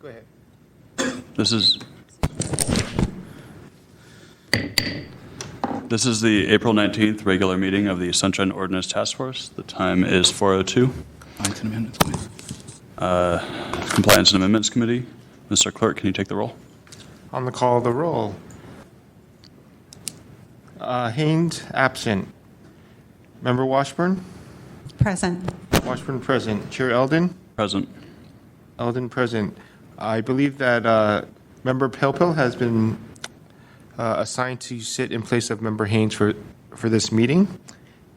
Go ahead. This is the April 19th regular meeting of the Sunshine Ordinance Task Force. The time is 4:02. Compliance and Amendments Committee. Compliance and Amendments Committee. Mr. Clerk, can you take the roll? On the call, the roll. Haynes, absent. Member Washburn? Present. Washburn present. Chair Eldon? Present. Eldon present. I believe that Member Pilpil has been assigned to sit in place of Member Haynes for this meeting.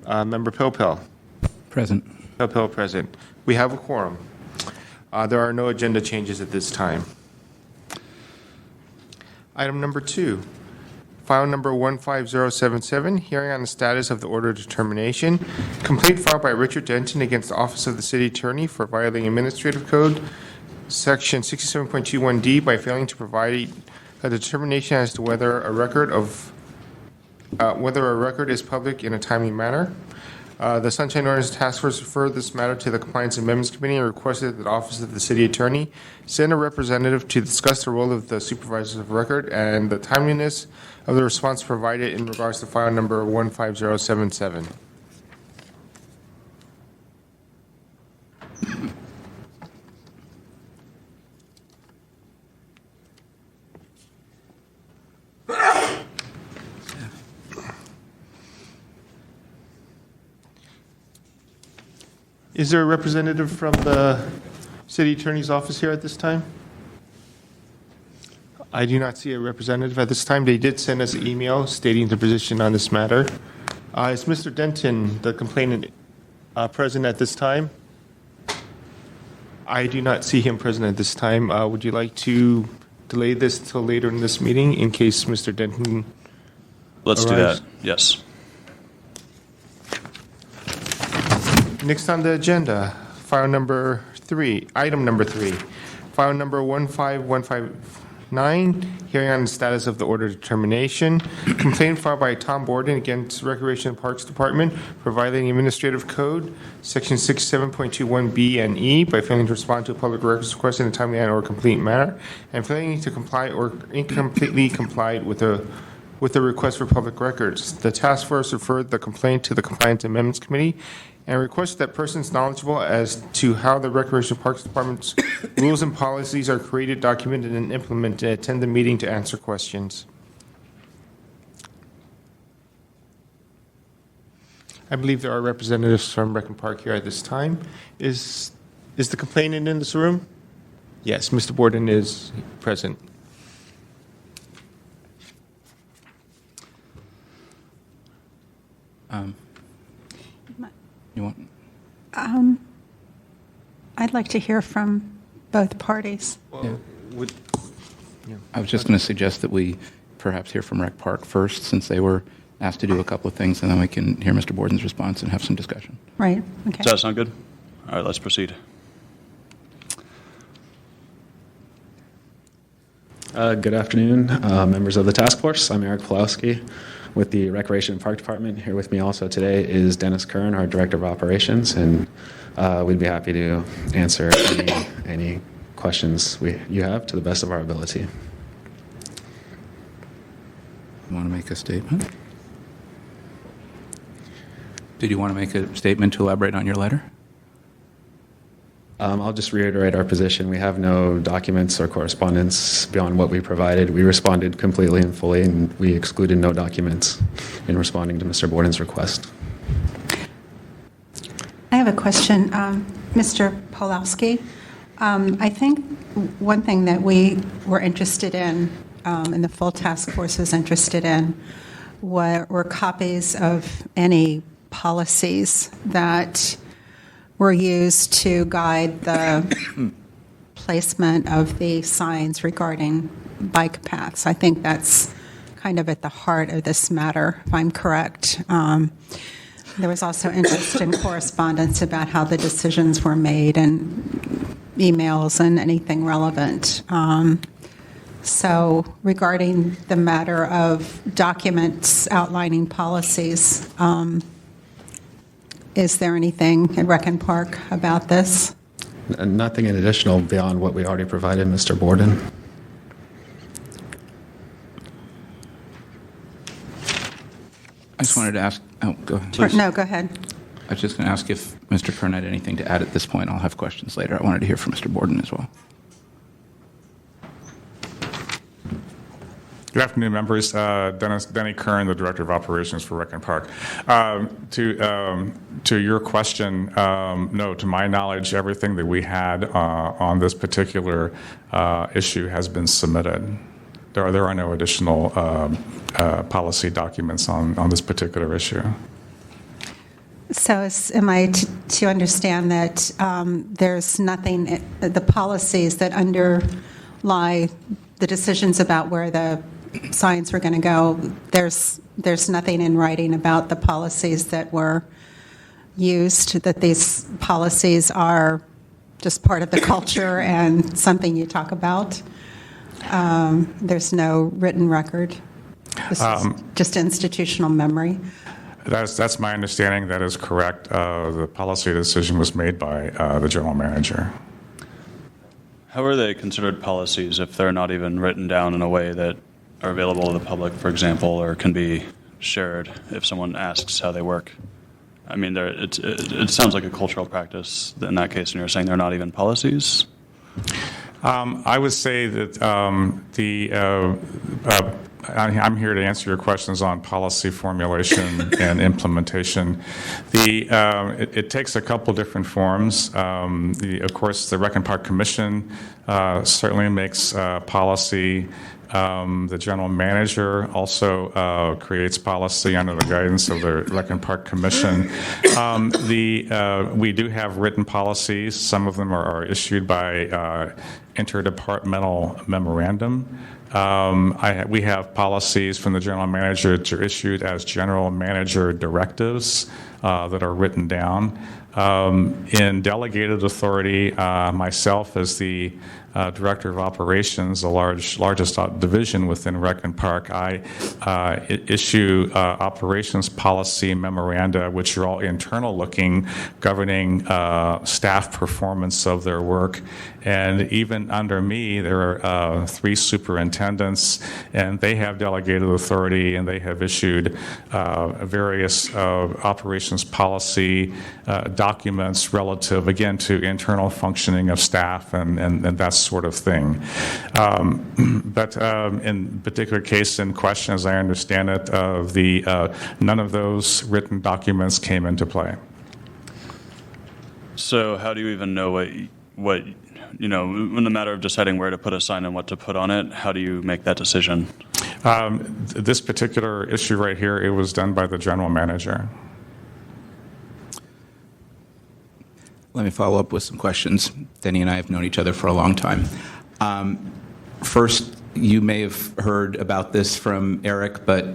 Member Pilpil? Present. Pilpil present. We have a quorum. There are no agenda changes at this time. Item number 2, file number 15077, hearing on the status of the order of determination. Complaint filed by Richard Denton against the Office of the City Attorney for violating Administrative Code Section 67.21D by failing to provide a determination as to whether a record is public in a timely manner. The Sunshine Ordinance Task Force referred this matter to the Compliance and Amendments Committee and requested that the Office of the City Attorney send a representative to discuss the role of the Supervisors of Record and the timeliness of the response provided in regards to file number 15077. Is there a representative from the City Attorney's Office here at this time? I do not see a representative at this time. They did send us an email stating their position on this matter. Is Mr. Denton, the complainant, present at this time? I do not see him present at this time. Would you like to delay this till later in this meeting in case Mr. Denton Let's arrives? do that. Yes. Next on the agenda, file number 3, item number 3, file number 15159, hearing on the status of the order of determination. Complaint filed by Tom Borden against Recreation and Parks Department for violating Administrative Code, Section 67.21B and E by failing to respond to a public records request in a timely or complete manner, and failing to comply or incompletely complied with the request for public records. The task force referred the complaint to the Compliance Amendments Committee and requested that persons knowledgeable as to how the Recreation Parks Department's rules and policies are created, documented, and implemented attend the meeting to answer questions. I believe there are representatives from Rec and Park here at this time. Is the complainant in this room? Yes, Mr. Borden is present. You want? I'd like to hear from both parties. Well, I was just going to suggest that we perhaps hear from Rec Park first, since they were asked to do a couple of things, and then we can hear Mr. Borden's response and have some discussion. Right, okay. Does that sound good? All right, let's proceed. Good afternoon, members of the task force. I'm Eric Pulowski with the Recreation and Park Department. Here with me also today is Dennis Kern, our Director of Operations, and we'd be happy to answer any questions you have to the best of our ability. You want to make a statement? Did you want to make a statement to elaborate on your letter? I'll just reiterate our position. We have no documents or correspondence beyond what we provided. We responded completely and fully, and we excluded no documents in responding to Mr. Borden's request. I have a question. Mr. Pulowski, I think one thing that we were interested in, and the full task force was interested in, were copies of any policies that were used to guide the placement of the signs regarding bike paths. I think that's kind of at the heart of this matter, if I'm correct. There was also interest in correspondence about how the decisions were made and emails and anything relevant. So regarding the matter of documents outlining policies, is there anything in Rec and Park about this? Nothing in additional beyond what we already provided Mr. Borden. I just wanted to ask, go ahead. Please. No, go ahead. I was just going to ask if Mr. Kern had anything to add at this point. I'll have questions later. I wanted to hear from Mr. Borden as well. Good afternoon, members. Denny Kern, the Director of Operations for Rec and Park. To your question, no, to my knowledge, everything that we had on this particular issue has been submitted. There are no additional policy documents on this particular issue. So am I to understand that there's nothing, the policies that underlie the decisions about where the signs were going to go, there's nothing in writing about the policies that were used, that these policies are just part of the culture and something you talk about? There's no written record? This is just institutional memory? That's my understanding. That is correct. The policy decision was made by the general manager. How are they considered policies if they're not even written down in a way that are available to the public, for example, or can be shared if someone asks how they work? I mean, it sounds like a cultural practice in that case, and you're saying they're not even policies? I would say that I'm here to answer your questions on policy formulation and implementation. It takes a couple different forms. Of course, the Rec and Park Commission certainly makes policy. The general manager also creates policy under the guidance of the Rec and Park Commission. We do have written policies. Some of them are issued by interdepartmental memorandum. We have policies from the general manager that are issued as general manager directives that are written down. In delegated authority, myself as the Director of Operations, the largest division within Rec and Park, I issue operations policy memoranda, which are all internal looking, governing staff performance of their work. And even under me, there are 3 superintendents, and they have delegated authority, and they have issued various operations policy documents relative, again, to internal functioning of staff and that sort of thing. But in particular case in question, as I understand it, none of those written documents came into play. So how do you even know what in the matter of deciding where to put a sign and what to put on it, how do you make that decision? This particular issue right here, it was done by the general manager. Let me follow up with some questions. Denny and I have known each other for a long time. First, you may have heard about this from Eric, but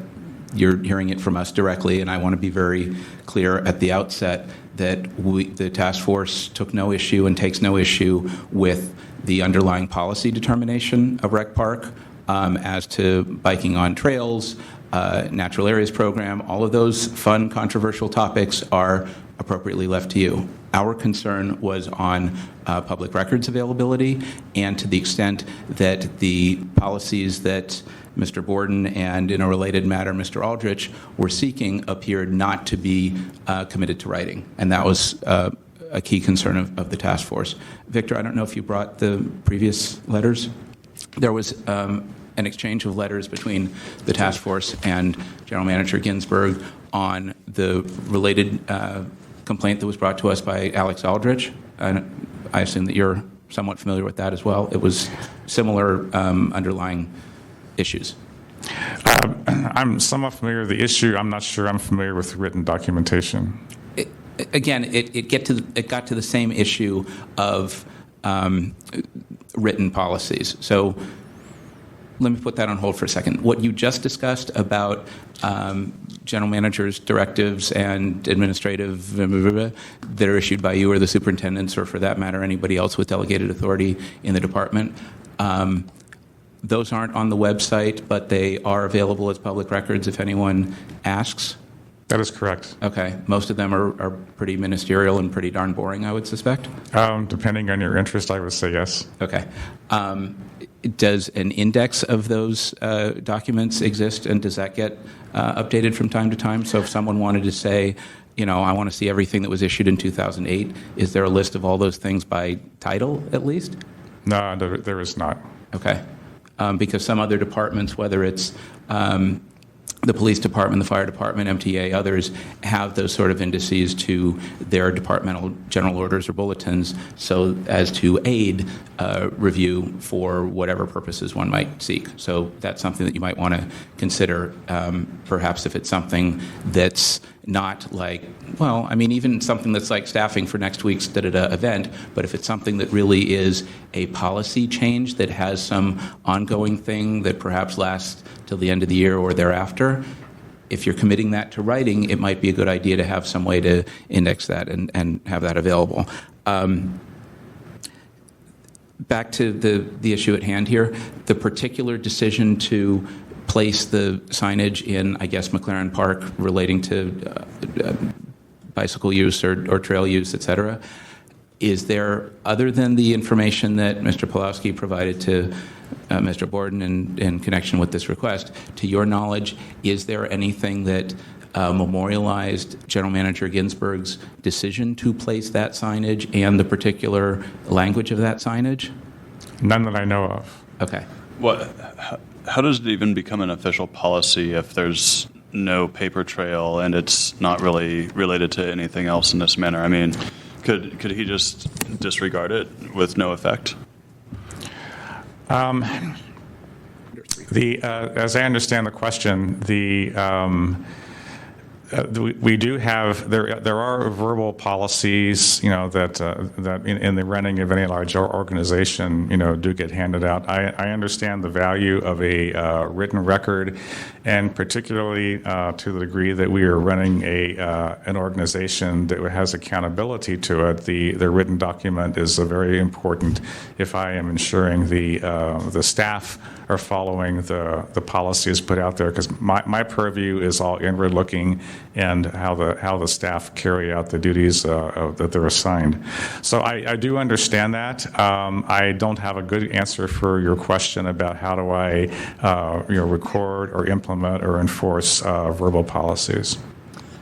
you're hearing it from us directly, and I want to be very clear at the outset that the task force took no issue and takes no issue with the underlying policy determination of Rec Park as to biking on trails, natural areas program. All of those fun, controversial topics are appropriately left to you. Our concern was on public records availability, and to the extent that the policies that Mr. Borden and, in a related matter, Mr. Aldrich were seeking appeared not to be committed to writing. And that was a key concern of the task force. Victor, I don't know if you brought the previous letters. There was an exchange of letters between the task force and General Manager Ginsburg on the related complaint that was brought to us by Alex Aldrich. And I assume that you're somewhat familiar with that as well. It was similar underlying issues. I'm somewhat familiar with the issue. I'm not sure I'm familiar with written documentation. It got to the same issue of written policies. So let me put that on hold for a second. What you just discussed about general managers' directives and administrative that are issued by you or the superintendents, or for that matter, anybody else with delegated authority in the department, those aren't on the website, but they are available as public records if anyone asks. That is correct. Okay. Most of them are pretty ministerial and pretty darn boring, I would suspect. Depending on your interest, I would say yes. Okay. Does an index of those documents exist, and does that get updated from time to time? So if someone wanted to say, I want to see everything that was issued in 2008, is there a list of all those things by title, at least? No, there is not. Okay. Because some other departments, whether it's the police department, the fire department, MTA, others have those sort of indices to their departmental general orders or bulletins so as to aid review for whatever purposes one might seek. So that's something that you might want to consider, perhaps if it's something that's not like, even something that's like staffing for next week's da-da-da event, but if it's something that really is a policy change that has some ongoing thing that perhaps lasts till the end of the year or thereafter, if you're committing that to writing, it might be a good idea to have some way to index that and have that available. Back to the issue at hand here, the particular decision to place the signage in, I guess, McLaren Park relating to bicycle use or trail use, et cetera. Is there, other than the information that Mr. Pawlowski provided to Mr. Borden in connection with this request, to your knowledge, is there anything that memorialized General Manager Ginsburg's decision to place that signage and the particular language of that signage? None that I know of. Okay. How does it even become an official policy if there's no paper trail and it's not really related to anything else in this manner? I mean, could he just disregard it with no effect? As I understand the question, we do have there are verbal policies, that in the running of any large organization, do get handed out. I understand the value of a written record, and particularly to the degree that we are running an organization that has accountability to it. The written document is very important if I am ensuring the staff are following the policies put out there, because my purview is all inward looking and how the staff carry out the duties that they're assigned. So I do understand that. I don't have a good answer for your question about how do I record or implement or enforce verbal policies.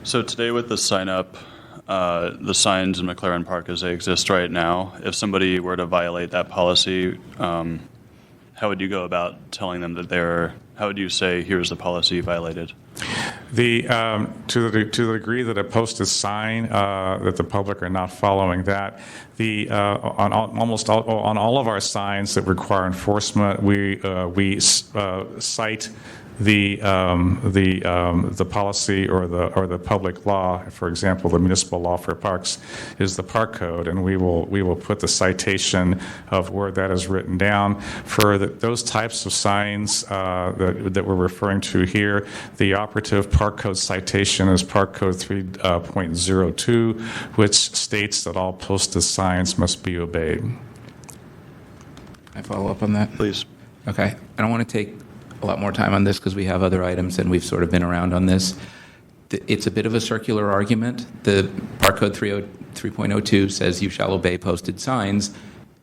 So today with the sign up, the signs in McLaren Park as they exist right now, if somebody were to violate that policy, how would you go about telling them that how would you say, here's the policy violated? To the degree that a posted sign that the public are not following that, on all of our signs that require enforcement, we cite the policy or the public law. For example, the municipal law for parks is the park code, and we will put the citation of where that is written down. For those types of signs that we're referring to here, the operative park code citation is Park Code 3.02, which states that all posted signs must be obeyed. Can I follow up on that? Please. Okay. I don't want to take a lot more time on this because we have other items and we've sort of been around on this. It's a bit of a circular argument. The Park Code 3.02 says you shall obey posted signs.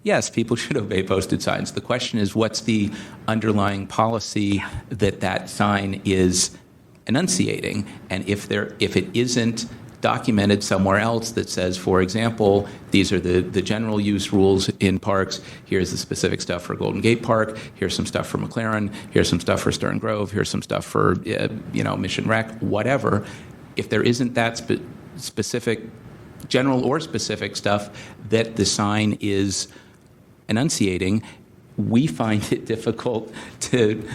Yes, people should obey posted signs. The question is, what's the underlying policy that sign is enunciating? And if it isn't documented somewhere else that says, for example, these are the general use rules in parks, here's the specific stuff for Golden Gate Park, here's some stuff for McLaren, here's some stuff for Stern Grove, here's some stuff for Mission Rec, whatever. If there isn't that specific, general or specific stuff that the sign is enunciating, we find it difficult to,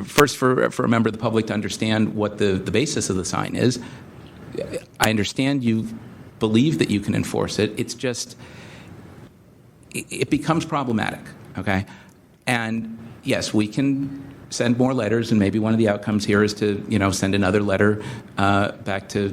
first for a member of the public to understand what the basis of the sign is. I understand you believe that you can enforce it. It's just, it becomes problematic, okay? And yes, we can send more letters, and maybe one of the outcomes here is to, send another letter back to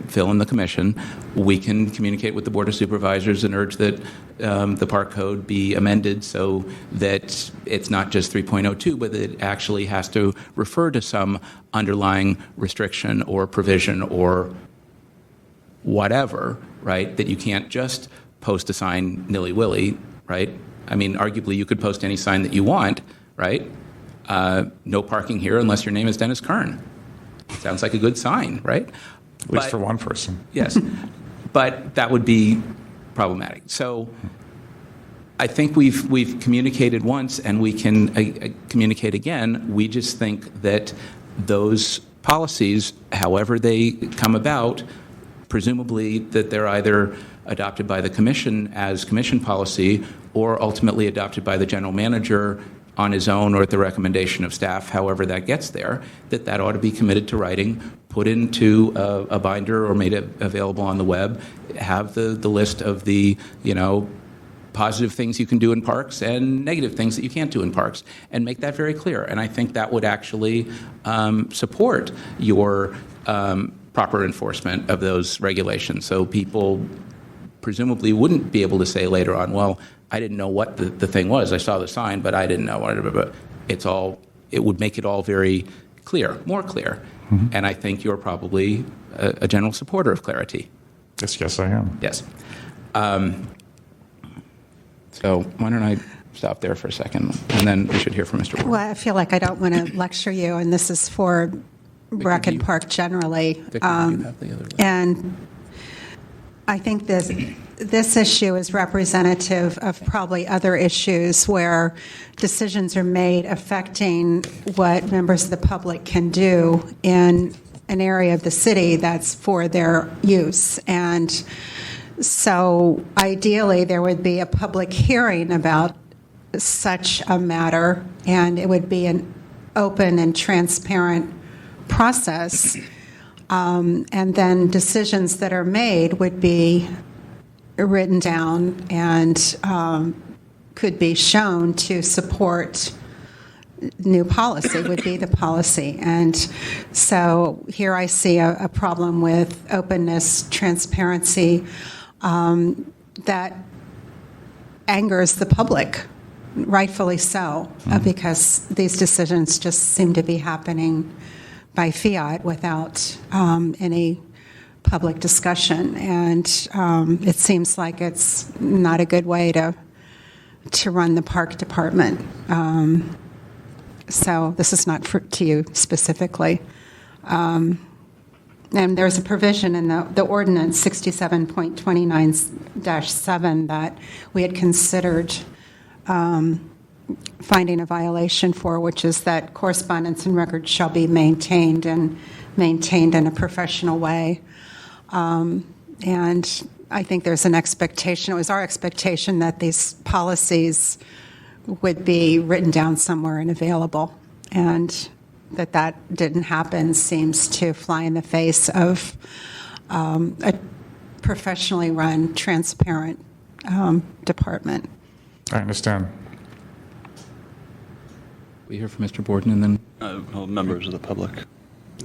Phil and the commission. We can communicate with the Board of Supervisors and urge that the park code be amended so that it's not just 3.02, but that it actually has to refer to some underlying restriction or provision or whatever, right? That you can't just post a sign nilly-willy, right? I mean, arguably, you could post any sign that you want, right? No parking here unless your name is Dennis Kern. Sounds like a good sign, right? At least for one person. Yes, but that would be problematic. So I think we've communicated once, and we can communicate again. We just think that those policies, however they come about, presumably that they're either adopted by the commission as commission policy or ultimately adopted by the general manager on his own or at the recommendation of staff, however that gets there, that ought to be committed to writing, put into a binder or made available on the web, have the list of the, positive things you can do in parks and negative things that you can't do in parks, and make that very clear. And I think that would actually support your proper enforcement of those regulations. So people presumably wouldn't be able to say later on, well, I didn't know what the thing was. I saw the sign, but I didn't know what it was. It would make it all very clear, more clear. Mm-hmm. And I think you're probably a general supporter of clarity. Yes, I am. Yes. So why don't I stop there for a second, and then we should hear from Mr. Ward. Well, I feel like I don't want to lecture you, and this is for Rec and Park generally. Victor, you have the other list. And I think this issue is representative of probably other issues where decisions are made affecting what members of the public can do in an area of the city that's for their use. And so ideally, there would be a public hearing about such a matter, and it would be an open and transparent process. And then decisions that are made would be written down and could be shown to support new policy, would be the policy. And so here I see a problem with openness, transparency, that angers the public, rightfully so, because these decisions just seem to be happening by fiat without any public discussion. And it seems like it's not a good way to run the park department. So this is not to you specifically. And there's a provision in the Ordinance 67.29-7 that we had considered finding a violation for, which is that correspondence and records shall be maintained in a professional way. And I think there's an expectation, it was our expectation that these policies would be written down somewhere and available. And that didn't happen seems to fly in the face of a professionally run, transparent department. I understand. We hear from Mr. Borden, and then Members of the public.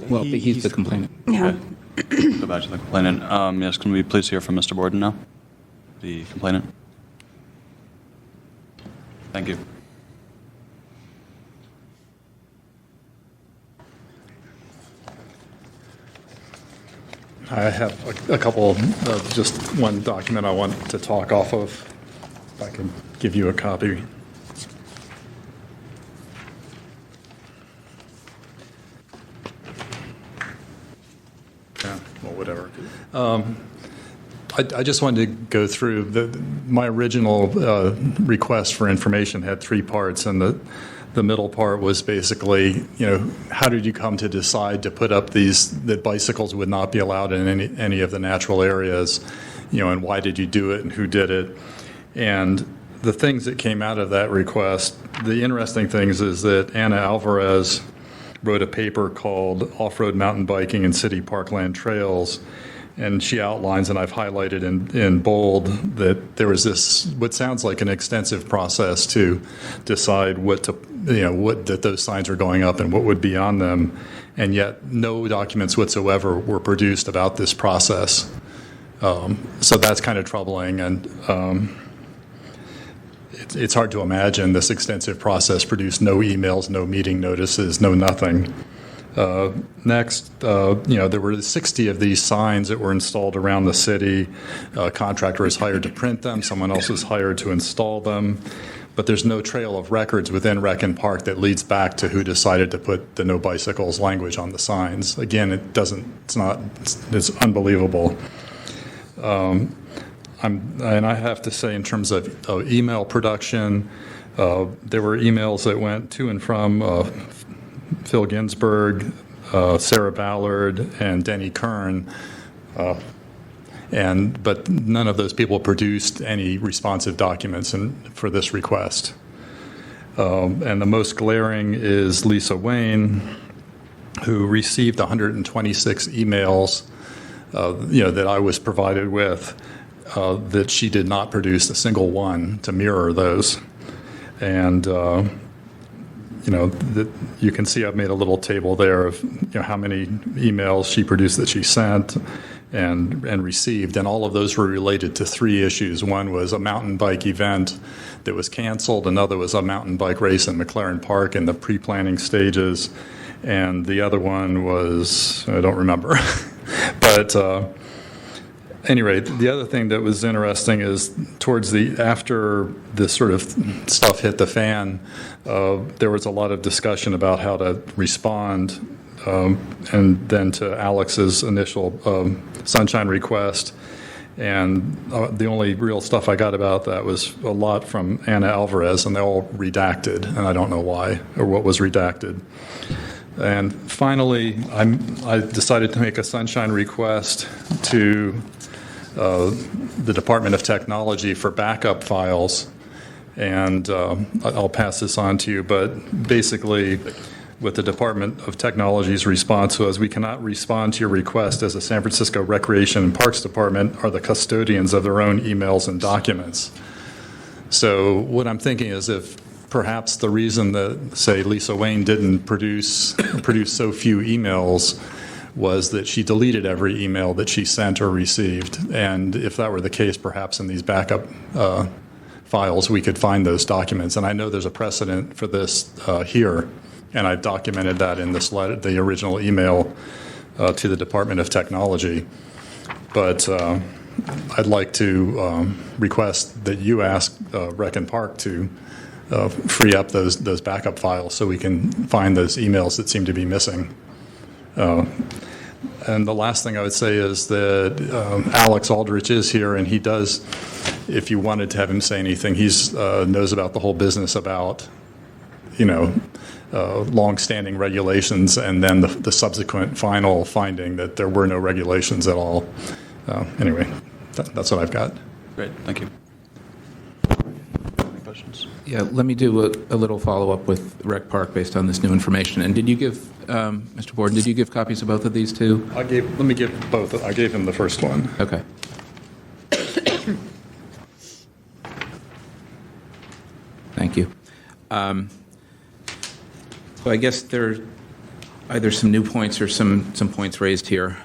well, he's the complainant. Yeah. Okay. Go back to the complainant. Yes, can we please hear from Mr. Borden now? The complainant. Thank you. I have a couple of just one document I want to talk off of. If I can give you a copy. Yeah, well, whatever. I just wanted to go through my original request for information had three parts, and the middle part was basically, how did you come to decide to put up that bicycles would not be allowed in any of the natural areas, and why did you do it and who did it? And the things that came out of that request, the interesting things is that Anna Alvarez wrote a paper called Off-Road Mountain Biking and City Parkland Trails, and she outlines, and I've highlighted in bold, that there was this, what sounds like an extensive process to decide what that those signs are going up and what would be on them, and yet no documents whatsoever were produced about this process. So that's kind of troubling, and it's hard to imagine this extensive process produced no emails, no meeting notices, no nothing. Next, there were 60 of these signs that were installed around the city. A contractor was hired to print them. Someone else was hired to install them. But there's no trail of records within Rec and Park that leads back to who decided to put the no bicycles language on the signs. Again, it's unbelievable. And I have to say, in terms of email production, there were emails that went to and from Phil Ginsburg, Sarah Ballard, and Denny Kern, but none of those people produced any responsive documents for this request. And the most glaring is Lisa Wayne, who received 126 emails, that I was provided with, that she did not produce a single one to mirror those, and. You can see I've made a little table there of how many emails she produced that she sent and received, and all of those were related to 3 issues. One was a mountain bike event that was canceled, another was a mountain bike race in McLaren Park in the pre-planning stages, and the other one was, I don't remember. But anyway, the other thing that was interesting is after this sort of stuff hit the fan, there was a lot of discussion about how to respond, and then to Alex's initial sunshine request. And the only real stuff I got about that was a lot from Anna Alvarez, and they're all redacted, and I don't know why or what was redacted. And finally, I decided to make a sunshine request to the Department of Technology for backup files, and I'll pass this on to you, but basically what the Department of Technology's response was, we cannot respond to your request as the San Francisco Recreation and Parks Department are the custodians of their own emails and documents. So what I'm thinking is, if perhaps the reason that, say, Lisa Wayne didn't produce so few emails was that she deleted every email that she sent or received. And if that were the case, perhaps in these backup files, we could find those documents. And I know there's a precedent for this here, and I've documented that in this letter, the original email to the Department of Technology. But I'd like to request that you ask Rec and Park to free up those backup files so we can find those emails that seem to be missing. And the last thing I would say is that Alex Aldrich is here, and he does, if you wanted to have him say anything, he knows about the whole business about, long-standing regulations, and then the subsequent final finding that there were no regulations at all. Anyway, that's what I've got. Great, thank you. Any questions? Yeah, let me do a little follow-up with Rec Park based on this new information. And did you give, Mr. Borden, did you give copies of both of these too? Let me give both. I gave him the first one. Okay. Thank you. So I guess there are either some new points or some points raised here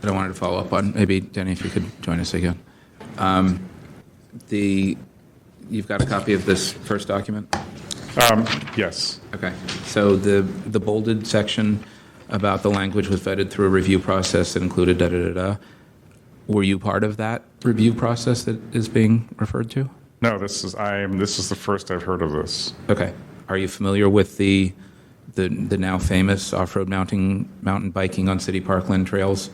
that I wanted to follow up on. Maybe, Denny, if you could join us again. You've got a copy of this first document? Yes. Okay. So the bolded section about the language was vetted through a review process that included da-da-da-da. Were you part of that review process that is being referred to? No, this is the first I've heard of this. Okay. Are you familiar with the now famous off-road mountain biking on city parkland trails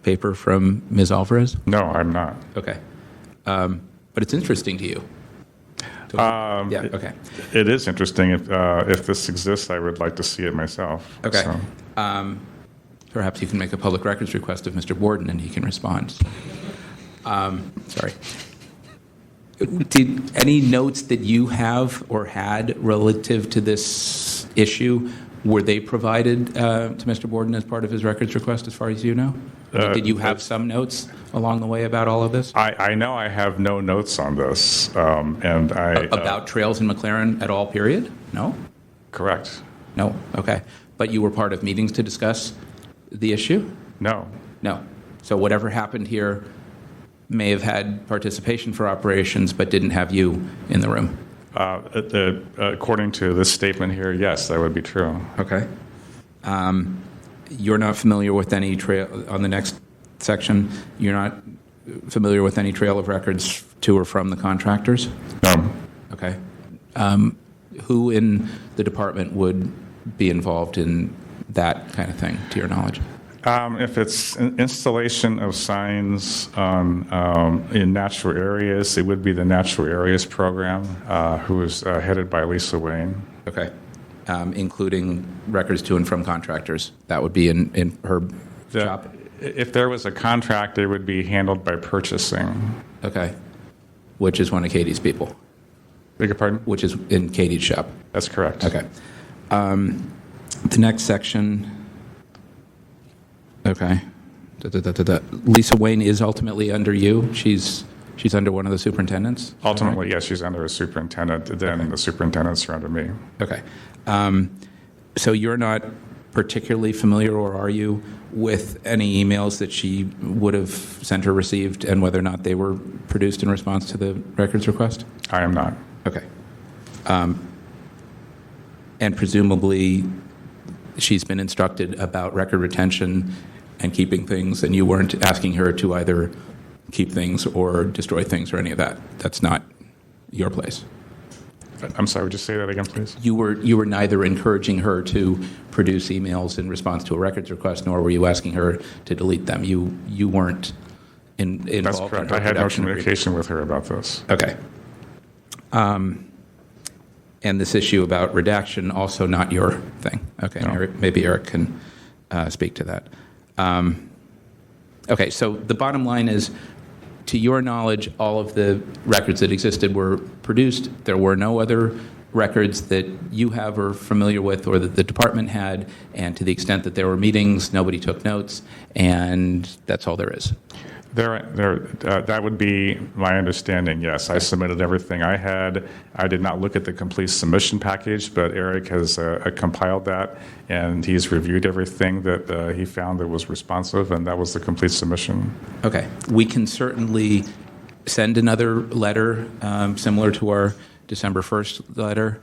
paper from Ms. Alvarez? No, I'm not. Okay. But it's interesting to you. Yeah, okay. It is interesting. If this exists, I would like to see it myself. Okay. So. Perhaps you can make a public records request of Mr. Borden and he can respond. Sorry. Did any notes that you have or had relative to this issue Were they provided to Mr. Borden as part of his records request, as far as you know? Did you have some notes along the way about all of this? I know I have no notes on this, and I... About trails in McLaren at all, period? No? Correct. No? Okay. But you were part of meetings to discuss the issue? No. No. So whatever happened here may have had participation for operations, but didn't have you in the room? According to this statement here, yes, that would be true. Okay. You're not familiar with any trail, on the next section, you're not familiar with any trail of records to or from the contractors? No. Okay. Who in the department would be involved in that kind of thing, to your knowledge? If it's installation of signs in natural areas, it would be the Natural Areas Program, who is headed by Lisa Wayne. Okay. Including records to and from contractors. That would be in her shop? If there was a contract, it would be handled by purchasing. Okay. Which is one of Katie's people? Beg your pardon? Which is in Katie's shop? That's correct. Okay. The next section... Okay. Lisa Wayne is ultimately under you? She's under one of the superintendents? Ultimately, yes, she's under a superintendent. Then the superintendents are under me. Okay. So you're not particularly familiar, or are you, with any emails that she would have sent or received, and whether or not they were produced in response to the records request? I am not. Okay. And presumably she's been instructed about record retention and keeping things, and you weren't asking her to either keep things or destroy things or any of that. That's not your place. I'm sorry, would you say that again, please? You were neither encouraging her to produce emails in response to a records request, nor were you asking her to delete them. You weren't involved. That's correct. I had no communication with her about this. Okay. And this issue about redaction, also not your thing. Okay, No. Maybe Eric can speak to that. Okay, so the bottom line is, to your knowledge, all of the records that existed were produced. There were no other records that you have or familiar with, or that the department had, and to the extent that there were meetings, nobody took notes, and that's all there is. That would be my understanding, yes. I submitted everything I had. I did not look at the complete submission package, but Eric has compiled that, and he's reviewed everything that he found that was responsive, and that was the complete submission. Okay. We can certainly send another letter similar to our December 1st letter.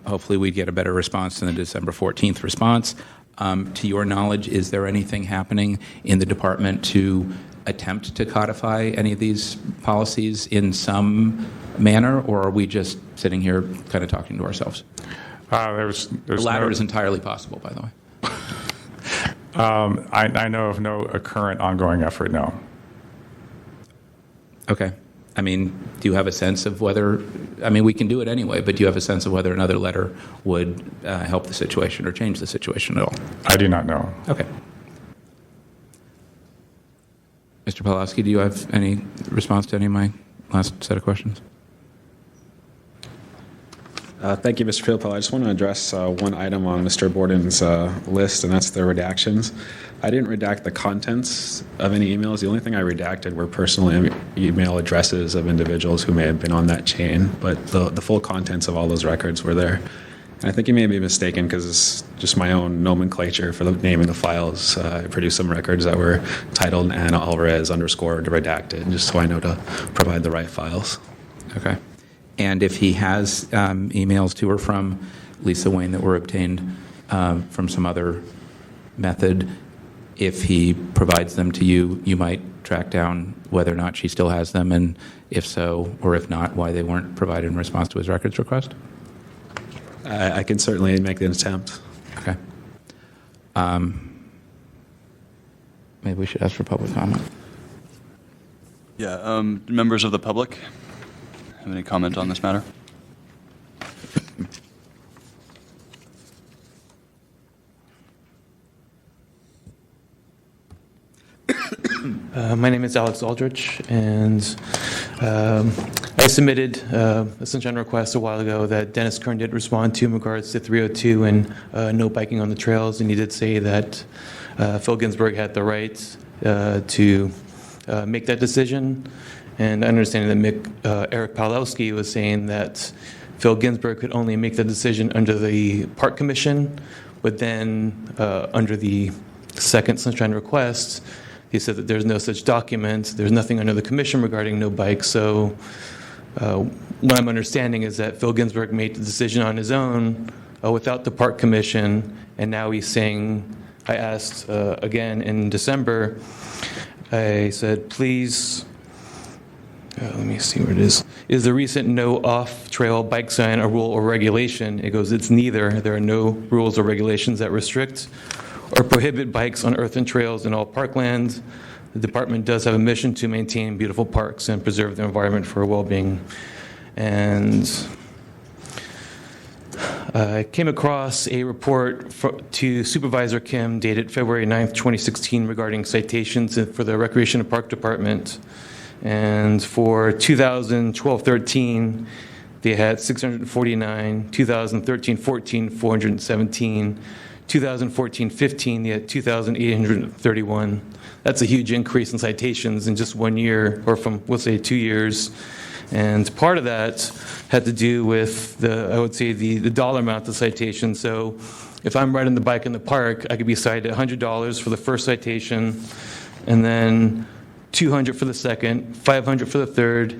Hopefully we'd get a better response than the December 14th response. To your knowledge, is there anything happening in the department to attempt to codify any of these policies in some manner, or are we just sitting here kind of talking to ourselves? There's The latter is entirely possible, by the way. I know of no current ongoing effort, no. Okay. I mean, do you have a sense of whether, I mean, we can do it anyway, but do you have a sense of whether another letter would help the situation or change the situation at all? I do not know. Okay. Mr. Pawlowski, do you have any response to any of my last set of questions? Thank you, Mr. Philpott. I just want to address one item on Mr. Borden's list, and that's the redactions. I didn't redact the contents of any emails. The only thing I redacted were personal email addresses of individuals who may have been on that chain, but the full contents of all those records were there. And I think you may be mistaken because it's just my own nomenclature for the naming the files. I produced some records that were titled Anna Alvarez _ redacted, just so I know to provide the right files. Okay. And if he has emails to or from Lisa Wayne that were obtained from some other method, if he provides them to you, you might track down whether or not she still has them, and if so, or if not, why they weren't provided in response to his records request? I can certainly make an attempt. Okay. Maybe we should ask for public comment. Yeah, members of the public have any comment on this matter? My name is Alex Aldrich, and I submitted a sunshine request a while ago that Dennis Kern did respond to in regards to 302 and no biking on the trails, and he did say that Phil Ginsburg had the right to make that decision. And understanding that Eric Pawlowski was saying that Phil Ginsburg could only make the decision under the Park Commission, but then under the second sunshine request, he said that there's no such document, there's nothing under the commission regarding no bikes. So what I'm understanding is that Phil Ginsburg made the decision on his own without the Park Commission, and now he's saying, I asked again in December, I said, please, let me see where it is. Is the recent no off-trail bike sign a rule or regulation? It goes, it's neither. There are no rules or regulations that restrict or prohibit bikes on earthen trails in all parklands. The department does have a mission to maintain beautiful parks and preserve the environment for well-being. And I came across a report to Supervisor Kim dated February 9th, 2016 regarding citations for the Recreation and Park Department. And for 2012-13, they had 649, 2013-14, 417, 2014-15, they had 2,831. That's a huge increase in citations in just 1 year, or from, we'll say, 2 years. And part of that had to do with I would say, the dollar amount of citation. So if I'm riding the bike in the park, I could be cited $100 for the first citation, and then $200 for the second, $500 for the third,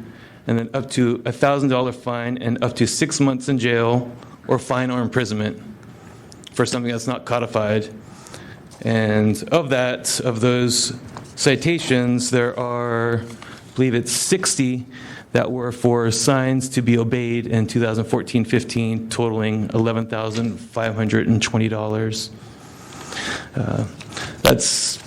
and then up to a $1,000 fine and up to 6 months in jail or fine or imprisonment for something that's not codified. And of those citations, there are, I believe it's 60 that were for signs to be obeyed in 2014-15, totaling $11,520. That's,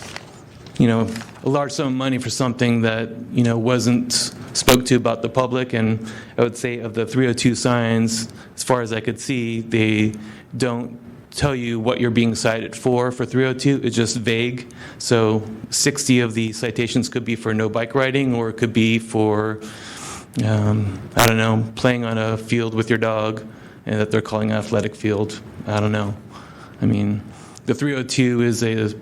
a large sum of money for something that, wasn't spoke to about the public. And I would say of the 302 signs, as far as I could see, they don't tell you what you're being cited for 302. It's just vague. So 60 of the citations could be for no bike riding, or it could be for, playing on a field with your dog, and that they're calling an athletic field. I don't know. I mean, the 302 is a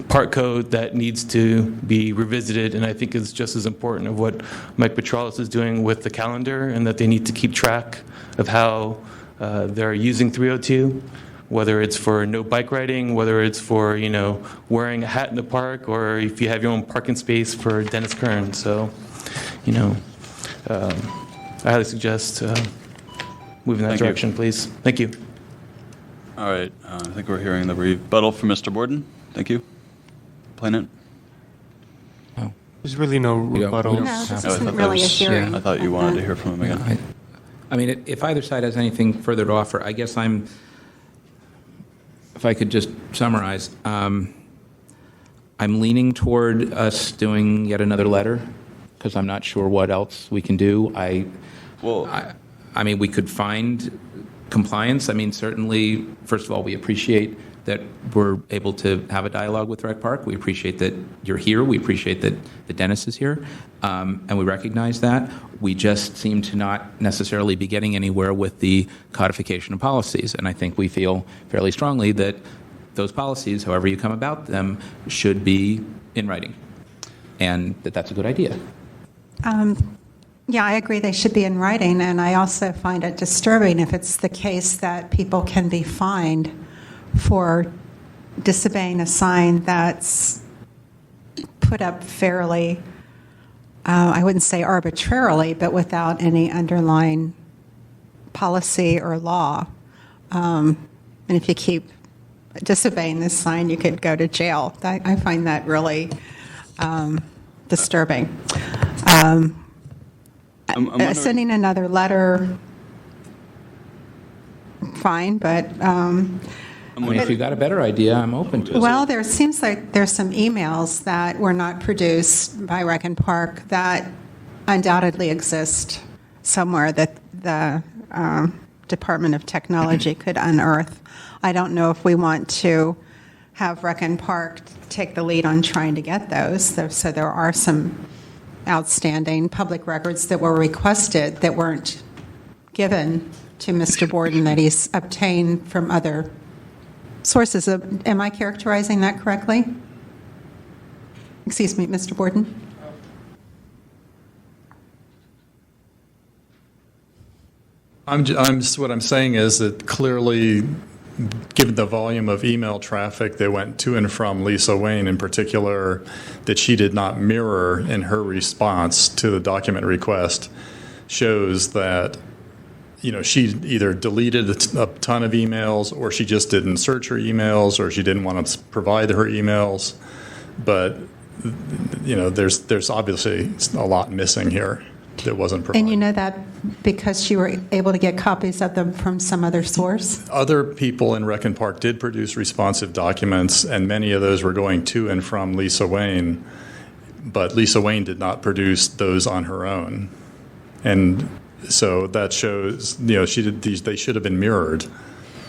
park code that needs to be revisited, and I think it's just as important of what Mike Petralis is doing with the calendar, and that they need to keep track of how they're using 302, whether it's for no bike riding, whether it's for, wearing a hat in the park, or if you have your own parking space for Dennis Kern. So, I highly suggest moving in that direction, please. Thank you. All right. I think we're hearing the rebuttal from Mr. Borden. Thank you. Plaintiff? There's really no rebuttal. No, this isn't really a hearing. I thought you wanted to hear from him again. I mean, if either side has anything further to offer, I guess if I could just summarize, I'm leaning toward us doing yet another letter, because I'm not sure what else we can do. I mean, we could find compliance. I mean, certainly, first of all, we appreciate that we're able to have a dialogue with Rec Park. We appreciate that you're here. We appreciate that Dennis is here. And we recognize that. We just seem to not necessarily be getting anywhere with the codification of policies. And I think we feel fairly strongly that those policies, however you come about them, should be in writing. And that's a good idea. Yeah, I agree they should be in writing. And I also find it disturbing if it's the case that people can be fined for disobeying a sign that's put up fairly, I wouldn't say arbitrarily, but without any underlying policy or law. And if you keep disobeying this sign, you could go to jail. I find that really disturbing. Sending another letter, fine, but I mean, if you got a better idea, I'm open to it. well, there seems like there's some emails that were not produced by Rec and Park that undoubtedly exist somewhere that the Department of Technology could unearth. I don't know if we want to have Rec and Park take the lead on trying to get those. So there are some outstanding public records that were requested that weren't given to Mr. Borden that he's obtained from other sources. Am I characterizing that correctly? Excuse me, Mr. Borden? What I'm saying is that clearly, given the volume of email traffic that went to and from Lisa Wayne in particular, that she did not mirror in her response to the document request shows that, she either deleted a ton of emails, or she just didn't search her emails, or she didn't want to provide her emails. But, there's obviously a lot missing here that wasn't provided. And you know that because you were able to get copies of them from some other source? Other people in Rec and Park did produce responsive documents, and many of those were going to and from Lisa Wayne, but Lisa Wayne did not produce those on her own. And so that shows, she did they should have been mirrored.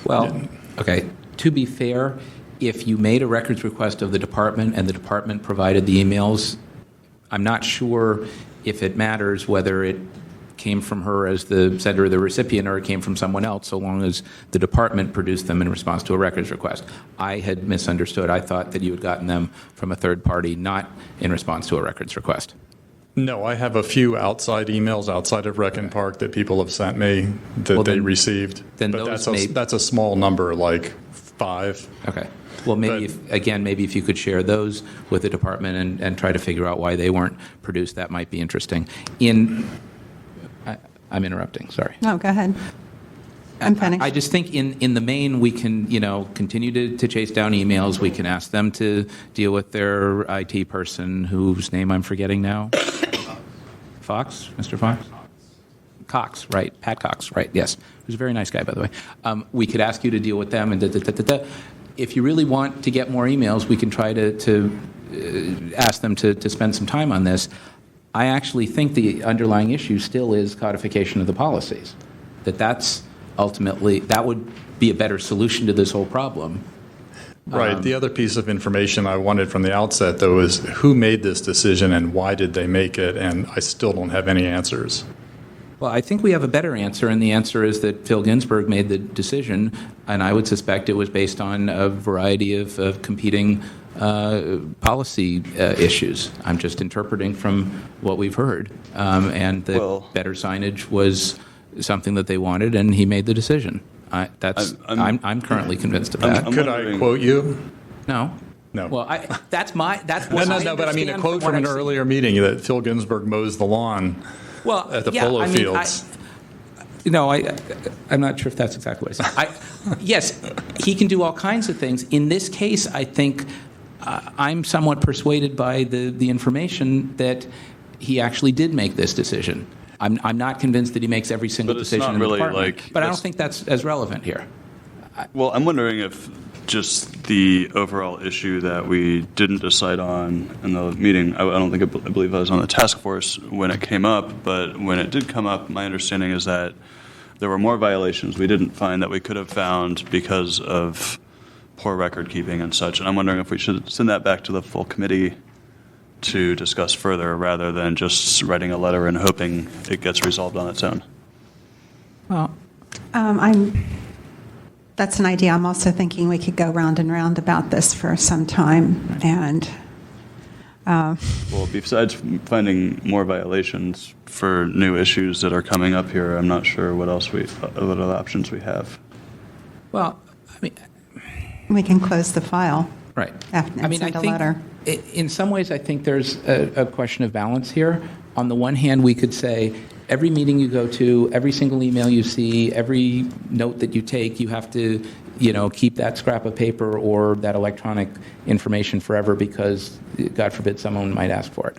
Well, okay, to be fair, if you made a records request of the department and the department provided the emails, I'm not sure if it matters whether it came from her as the sender or the recipient, or it came from someone else, so long as the department produced them in response to a records request. I had misunderstood. I thought that you had gotten them from a third party, not in response to a records request. No, I have a few outside emails outside of Rec and Park that people have sent me that they received. Then but those that's a small number, like 5. Okay. Well, maybe if you could share those with the department and try to figure out why they weren't produced, that might be interesting. I'm interrupting. Sorry. No, go ahead. I'm finished. I just think in the main we can continue to chase down emails. We can ask them to deal with their IT person whose name I'm forgetting now. Fox, Mr. Fox. Cox, right? Pat Cox, right? Yes, who's a very nice guy, by the way. We could ask you to deal with them and If you really want to get more emails, we can try to ask them to spend some time on this. I actually think the underlying issue still is codification of the policies. That's ultimately, that would be a better solution to this whole problem. Right. The other piece of information I wanted from the outset, though, is who made this decision and why did they make it, and I still don't have any answers. Well, I think we have a better answer, and the answer is that Phil Ginsburg made the decision, and I would suspect it was based on a variety of competing policy issues. I'm just interpreting from what we've heard, and the better signage was something that they wanted, and he made the decision. I'm currently convinced of that. Could I quote you? No. No. Well, that's what No, but I mean a quote from an earlier meeting that Phil Ginsburg mows the lawn at the polo fields. I'm not sure if that's exactly what I said. Yes, he can do all kinds of things. In this case, I think I'm somewhat persuaded by the information that he actually did make this decision. I'm not convinced that he makes every single decision in the department, but I don't think that's as relevant here. Well, I'm wondering if just the overall issue that we didn't decide on in the meeting, I believe I was on the task force when it came up, but when it did come up, my understanding is that there were more violations we didn't find that we could have found because of poor record keeping and such, and I'm wondering if we should send that back to the full committee to discuss further rather than just writing a letter and hoping it gets resolved on its own. Well, that's an idea. I'm also thinking we could go round and round about this for some time. And well, besides finding more violations for new issues that are coming up here, I'm not sure what other options we have. Well, we can close the file. Right. After, and send a letter. In some ways, I think there's a question of balance here. On the one hand, we could say every meeting you go to, every single email you see, every note that you take, you have to, keep that scrap of paper or that electronic information forever because, God forbid, someone might ask for it.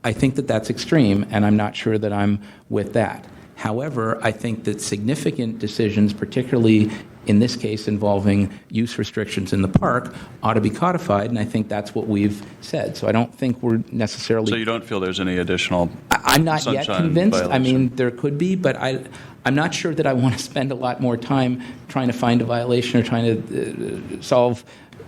I think that that's extreme, and I'm not sure that I'm with that. However, I think that significant decisions, particularly in this case involving use restrictions in the park, ought to be codified, and I think that's what we've said. So I don't think we're necessarily... So you don't feel there's any additional I'm not yet convinced. Violation. I mean, there could be, but I'm not sure that I want to spend a lot more time trying to find a violation or trying to solve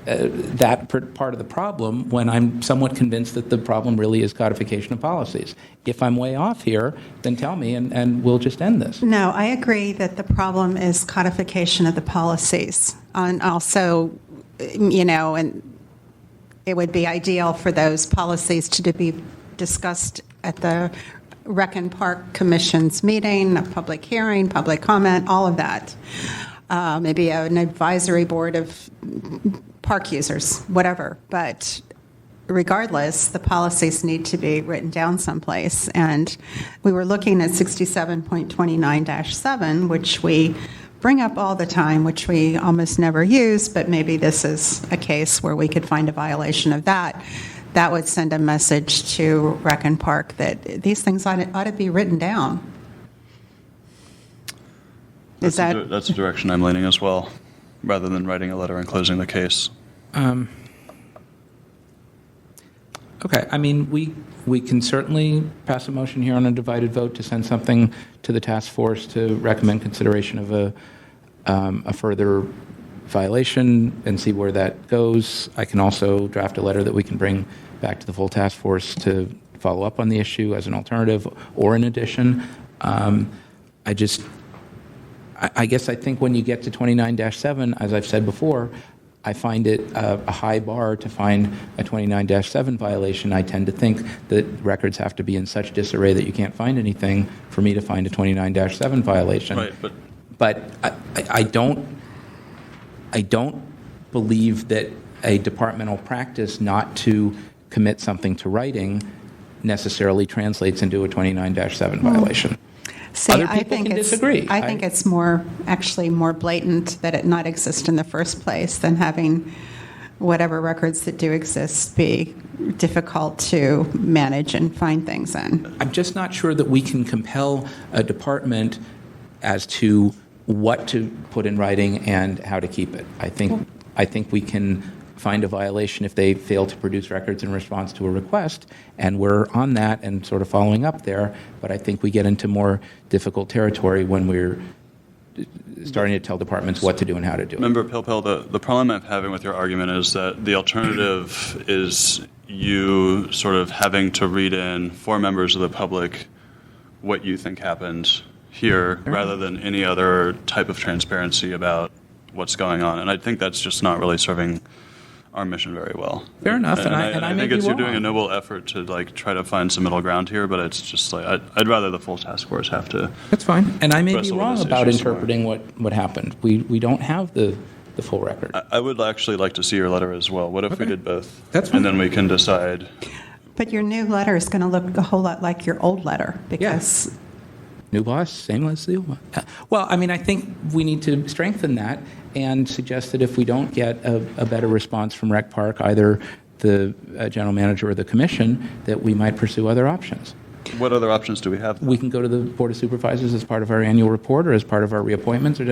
part of the problem when I'm somewhat convinced that the problem really is codification of policies. If I'm way off here, then tell me, and we'll just end this. No, I agree that the problem is codification of the policies. And also, and it would be ideal for those policies to be discussed at the Rec and Park Commission's meeting, a public hearing, public comment, all of that. Maybe an advisory board of park users, whatever. But regardless, the policies need to be written down someplace. And we were looking at 67.29-7, which we bring up all the time, which we almost never use, but maybe this is a case where we could find a violation of that. That would send a message to Rec and Park that these things ought to be written down. That's the direction I'm leaning as well, rather than writing a letter and closing the case. Okay, I mean, we can certainly pass a motion here on a divided vote to send something to the task force to recommend consideration of a further violation and see where that goes. I can also draft a letter that we can bring back to the full task force to follow up on the issue as an alternative or in addition. I guess I think when you get to 29-7, as I've said before, I find it a high bar to find a 29-7 violation. I tend to think that records have to be in such disarray that you can't find anything for me to find a 29-7 violation. Right, but I don't believe that a departmental practice not to commit something to writing necessarily translates into a 29-7 violation. See, Other people can disagree. I think it's more blatant that it not exist in the first place than having whatever records that do exist be difficult to manage and find things in. I'm just not sure that we can compel a department as to what to put in writing and how to keep it. I think we can find a violation if they fail to produce records in response to a request, and we're on that and sort of following up there, but I think we get into more difficult territory when we're starting to tell departments what to do and how to do it. Member Pilpel, the problem I'm having with your argument is that the alternative is you sort of having to read in for members of the public what you think happened here rather than any other type of transparency about what's going on. And I think that's just not really serving our mission very well. Fair enough, and I think you're doing a noble effort to try to find some middle ground here, but it's just I'd rather the full task force have to. That's fine, and I may be wrestle with wrong this about issue interpreting what happened. We don't have the full record. I would actually like to see your letter as well. What if we did both? That's fine. And then we can decide. But your new letter is going to look a whole lot like your old letter because. Yes. New boss, same as the old one. Well, I mean, I think we need to strengthen that and suggest that if we don't get a better response from Rec Park, either the general manager or the commission, that we might pursue other options. What other options do we have? We can go to the Board of Supervisors as part of our annual report or as part of our reappointments or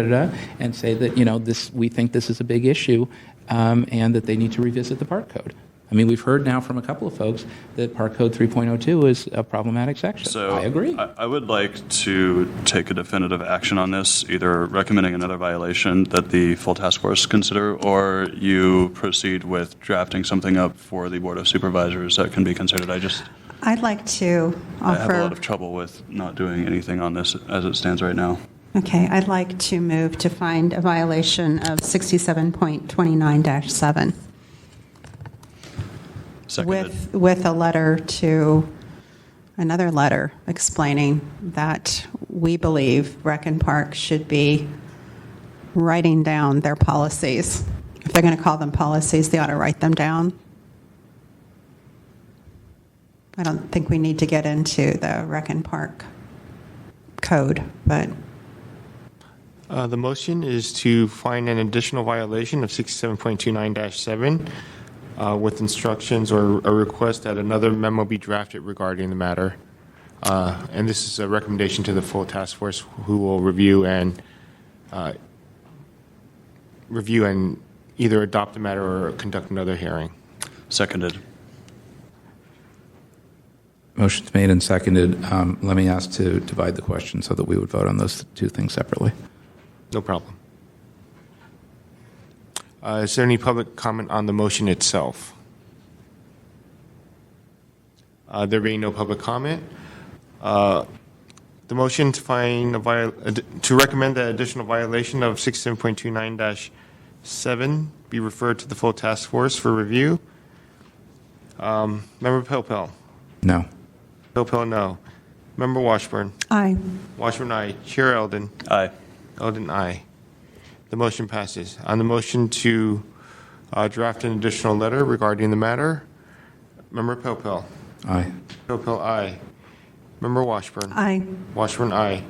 and say that, we think this is a big issue and that they need to revisit the park code. I mean, we've heard now from a couple of folks that Park Code 3.02 is a problematic section. So I agree. I would like to take a definitive action on this, either recommending another violation that the full task force consider, or you proceed with drafting something up for the Board of Supervisors that can be considered. I'd like to offer. I have a lot of trouble with not doing anything on this as it stands right now. Okay, I'd like to move to find a violation of 67.29-7. Seconded. With another letter explaining that we believe Rec and Park should be writing down their policies. If they're going to call them policies, they ought to write them down. I don't think we need to get into the Rec and Park code, but. The motion is to find an additional violation of 67.29-7. With instructions or a request that another memo be drafted regarding the matter. And this is a recommendation to the full task force who will review and either adopt the matter or conduct another hearing. Seconded. Motion's made and seconded. Let me ask to divide the question so that we would vote on those two things separately. No problem. Is there any public comment on the motion itself? There being no public comment, the motion to find to recommend that additional violation of 67.29-7 be referred to the full task force for review. Member Pilpel. No. Pilpel, no. Member Washburn. Aye. Washburn, aye. Chair Eldon. Aye. Eldon, aye. The motion passes. On the motion to draft an additional letter regarding the matter, Member Pilpel. Aye. Pilpel, aye. Member Washburn. Aye. Washburn, aye.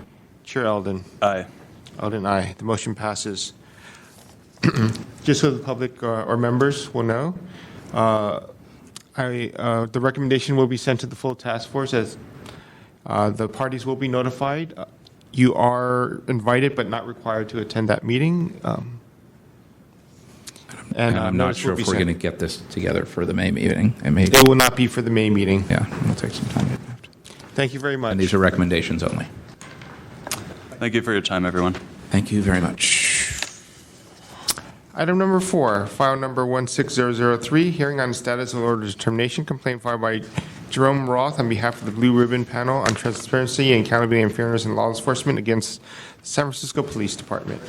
Chair Eldon. Aye. Eldon, aye. The motion passes. Just so the public or members will know, the recommendation will be sent to the full task force as the parties will be notified. You are invited but not required to attend that meeting. And I'm not notice sure will be if we're going to sent. get this together for the May meeting. It will not be for the May meeting. Yeah, it'll take some time to draft. Thank you very much. And these are recommendations only. Thank you for your time, everyone. Thank you very much. Item number 4, file number 16003, hearing on the status of order of determination, complaint filed by Jerome Roth on behalf of the Blue Ribbon Panel on Transparency and Accountability and Fairness in Law Enforcement against San Francisco Police Department.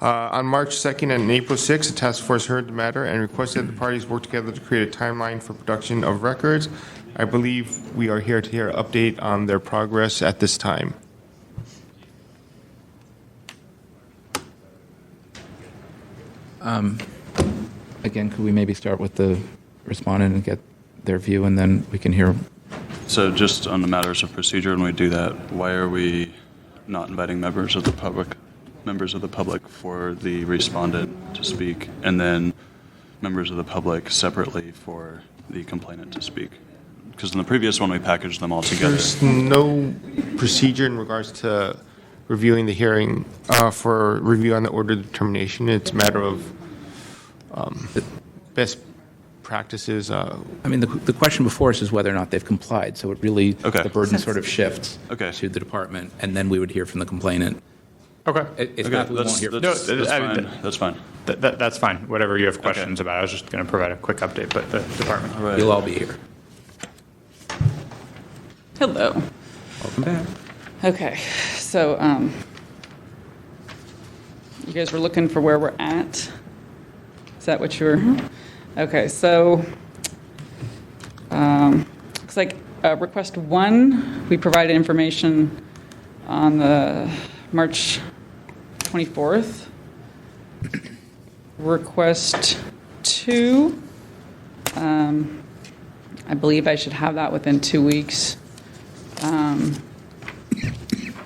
On March 2nd and April 6th, the task force heard the matter and requested that the parties work together to create a timeline for production of records. I believe we are here to hear an update on their progress at this time. Again, could we maybe start with the respondent and get their view, and then we can hear? So just on the matters of procedure, when we do that, why are we not inviting members of the public for the respondent to speak, and then members of the public separately for the complainant to speak? Because in the previous one, we packaged them all together. There's no procedure in regards to reviewing the hearing for review on the order of determination. It's a matter of best practices. I mean, the question before us is whether or not they've complied, so it really, Okay. the burden sort of shifts Okay. to the department, and then we would hear from the complainant. Okay. It's not that we won't hear. That's fine. That's fine. That's fine. Whatever you have questions about, I was just going to provide a quick update, but the department. All right. You'll all be here. Hello. Welcome back. Okay, so you guys were looking for where we're at? Is that what you were? Okay, so looks like request 1, we provided information on the March 24th. Request 2, I believe I should have that within 2 weeks.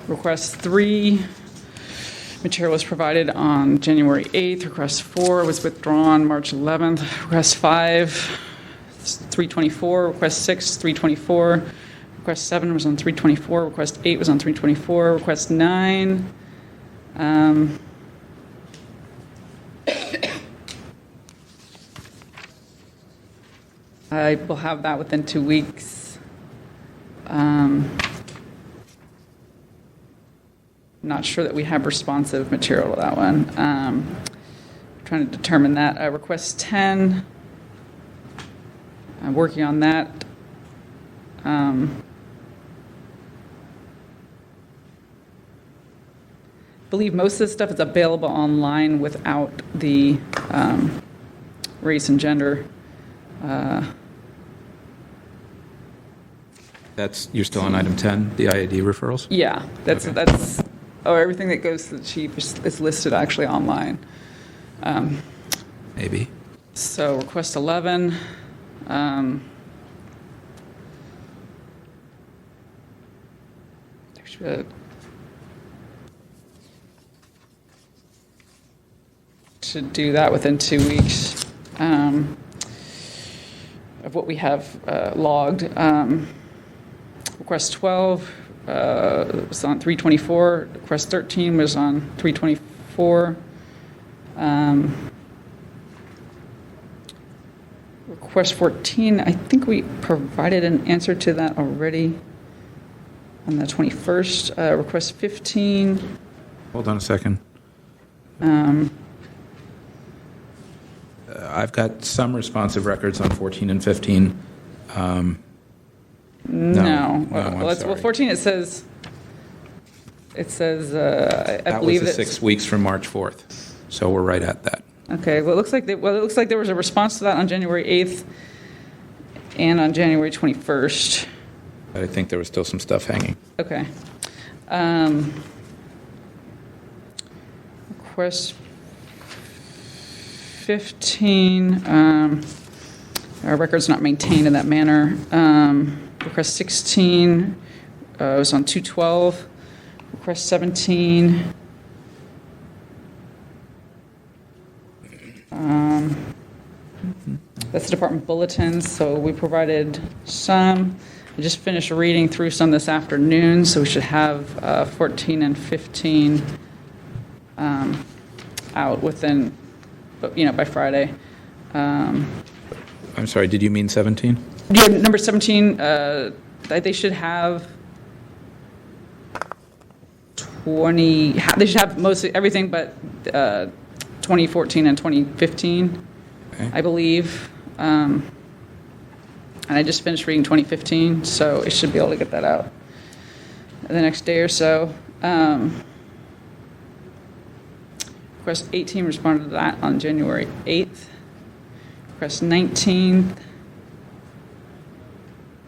Request 3, material was provided on January 8th. Request 4 was withdrawn March 11th. Request 5, 324. Request 6, 324. Request 7 was on 324. Request 8 was on 324. Request 9, I will have that within 2 weeks. Not sure that we have responsive material to that one. Trying to determine that. Request 10, I'm working on that. Believe most of this stuff is available online without the race and gender. You're still on item 10, the IAD referrals? Yeah, that's everything that goes to the chief is listed actually online. Maybe. So request 11. Should do that within 2 weeks of what we have logged. Request 12 was on 324. Request 13 was on 324. Request 14, I think we provided an answer to that already on the 21st. Request 15. Hold on a second. I've got some responsive records on 14 and 15. No. I'm Well, sorry. 14, it says, I That believe was the it's 6 weeks from March 4th, so we're right at that. Okay, well, it looks like there was a response to that on January 8th and on January 21st. But I think there was still some stuff hanging. Okay. Request 15, our record's not maintained in that manner. Request 16 was on 2/12. Request 17. That's the department bulletins, so we provided some. I just finished reading through some this afternoon, so we should have 14 and 15 out within, by Friday. I'm sorry, did you mean 17? Yeah, number 17, they should have 20, they should have mostly everything but 2014 and 2015, Okay. I believe. And I just finished reading 2015, so it should be able to get that out the next day or so. Request 18 responded to that on January 8th. Request 19,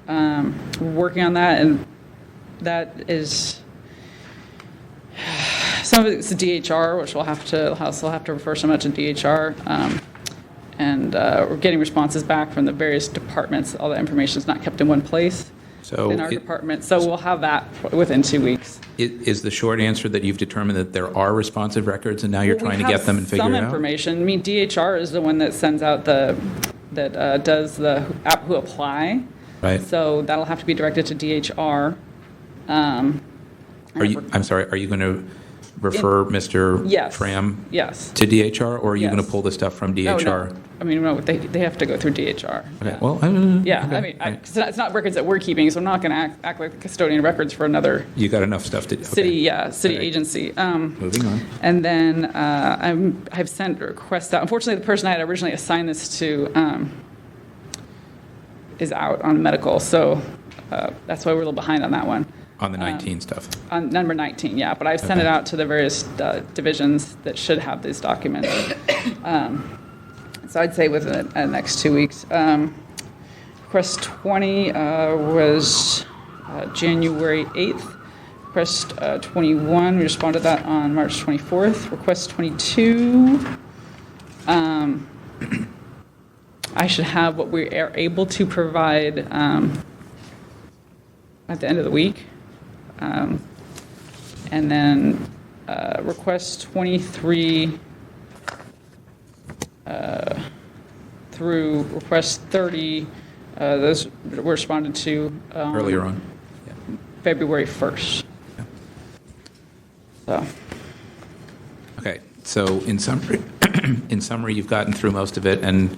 we're working on that, and that is, some of it's the DHR, which we'll have to refer so much to DHR. And we're getting responses back from the various departments. All the information is not kept in one place So in our department. So we'll have that within 2 weeks. Is the short answer that you've determined that there are responsive records and now you're Well, we trying to have get them and figure it some out? information. I mean, DHR is the one that sends out does the who apply. Right. So that'll have to be directed to DHR. I'm sorry, are you going to refer Mr. Yes. Fram Yes. to DHR, or are you going Yes. to pull the stuff from Oh, DHR? no. I mean, no, they have to go through DHR. Okay, well, Yeah, okay, I mean, right. it's not records that we're keeping, so I'm not going to act like the custodian of records for another You got enough stuff to do. city All right. agency. Moving on. And then I've sent requests out. Unfortunately, the person I had originally assigned this to is out on medical, so that's why we're a little behind on that one. On the 19 stuff. On number 19, yeah, but I've sent it out to the various divisions that should have these documents. So I'd say within the next 2 weeks. Request 20 was January 8th. Request 21, we responded to that on March 24th. Request 22, I should have what we are able to provide at the end of the week. And then request 23 through request 30, those were responded to Earlier on. February 1st. So, Okay, so in summary, you've gotten through most of it, and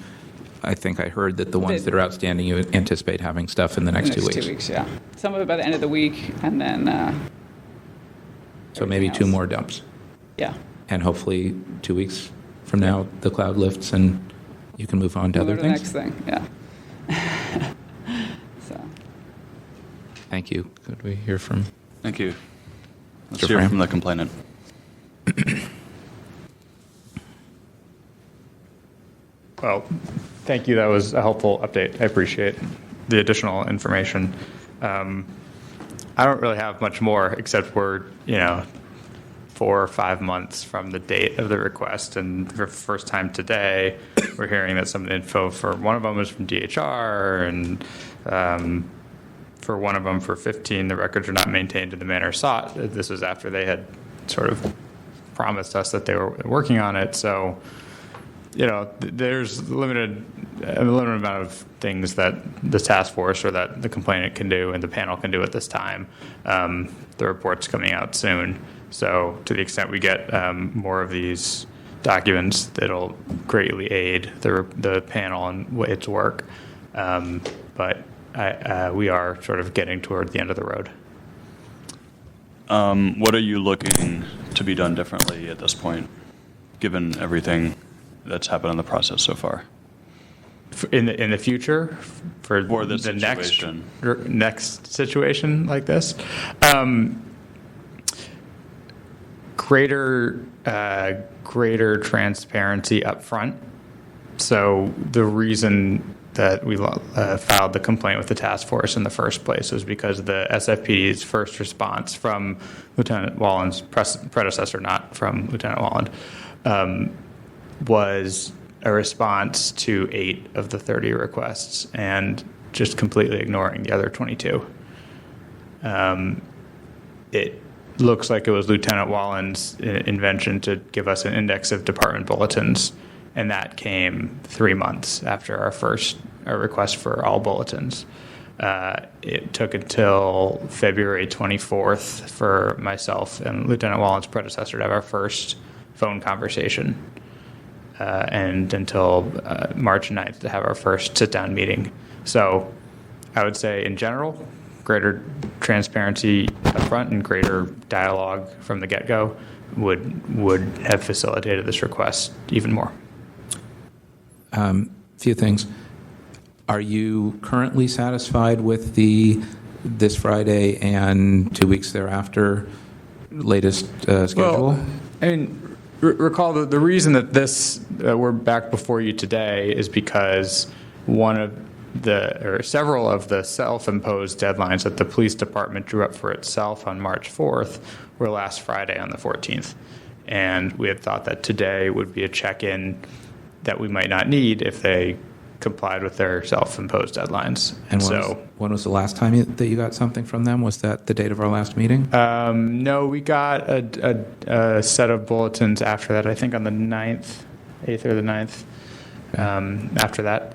I think I heard that the ones that are outstanding, you anticipate having stuff in the next 2 weeks. 2 weeks, yeah. Some of it by the end of the week, and then So maybe everything 2 else. more dumps. Yeah. And hopefully 2 weeks from now, the cloud lifts and you can move on to We'll other go to the things. next thing, yeah. So, Thank you. Could we hear from? Thank you. Let's Mr. hear Fram? from the complainant. Well, thank you. That was a helpful update. I appreciate the additional information. I don't really have much more except we're, 4 or 5 months from the date of the request. And for the first time today, we're hearing that some of the info for one of them was from DHR, and for one of them, for 15, the records are not maintained in the manner sought. This was after they had sort of promised us that they were working on it. So, there's a limited amount of things that the task force or that the complainant can do and the panel can do at this time. The report's coming out soon. So to the extent we get more of these documents, it'll greatly aid the panel and its work. But we are sort of getting toward the end of the road. What are you looking to be done differently at this point, given everything that's happened in the process so far? In the future, for Or this the situation. next situation like this, greater transparency up front. So the reason that we filed the complaint with the task force in the first place was because the SFPD's first response from Lieutenant Wallen's predecessor, not from Lieutenant Wallen, was a response to 8 of the 30 requests and just completely ignoring the other 22. It looks like it was Lieutenant Wallen's invention to give us an index of department bulletins, and that came 3 months after our request for all bulletins. It took until February 24th for myself and Lieutenant Wallen's predecessor to have our first phone conversation, and until March 9th to have our first sit-down meeting. So I would say in general, greater transparency up front and greater dialogue from the get-go would have facilitated this request even more. Few things. Are you currently satisfied with this Friday and 2 weeks thereafter latest schedule? Well, I mean, recall the reason that we're back before you today is because several of the self-imposed deadlines that the police department drew up for itself on March 4th were last Friday on the 14th. And we had thought that today would be a check-in that we might not need if they complied with their self-imposed deadlines. And when was the last time that you got something from them? Was that the date of our last meeting? No, we got a set of bulletins after that, I think on the 9th, 8th or the 9th, after that.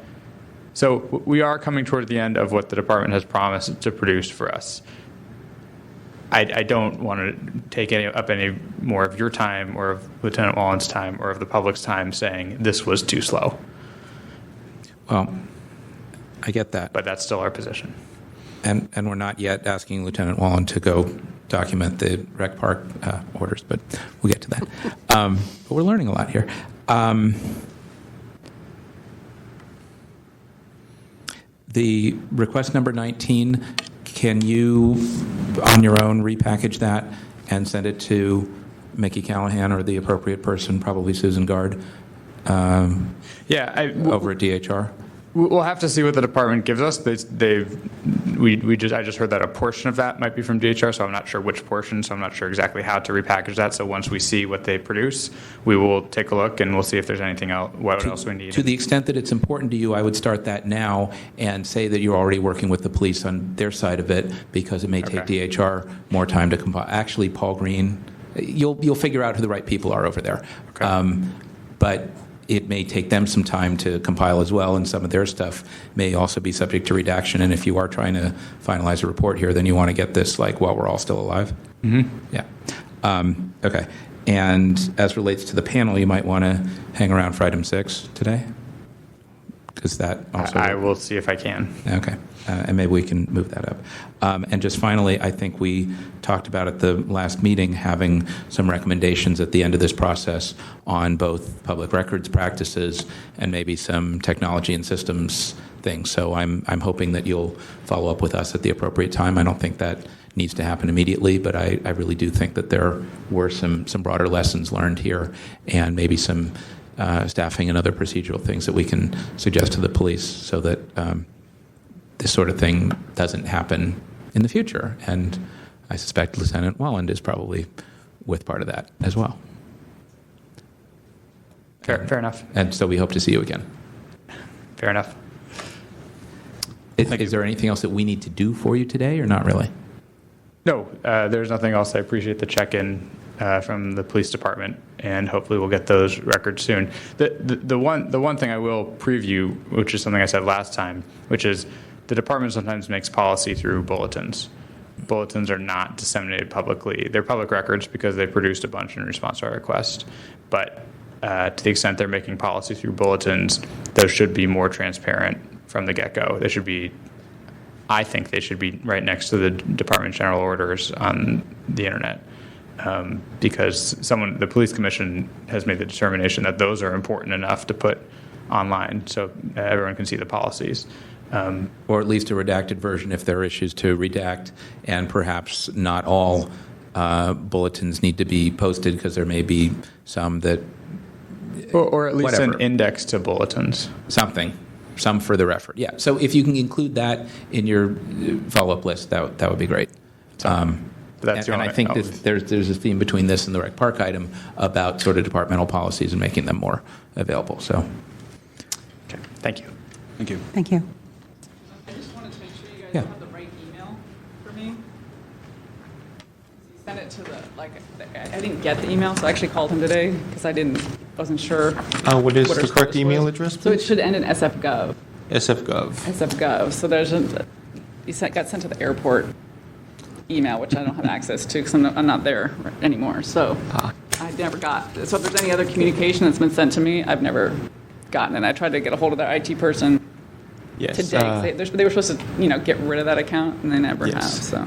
So we are coming toward the end of what the department has promised to produce for us. I don't want to take up any more of your time or of Lieutenant Wallen's time or of the public's time saying this was too slow. Well, I get that. But that's still our position. And we're not yet asking Lieutenant Wallen to go document the rec park orders, but we'll get to that. But we're learning a lot here. The request number 19, can you, on your own, repackage that and send it to Mickey Callahan or the appropriate person, probably Susan Gard, over at DHR? We'll have to see what the department gives us. I just heard that a portion of that might be from DHR, so I'm not sure which portion, so I'm not sure exactly how to repackage that. So once we see what they produce, we will take a look and we'll see if there's anything else, what else we need. To the extent that it's important to you, I would start that now and say that you're already working with the police on their side of it because it may take DHR more time to compile. Actually, Paul Green, you'll figure out who the right people are over there. Okay. But it may take them some time to compile as well, and some of their stuff may also be subject to redaction. And if you are trying to finalize a report here, then you want to get this while we're all still alive. Mm-hmm. Yeah. Okay. And as relates to the panel, you might want to hang around for item 6 today, because that also. I will see if I can. Okay. And maybe we can move that up. And just finally, I think we talked about at the last meeting having some recommendations at the end of this process on both public records practices and maybe some technology and systems things. So I'm hoping that you'll follow up with us at the appropriate time. I don't think that needs to happen immediately, but I really do think that there were some broader lessons learned here and maybe some staffing and other procedural things that we can suggest to the police so that this sort of thing doesn't happen in the future. And I suspect Lieutenant Wallen is probably with part of that as well. Fair enough. And so we hope to see you again. Fair enough. Is there anything else that we need to do for you today or not really? No, there's nothing else. I appreciate the check-in from the police department, and hopefully we'll get those records soon. The one thing I will preview, which is something I said last time, which is the department sometimes makes policy through bulletins. Bulletins are not disseminated publicly. They're public records because they produced a bunch in response to our request. But to the extent they're making policy through bulletins, those should be more transparent from the get-go. I think they should be right next to the Department General Orders on the internet. because the police commission has made the determination that those are important enough to put online so everyone can see the policies. Or at least a redacted version if there are issues to redact, and perhaps not all bulletins need to be posted because there may be some that... Or at least whatever. an index to bulletins. Some further effort. Yeah. So if you can include that in your follow-up list, that would be great. That's and I think there's a theme between this and the rec park item about sort of departmental policies and making them more available. So, Okay, thank you. Thank you. Thank you. I just wanted to make sure you guys Yeah. have the right email for me. You sent it to I didn't get the email, so I actually called him today because wasn't sure. What is what our the correct status email was. address, So it please? should end in sfgov. SFGov. sfgov. So got sent to the airport email, which I don't have access to because I'm not there anymore. So I never got. So if there's any other communication that's been sent to me, I've never gotten it. I tried to get a hold of their IT person Yes. today. They were supposed to, get rid of that account, and they never have. So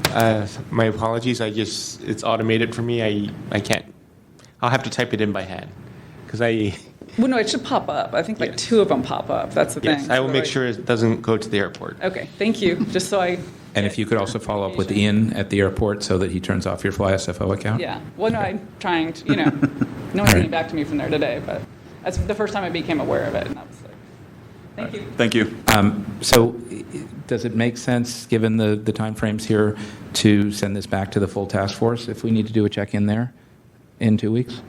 My apologies. It's automated for me. I can't. I'll have to type it in by hand because well, no, it should pop up. I think Yes. 2 of them pop up. That's the Yes, thing. I will So make sure it doesn't go to the airport. Okay, thank you. Just so I. and if you could also follow up with Ian at the airport so that he turns off your Fly SFO account. Yeah. Well, no, I'm trying to. No one's getting back to me from there today, but that's the first time I became aware of it, and I was like, thank you. Thank you. So does it make sense, given the timeframes here, to send this back to the full task force if we need to do a check-in there in 2 weeks?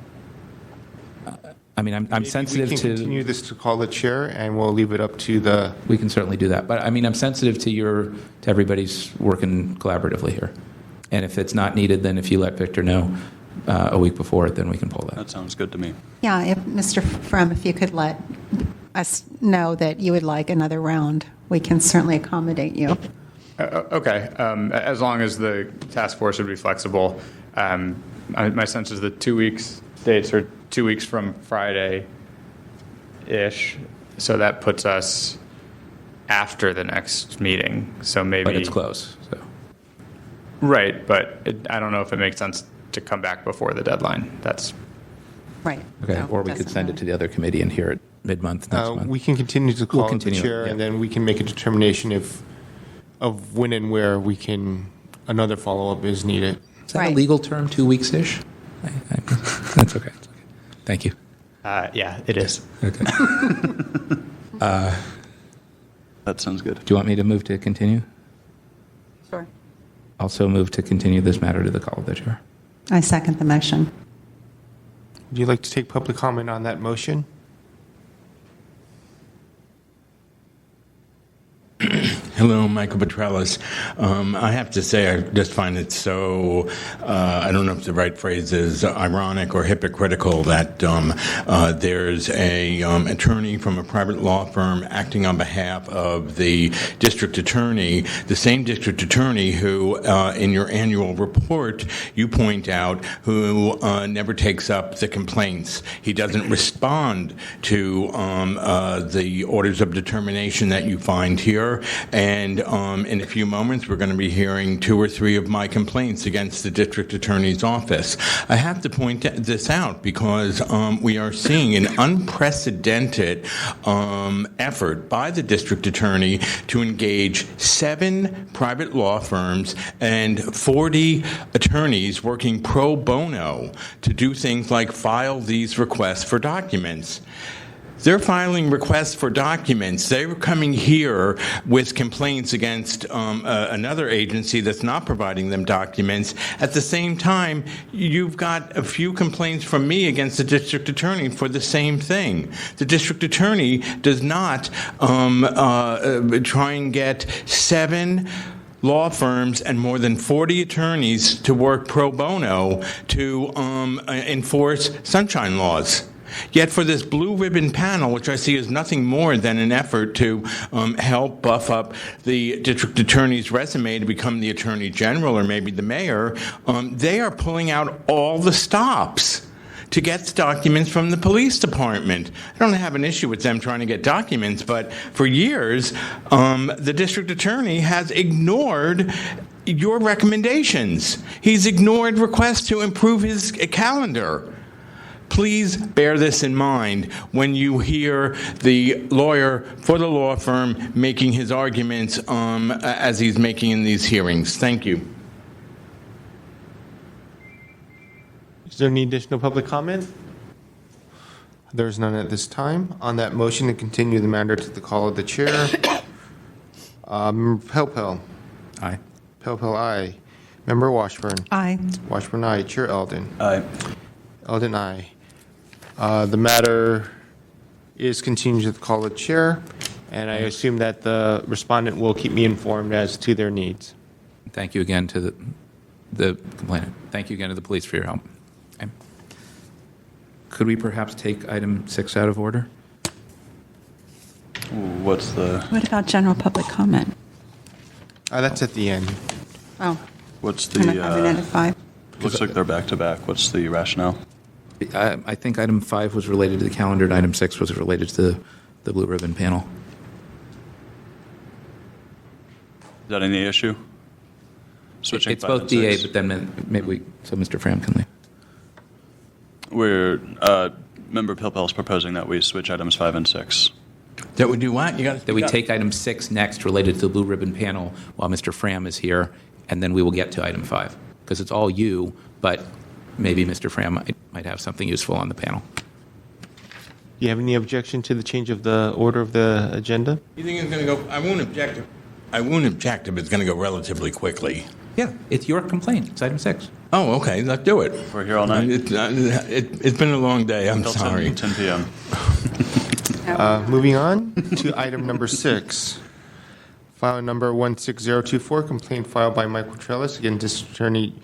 I mean, I'm sensitive We can to... continue this to call the chair, and we'll leave it up to the... We can certainly do that. But I mean, I'm sensitive to everybody's working collaboratively here. And if it's not needed, then if you let Victor know a week before, then we can pull that. That sounds good to me. Yeah, if Mr. Frem, if you could let us know that you would like another round, we can certainly accommodate you. Okay, as long as the task force would be flexible. My sense is the 2 weeks dates are 2 weeks from Friday-ish, so that puts us after the next meeting. So maybe. But it's close. So. Right, but I don't know if it makes sense to come back before the deadline. That's. Right. Okay, No, or we could doesn't send it matter. to the other committee and hear it mid-month next month. We can continue to call continue, the chair, yeah. and then we can make a determination of when and where another follow-up is needed. Is that a Right. legal term, 2 weeks-ish? That's okay. It's okay. Thank you. Yeah, it is. Okay. That sounds good. Do you want me to move to continue? Sure. Also move to continue this matter to the call of the chair. I second the motion. Would you like to take public comment on that motion? Hello, Michael Petralis. I have to say, I just find it so, I don't know if the right phrase is ironic or hypocritical that there's a attorney from a private law firm acting on behalf of the district attorney, the same district attorney who, in your annual report, you point out, who never takes up the complaints. He doesn't respond to the orders of determination that you find here. And in a few moments, we're going to be hearing 2 or 3 of my complaints against the district attorney's office. I have to point this out because we are seeing an unprecedented effort by the district attorney to engage 7 private law firms and 40 attorneys working pro bono to do things like file these requests for documents. They're filing requests for documents. They're coming here with complaints against another agency that's not providing them documents. At the same time, you've got a few complaints from me against the district attorney for the same thing. The district attorney does not try and get 7 law firms and more than 40 attorneys to work pro bono to enforce sunshine laws. Yet for this blue ribbon panel, which I see as nothing more than an effort to help buff up the district attorney's resume to become the attorney general or maybe the mayor, they are pulling out all the stops to get documents from the police department. I don't have an issue with them trying to get documents, but for years, the district attorney has ignored your recommendations. He's ignored requests to improve his calendar. Please bear this in mind when you hear the lawyer for the law firm making his arguments as he's making in these hearings. Thank you. Is there any additional public comment? There is none at this time. On that motion to continue the matter to the call of the chair, Member Pelpel. Aye. Pelpel, aye. Member Washburn. Aye. Washburn, aye. Chair Eldon. Aye. Eldon, aye. The matter is continued to the call of the chair, and I assume that the respondent will keep me informed as to their needs. Thank you again to the complainant. Thank you again to the police for your help. Okay. Could we perhaps take item 6 out of order? What's the, What about general public comment? That's at the end. Oh, what's I'm at the, 5. looks like they're back to back. What's the rationale? I think item 5 was related to the calendar, and item 6 was related to the blue ribbon panel. Is that any issue? Switching It's 5 both and DA, 6? but then maybe so Mr. Fram can leave. We're, Member Pilpel's proposing that we switch items 5 and 6. That we do what? You got That we take item 6 next related to the blue ribbon panel while Mr. Fram is here, and then we will get to item 5. Because it's all you, but maybe Mr. Fram might have something useful on the panel. Do you have any objection to the change of the order of the agenda? You think it's going to go? I won't object. I won't object if it's going to go relatively quickly. Yeah, it's your complaint. It's item 6. Oh, okay. Let's do it. We're here all night. It's been a long day. I'm Till sorry. 10 p.m. Moving on to item number 6. File number 16024, complaint filed by Michael Trellis against District Attorney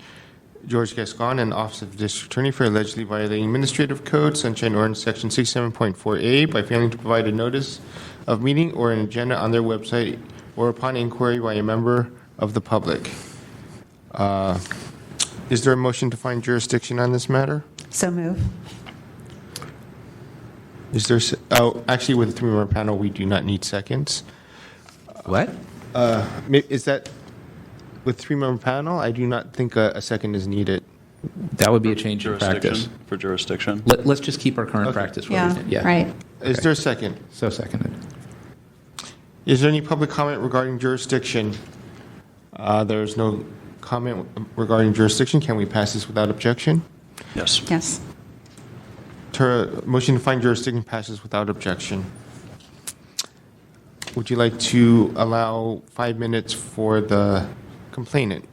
George Gascon and Office of District Attorney for allegedly violating Administrative Code, Sunshine Ordinance Section 67.4A by failing to provide a notice of meeting or an agenda on their website or upon inquiry by a member of the public. Is there a motion to find jurisdiction on this matter? So move. Is there, actually with the 3-member panel, we do not need seconds. What? Is that, with 3-member panel, I do not think a second is needed. That would be a change in practice. For jurisdiction. Let's just keep our current Okay. practice. Where we Yeah, did. right. Is there a second? So seconded. Is there any public comment regarding jurisdiction? There is no comment regarding jurisdiction. Can we pass this without objection? Yes. Yes. Motion to find jurisdiction passes without objection. Would you like to allow 5 minutes for the complainant?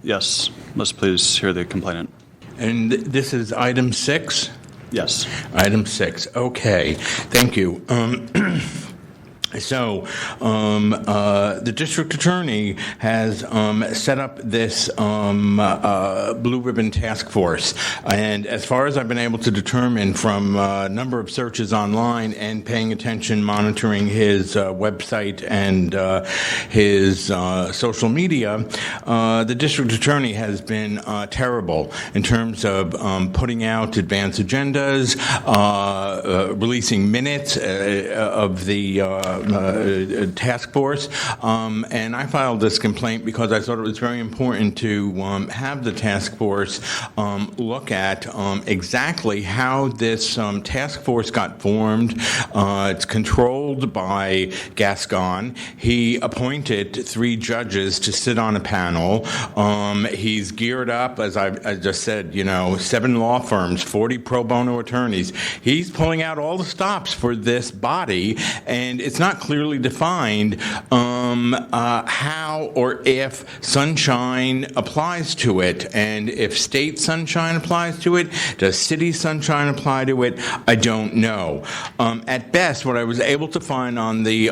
Yes. Let's please hear the complainant. And this is item 6? Yes. Item 6. Okay. Thank you. So, the district attorney has set up this blue ribbon task force, and as far as I've been able to determine from a number of searches online and paying attention, monitoring his website and his social media, the district attorney has been terrible in terms of putting out advance agendas, releasing minutes of the task force, and I filed this complaint because I thought it was very important to have the task force look at exactly how this task force got formed. It's controlled by Gascon. He appointed 3 judges to sit on a panel. He's geared up, as I just said, 7 law firms, 40 pro bono attorneys. He's pulling out all the stops for this body, and it's not clearly defined how or if sunshine applies to it, and if state sunshine applies to it, does city sunshine apply to it? I don't know. At best, what I was able to find on the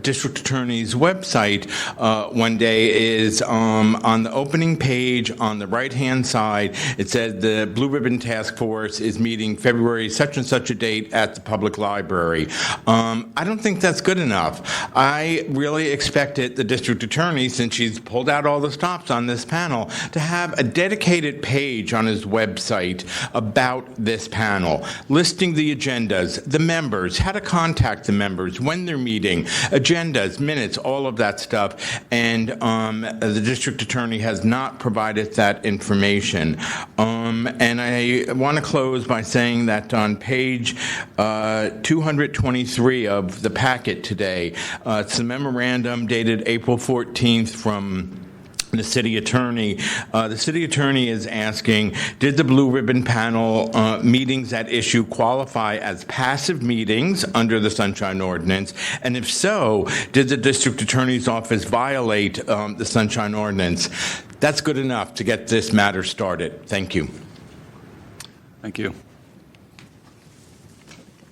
district attorney's website one day is on the opening page on the right-hand side, it said the Blue Ribbon Task Force is meeting February such and such a date at the public library. I don't think that's good enough. I really expected the district attorney, since she's pulled out all the stops on this panel, to have a dedicated page on his website about this panel, listing the agendas, the members, how to contact the members, when they're meeting, agendas, minutes, all of that stuff. And the district attorney has not provided that information. And I want to close by saying that on page 223 of the packet today, it's a memorandum dated April 14th from the city attorney. The city attorney is asking, did the Blue Ribbon Panel meetings at issue qualify as passive meetings under the Sunshine Ordinance? And if so, did the district attorney's office violate the Sunshine Ordinance? That's good enough to get this matter started. Thank you. Thank you.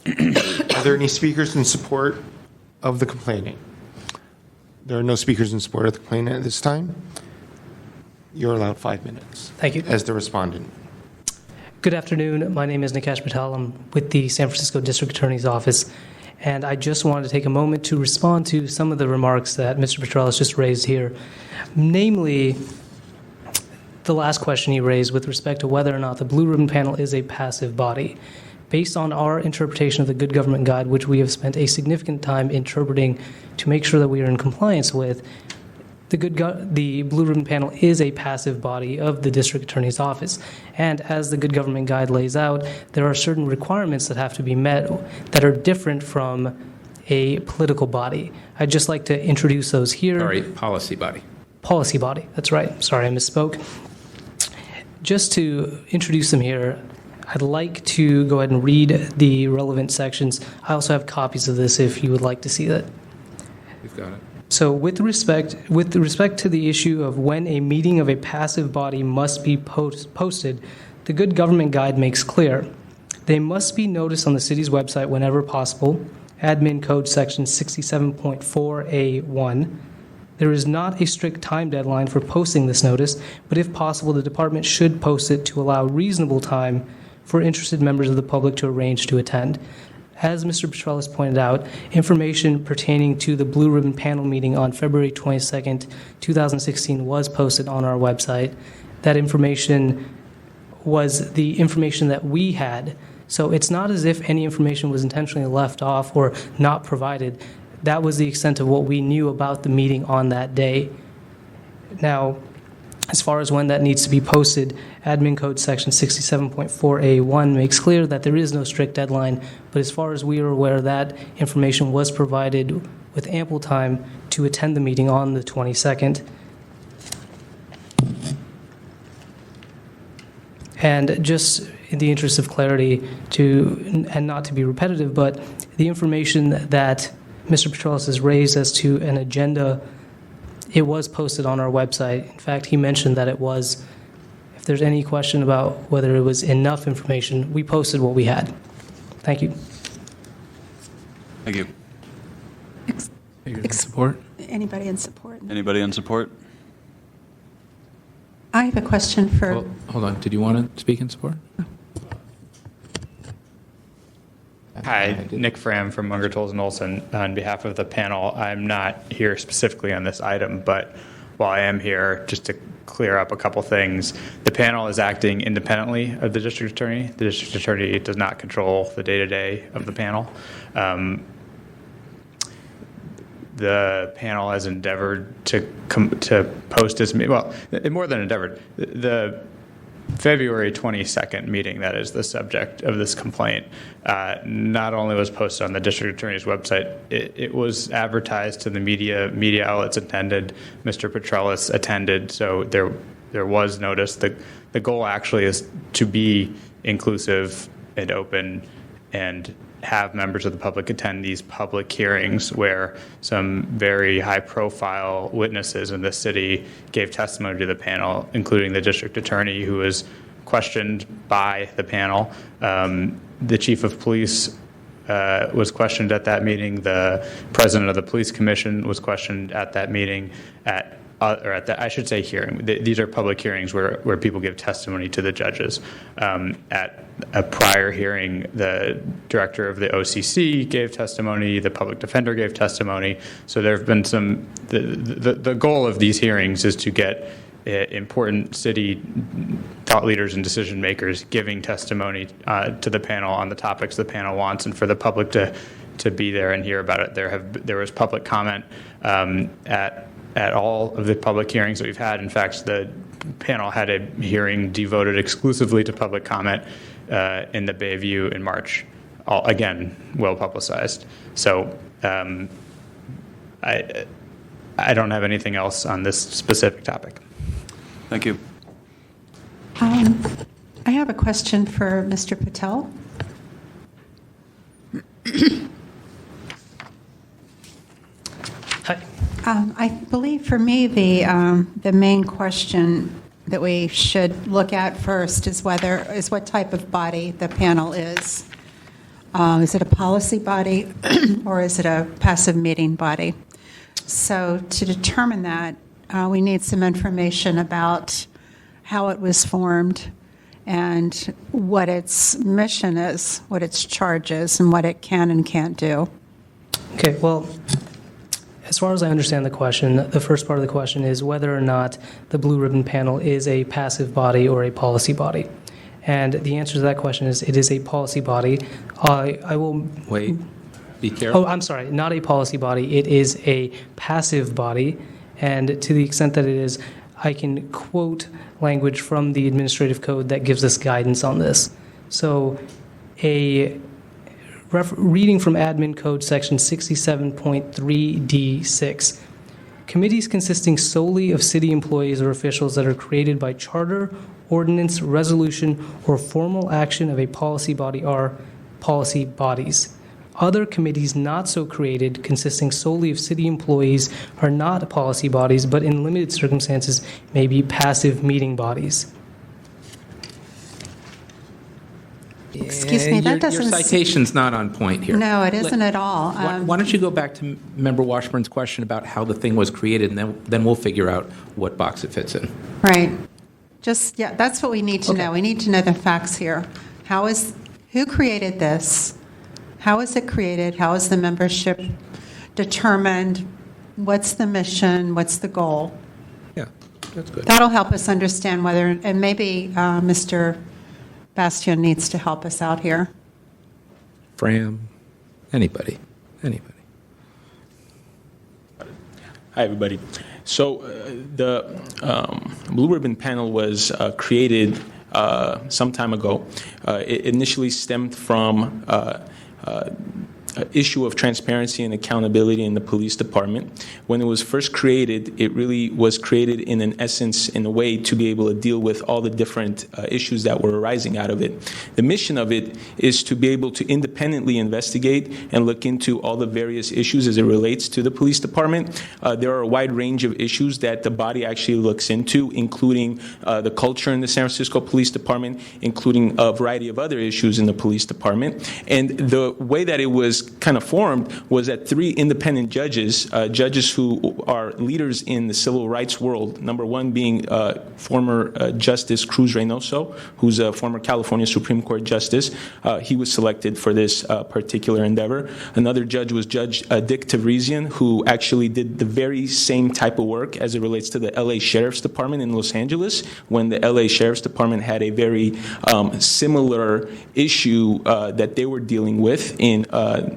Are there any speakers in support of the complainant? There are no speakers in support of the complainant at this time. You're allowed 5 minutes. Thank you. As the respondent. Good afternoon. My name is Nikesh Patel. I'm with the San Francisco District Attorney's Office, and I just wanted to take a moment to respond to some of the remarks that Mr. Petralis just raised here, namely the last question he raised with respect to whether or not the Blue Ribbon Panel is a passive body. Based on our interpretation of the Good Government Guide, which we have spent a significant time interpreting to make sure that we are in compliance with, the Blue Ribbon Panel is a passive body of the District Attorney's Office. And as the Good Government Guide lays out, there are certain requirements that have to be met that are different from a political body. I'd just like to introduce those here. Sorry, policy body. Policy body, that's right. Sorry, I misspoke. Just to introduce them here, I'd like to go ahead and read the relevant sections. I also have copies of this if you would like to see that. You've got it. So with respect to the issue of when a meeting of a passive body must be posted, the Good Government Guide makes clear they must be noticed on the city's website whenever possible, Admin Code Section 67.4A1. There is not a strict time deadline for posting this notice, but if possible, the department should post it to allow reasonable time for interested members of the public to arrange to attend. As Mr. Petralis pointed out, information pertaining to the Blue Ribbon Panel meeting on February 22nd, 2016 was posted on our website. That information was the information that we had. So it's not as if any information was intentionally left off or not provided. That was the extent of what we knew about the meeting on that day. Now, as far as when that needs to be posted, Admin Code Section 67.4A1 makes clear that there is no strict deadline, but as far as we are aware, that information was provided with ample time to attend the meeting on the 22nd. And just in the interest of clarity, and not to be repetitive, but the information that Mr. Petralis has raised as to an agenda, it was posted on our website. In fact, he mentioned that it was. If there's any question about whether it was enough information, we posted what we had. Thank you. Thank you. Support? Anybody in support? Anybody in support? I have a question for... Well, hold on. Did you want to speak in support? Hi, Nick Fram from Munger, Tolles & Olson. On behalf of the panel, I'm not here specifically on this item, but while I am here, just to clear up a couple things, the panel is acting independently of the district attorney. The district attorney does not control the day-to-day of the panel. The panel has endeavored to post its, well, more than endeavored, the February 22nd meeting that is the subject of this complaint not only was posted on the district attorney's website, it was advertised to the media outlets attended. Mr. Petralis attended, so there was notice. The goal actually is to be inclusive and open and have members of the public attend these public hearings where some very high-profile witnesses in the city gave testimony to the panel, including the district attorney, who was questioned by the panel. The chief of police was questioned at that meeting. The president of the police commission was questioned at that meeting. At I should say hearing. These are public hearings where people give testimony to the judges. At a prior hearing, the director of the OCC gave testimony, the public defender gave testimony. So there have been some, the goal of these hearings is to get important city thought leaders and decision makers giving testimony to the panel on the topics the panel wants, and for the public to be there and hear about it. There was public comment at all of the public hearings that we've had. In fact, the panel had a hearing devoted exclusively to public comment in the Bayview in March. Again, well publicized. So I don't have anything else on this specific topic. Thank you. I have a question for Mr. Patel. Hi. I believe for me the main question that we should look at first is what type of body the panel is. Is it a policy body or is it a passive meeting body? So to determine that, we need some information about how it was formed and what its mission is, what its charge is, and what it can and can't do. Okay, well, as far as I understand the question, the first part of the question is whether or not the Blue Ribbon Panel is a passive body or a policy body. And the answer to that question is it is a policy body. I will... Wait, be careful. Oh, I'm sorry, not a policy body. It is a passive body. And to the extent that it is, I can quote language from the administrative code that gives us guidance on this. So a reading from Admin Code Section 67.3D6, committees consisting solely of city employees or officials that are created by charter, ordinance, resolution, or formal action of a policy body are policy bodies. Other committees not so created, consisting solely of city employees, are not policy bodies, but in limited circumstances may be passive meeting bodies. Excuse me, that doesn't... Your citation's not on point here. No, it isn't at all. Why don't you go back to Member Washburn's question about how the thing was created, and then we'll figure out what box it fits in. Right. Yeah, that's what we need to know. We need to know the facts here. Who created this? How is it created? How is the membership determined? What's the mission? What's the goal? Yeah, that's good. That'll help us understand whether, and maybe Mr. Bastian needs to help us out here. Fram, anybody. Hi, everybody. So the Blue Ribbon Panel was created some time ago. It initially stemmed from issue of transparency and accountability in the police department. When it was first created, it really was created in an essence, in a way, to be able to deal with all the different issues that were arising out of it. The mission of it is to be able to independently investigate and look into all the various issues as it relates to the police department. There are a wide range of issues that the body actually looks into, including the culture in the San Francisco Police Department, including a variety of other issues in the police department. And the way that it was kind of formed was that 3 independent judges, judges who are leaders in the civil rights world, number one being former Justice Cruz Reynoso, who's a former California Supreme Court justice. He was selected for this particular endeavor. Another judge was Judge Dick Tavrezian, who actually did the very same type of work as it relates to the LA Sheriff's Department in Los Angeles, when the LA Sheriff's Department had a very similar issue that they were dealing with in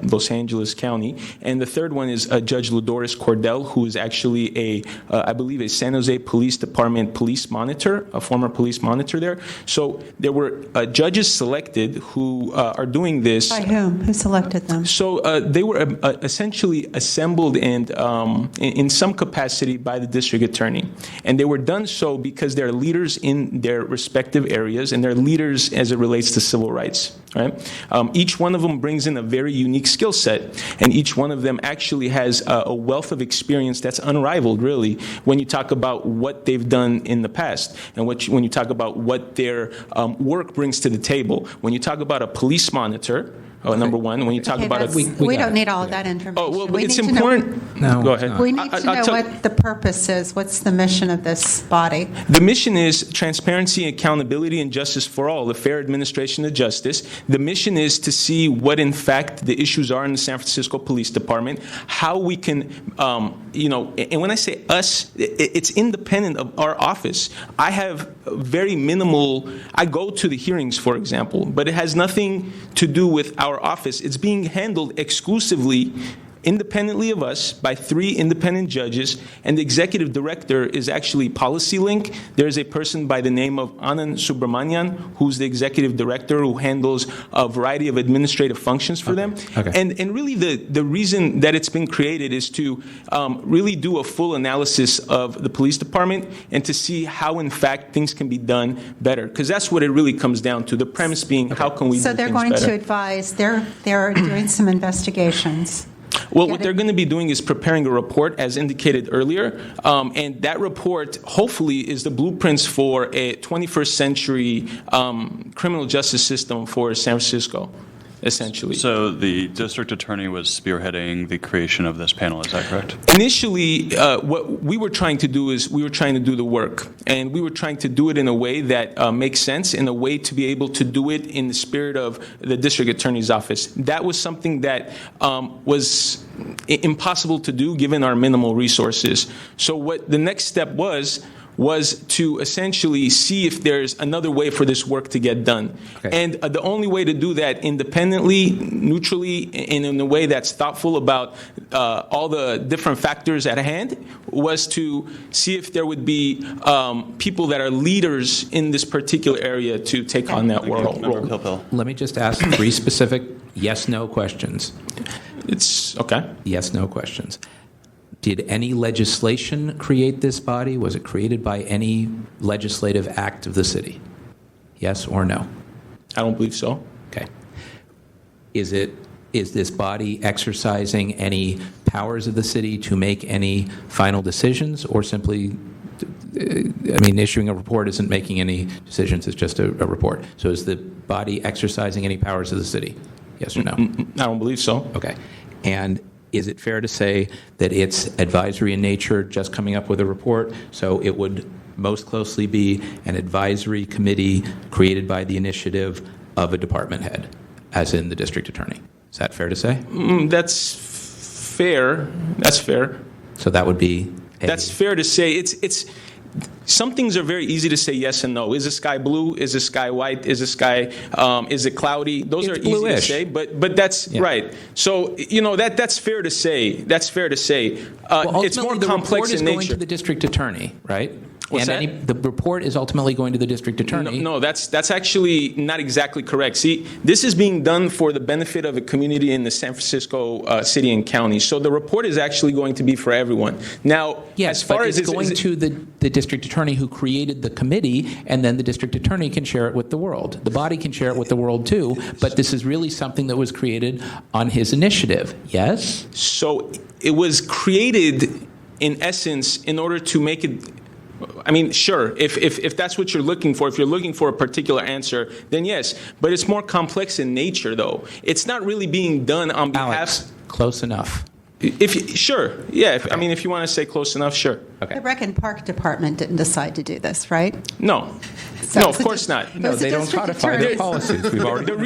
Los Angeles County. And the third one is Judge Lodoris Cordell, who is actually I believe a San Jose Police Department police monitor, a former police monitor there. So there were judges selected who are doing this. By whom? Who selected them? So they were essentially assembled and in some capacity by the district attorney. And they were done so because they're leaders in their respective areas, and they're leaders as it relates to civil rights. Right? Each one of them brings in a very unique skill set, and each one of them actually has a wealth of experience that's unrivaled, really, when you talk about what they've done in the past, and when you talk about what their work brings to the table. When you talk about a police monitor, number one. When you talk Okay, about that's- we don't need all of that information. Oh, well, We it's need to know- important. No, Go ahead. We need to I'll know tell- what the purpose is. What's the mission of this body? The mission is transparency, accountability, and justice for all, the fair administration of justice. The mission is to see what, in fact, the issues are in the San Francisco Police Department, how we can, and when I say us, it's independent of our office. I have very minimal, I go to the hearings, for example, but it has nothing to do with our office. It's being handled exclusively independently of us by 3 independent judges, and the executive director is actually Policy Link. There's a person by the name of Anand Subramanian, who's the executive director, who handles a variety of administrative functions for them. Okay. And really the reason that it's been created is to really do a full analysis of the police department and to see how, in fact, things can be done better. Because that's what it really comes down to. The premise being, how can we do So things they're better? going to advise, they're doing some investigations. Well, what they're going to be doing is preparing a report, as indicated earlier, and that report, hopefully, is the blueprints for a 21st century criminal justice system for San Francisco, essentially. So the district attorney was spearheading the creation of this panel, is that correct? Initially, what we were trying to do is we were trying to do the work, and we were trying to do it in a way that makes sense, in a way to be able to do it in the spirit of the district attorney's office. That was something that was impossible to do given our minimal resources. So what the next step was to essentially see if there's another way for this work to get done. Okay. And the only way to do that independently, neutrally, and in a way that's thoughtful about all the different factors at hand was to see if there would be people that are leaders in this particular area to take on that role. Member Kilpill. Let me just ask 3 specific yes/no questions. It's okay. Yes/no questions. Did any legislation create this body? Was it created by any legislative act of the city? Yes or no? I don't believe so. Okay. Is this body exercising any powers of the city to make any final decisions, or simply, issuing a report isn't making any decisions, it's just a report. So is the body exercising any powers of the city? Yes or no? I don't believe so. Okay. And is it fair to say that it's advisory in nature, just coming up with a report, so it would most closely be an advisory committee created by the initiative of a department head, as in the district attorney? Is that fair to say? That's fair. That's fair. So that would be That's fair to say. It's some things are very easy to say yes and no. Is the sky blue? Is the sky white? Is the sky is it cloudy? Those It's are easy bluish. to say, but that's right. So that's fair to say. That's fair to say. It's more the complex report is in going nature. to the district attorney, right? What's and that? the report is ultimately going to the district attorney. No, that's actually not exactly correct. See, this is being done for the benefit of a community in the San Francisco city and county. So the report is actually going to be for everyone. Now, Yes, as far but as it's going to the district attorney who created the committee, and then the district attorney can share it with the world. The body can share it with the world too, but this is really something that was created on his initiative. Yes? So it was created, in essence, in order to make it. Sure, if that's what you're looking for, if you're looking for a particular answer, then yes. But it's more complex in nature, though. It's not really being done on behalf. Alex, close enough. Sure, yeah. If you want to say close enough, sure. Okay. The Rec and Park Department didn't decide to do this, right? No. So No, it's of a course not. No, they don't codify their policies. We've already. The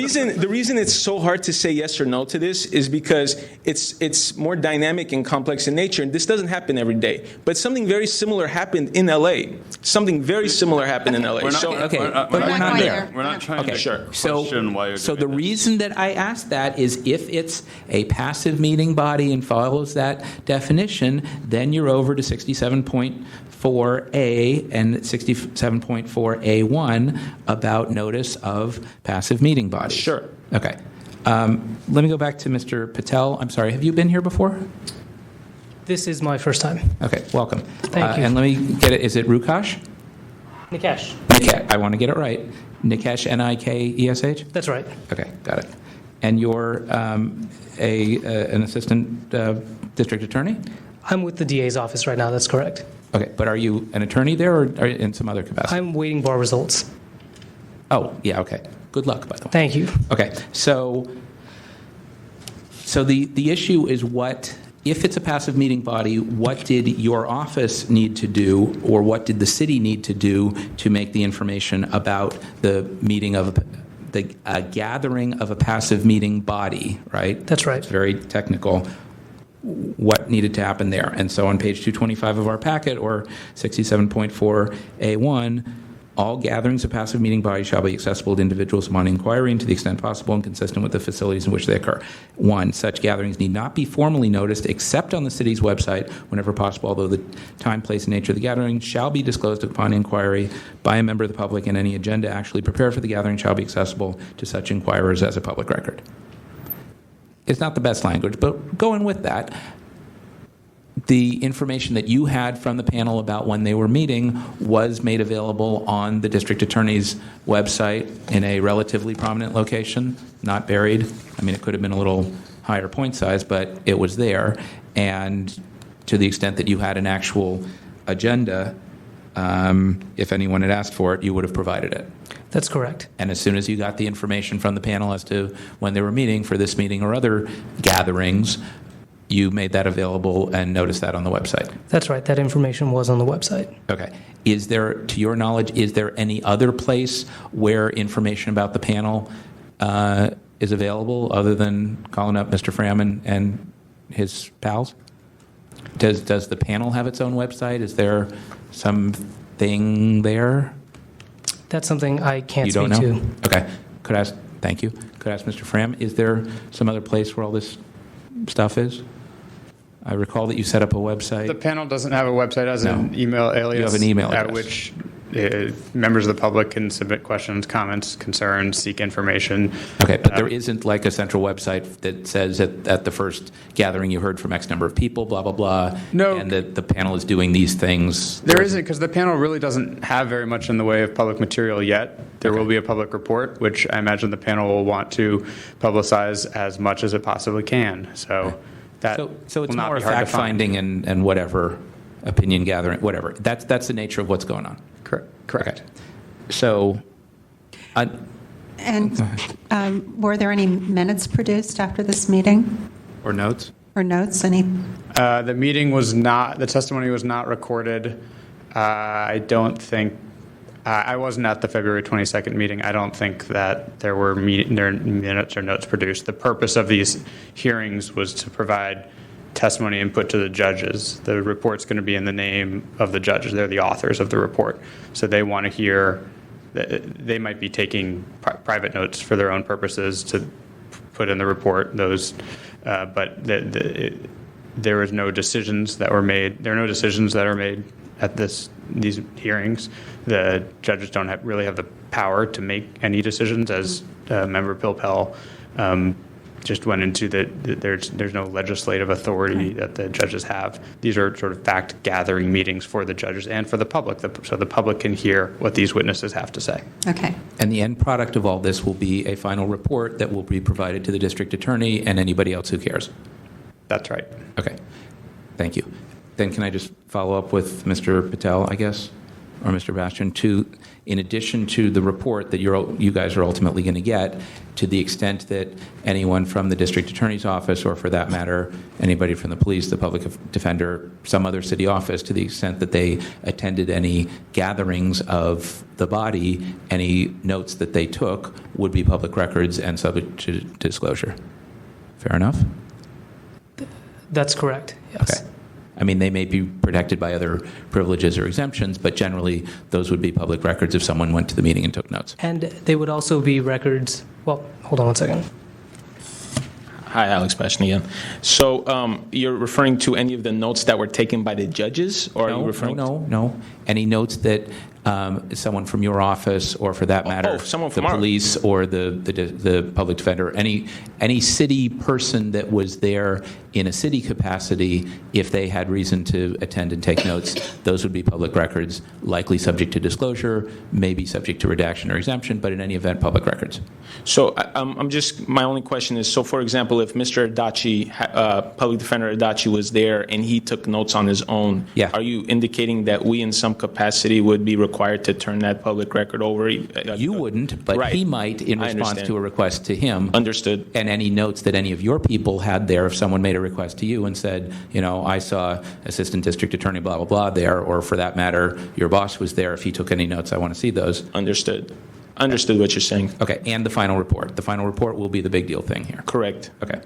reason it's so hard to say yes or no to this is because it's more dynamic and complex in nature, and this doesn't happen every day. But something very similar happened in L.A. Something very similar happened in L.A. We're not, So, we're not, but we're we're not not there. there. We're not trying Okay, to sure. question why you're So doing the this. reason that I asked that is if it's a passive meeting body and follows that definition, then you're over to 67.4A and 67.4A1 about notice of passive meeting bodies. Sure. Okay. Let me go back to Mr. Patel. I'm sorry, have you been here before? This is my first time. Okay, welcome. Thank you. And let me get it. Is it Rukash? Nikesh. Nikesh. I want to get it right. Nikesh, N-I-K-E-S-H? That's right. Okay, got it. And you're an assistant district attorney? I'm with the DA's office right now. That's correct. Okay, but are you an attorney there or are you in some other capacity? I'm waiting bar results. Oh, yeah, okay. Good luck, by the way. Thank you. Okay, so So the issue is if it's a passive meeting body, what did your office need to do, or what did the city need to do to make the information about the meeting of the gathering of a passive meeting body, right? That's right. It's very technical. What needed to happen there? And so on page 225 of our packet, or 67.4A1, all gatherings of passive meeting bodies shall be accessible to individuals upon inquiry and to the extent possible and consistent with the facilities in which they occur. 1, such gatherings need not be formally noticed except on the city's website whenever possible, although the time, place, and nature of the gathering shall be disclosed upon inquiry by a member of the public, and any agenda actually prepared for the gathering shall be accessible to such inquirers as a public record. It's not the best language, but going with that, the information that you had from the panel about when they were meeting was made available on the district attorney's website in a relatively prominent location, not buried. I mean, it could have been a little higher point size, but it was there. And to the extent that you had an actual agenda, if anyone had asked for it, you would have provided it. That's correct. And as soon as you got the information from the panel as to when they were meeting for this meeting or other gatherings, you made that available and noticed that on the website. That's right. That information was on the website. Okay. Is there, to your knowledge, is there any other place where information about the panel is available other than calling up Mr. Fram and his pals? Does the panel have its own website? Is there something there? That's something I can't You don't speak know? to. Okay. Thank you. Could I ask Mr. Fram, is there some other place where all this stuff is? I recall that you set up a website. The panel doesn't have a website. It has an email alias. You have an email at address. which members of the public can submit questions, comments, concerns, seek information. Okay, but there isn't like a central website that says at the first gathering you heard from X number of people, blah, blah, blah, No. and that the panel is doing these things. There isn't, because the panel really doesn't have very much in the way of public material yet. There will be a public report, which I imagine the panel will want to publicize as much as it possibly can. So that So it's will not more be hard to find. fact-finding and whatever, opinion gathering, whatever. That's the nature of what's going on. Correct. So, And were there any minutes produced after this meeting or notes? or notes? Any? The meeting was not, the testimony was not recorded. I don't think, I wasn't at the February 22nd meeting. I don't think that there were minutes or notes produced. The purpose of these hearings was to provide testimony input to the judges. The report's going to be in the name of the judges. They're the authors of the report. So they want to hear, they might be taking private notes for their own purposes to put in the report, those, but there was no decisions that were made. There are no decisions that are made at these hearings. The judges don't really have the power to make any decisions, as Member Pilpel just went into that there's no legislative authority that the judges have. These are sort of fact-gathering meetings for the judges and for the public, so the public can hear what these witnesses have to say. Okay. And the end product of all this will be a final report that will be provided to the district attorney and anybody else who cares. That's right. Okay. Thank you. Then can I just follow up with Mr. Patel, I guess, or Mr. Bastian, in addition to the report that you guys are ultimately going to get, to the extent that anyone from the district attorney's office, or for that matter, anybody from the police, the public defender, some other city office, to the extent that they attended any gatherings of the body, any notes that they took would be public records and subject to disclosure. Fair enough? That's correct, yes. Okay. I mean, they may be protected by other privileges or exemptions, but generally those would be public records if someone went to the meeting and took notes. And they would also be records, well, hold on one second. Hi, Alex Bastian again. So you're referring to any of the notes that were taken by the judges? Or are you referring No. Any notes that someone from your office, or for that matter, someone the from police or the public defender, any city person that was there in a city capacity, if they had reason to attend and take notes, those would be public records, likely subject to disclosure, maybe subject to redaction or exemption, but in any event, public records. So my only question is, so for example, if Mr. Adachi, public defender Adachi, was there and he took notes on his own, Yeah. are you indicating that we in some capacity would be required required to turn that public record over. You wouldn't, but Right. he might in I response understand. to a request to him. Understood. And any notes that any of your people had there, if someone made a request to you and said, I saw Assistant District Attorney blah, blah, blah there, or for that matter, your boss was there, if he took any notes, I want to see those. Understood. Understood what you're saying. Okay, and the final report. The final report will be the big deal thing here. Correct. Okay.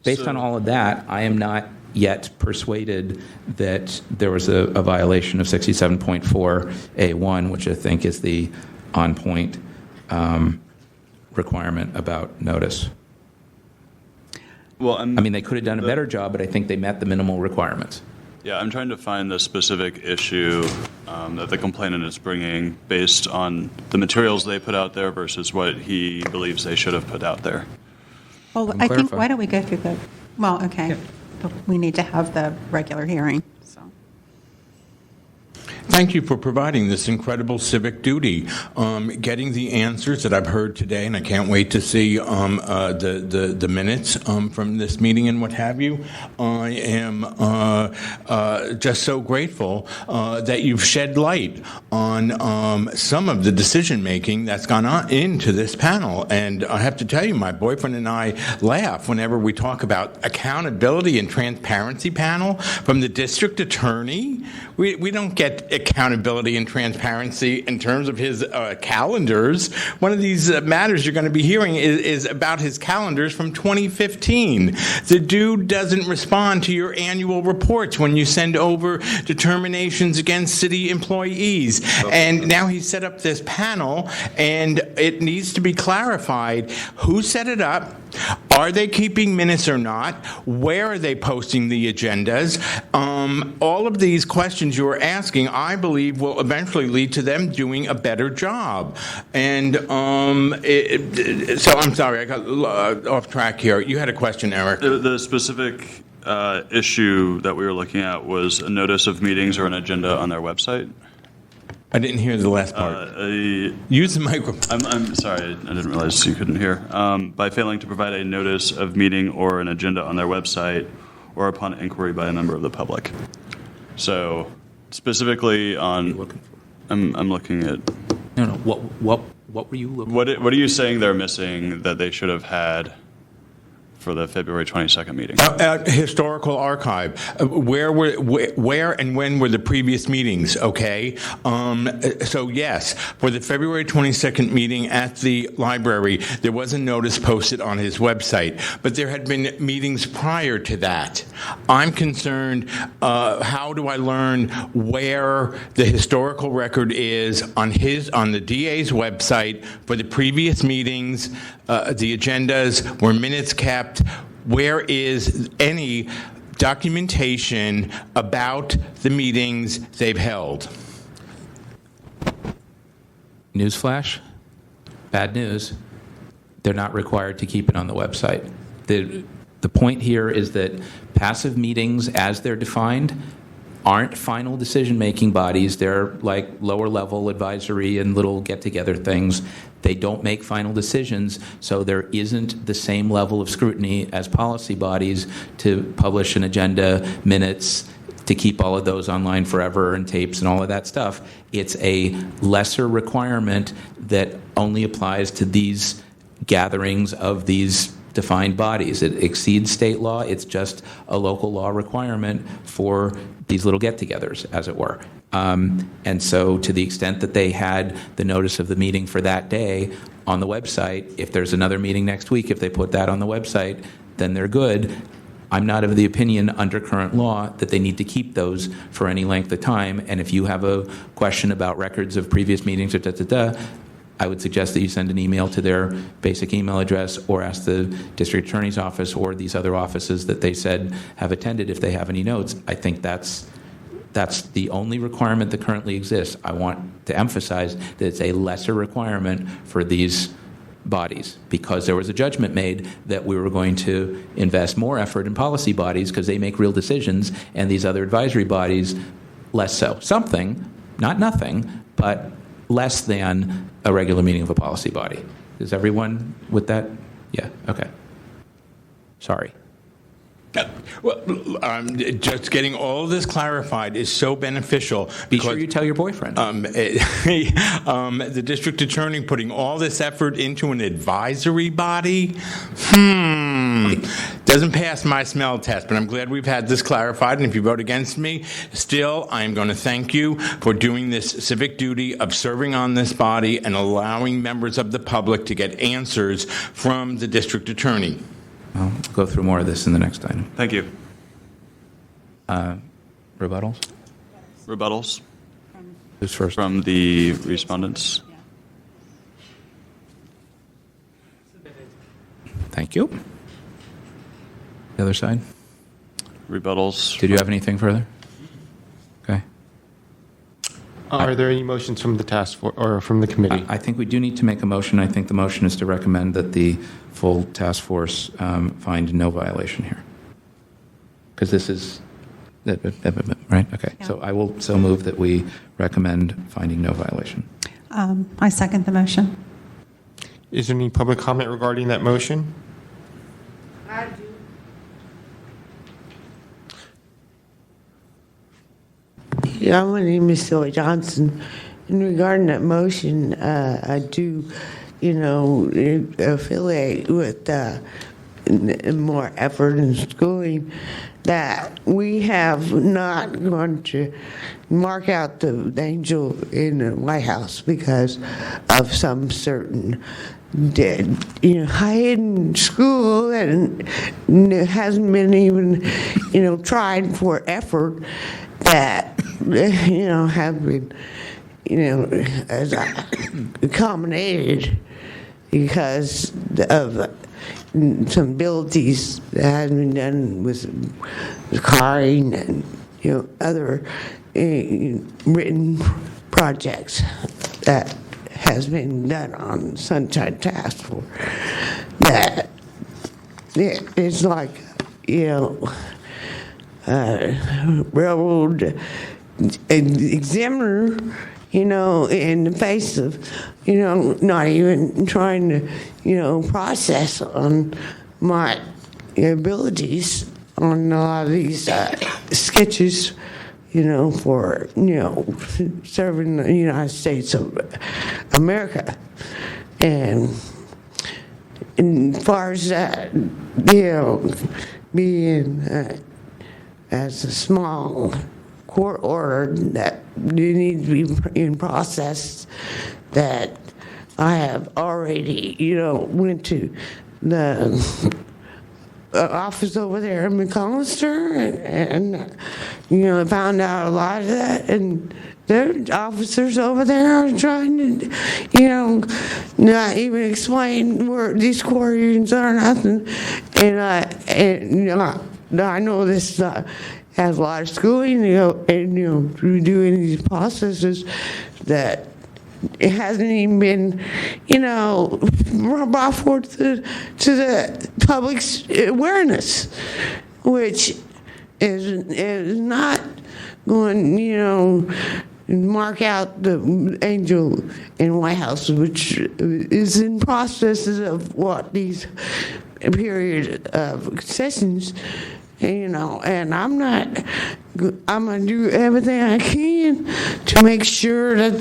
Based on all of that, I am not yet persuaded that there was a violation of 67.4A1, which I think is the on-point requirement about notice. Well, I mean, they could have done a better job, but I think they met the minimal requirements. Yeah, I'm trying to find the specific issue that the complainant is bringing based on the materials they put out there versus what he believes they should have put out there. Well, I think, why don't we go through the, well, okay, but we need to have the regular hearing, so. Thank you for providing this incredible civic duty, getting the answers that I've heard today, and I can't wait to see the minutes from this meeting and what have you. I am just so grateful that you've shed light on some of the decision-making that's gone on into this panel. And I have to tell you, my boyfriend and I laugh whenever we talk about accountability and transparency panel from the district attorney. We don't get accountability and transparency in terms of his calendars. One of these matters you're going to be hearing is about his calendars from 2015. The dude doesn't respond to your annual reports when you send over determinations against city employees. And now he set up this panel, and it needs to be clarified who set it up. Are they keeping minutes or not? Where are they posting the agendas? All of these questions you are asking, I believe, will eventually lead to them doing a better job. And so I'm sorry, I got off track here. You had a question, Eric. The specific issue that we were looking at was a notice of meetings or an agenda on their website. I didn't hear the last part. Use the microphone. I'm sorry, I didn't realize you couldn't hear. By failing to provide a notice of meeting or an agenda on their website or upon inquiry by a member of the public. So specifically on, I'm looking at. No, what were you looking What are you saying they're missing that they should have had for the February 22nd meeting? Historical archive. Where and when were the previous meetings? Okay. So yes, for the February 22nd meeting at the library, there was a notice posted on his website, but there had been meetings prior to that. I'm concerned. How do I learn where the historical record is on the DA's website for the previous meetings? The agendas, were minutes kept? Where is any documentation about the meetings they've held? Newsflash? Bad news. They're not required to keep it on the website. The point here is that passive meetings, as they're defined, aren't final decision-making bodies. They're like lower-level advisory and little get-together things. They don't make final decisions, so there isn't the same level of scrutiny as policy bodies to publish an agenda, minutes, to keep all of those online forever and tapes and all of that stuff. It's a lesser requirement that only applies to these gatherings of these defined bodies. It exceeds state law. It's just a local law requirement for these little get-togethers, as it were. And so to the extent that they had the notice of the meeting for that day on the website, if there's another meeting next week, if they put that on the website, then they're good. I'm not of the opinion under current law that they need to keep those for any length of time. And if you have a question about records of previous meetings, I would suggest that you send an email to their basic email address or ask the district attorney's office or these other offices that they said have attended if they have any notes. I think that's the only requirement that currently exists. I want to emphasize that it's a lesser requirement for these bodies because there was a judgment made that we were going to invest more effort in policy bodies because they make real decisions and these other advisory bodies less so. Something, not nothing, but less than a regular meeting of a policy body. Is everyone with that? Yeah, okay. Sorry. Well, just getting all this clarified is so beneficial. Be sure you tell your boyfriend. The district attorney putting all this effort into an advisory body, doesn't pass my smell test, but I'm glad we've had this clarified, and if you vote against me, still, I'm going to thank you for doing this civic duty of serving on this body and allowing members of the public to get answers from the district attorney. I'll go through more of this in the next item. Thank you. Rebuttals? Rebuttals Who's first? from the respondents. Thank you. The other side? Rebuttals. Did you have anything further? Okay. Are there any motions from the task force or from the committee? I think we do need to make a motion. I think the motion is to recommend that the full task force find no violation here. Because this is, right? Okay. Yeah. So I will so move that we recommend finding no violation. I second the motion. Is there any public comment regarding that motion? I do. Yeah, my name is Sylvia Johnson. In regarding that motion, I do, affiliate with more effort in schooling, that we have not gone to mark out the angel in the White House because of some certain high-end school that hasn't been even, tried for effort that, have been, as accommodated because of some abilities that hasn't been done with carring and, other written projects that has been done on Sunshine Task Force. That it's like, railroad examiner, in the face of, not even trying to, process on my abilities on a lot of these sketches, for, serving the United States of America. And as far as that, being as a small court order that needs to be in process, that I have already, went to the office over there in McCollister and found out a lot of that, and their officers over there are trying to, not even explain where these quarries are, nothing, and I know this has a lot of schooling, and through doing these processes that it hasn't even been, brought forth to the public's awareness, which is not going, mark out the angel in White House, which is in processes of these period of sessions. And I'm going to do everything I can to make sure that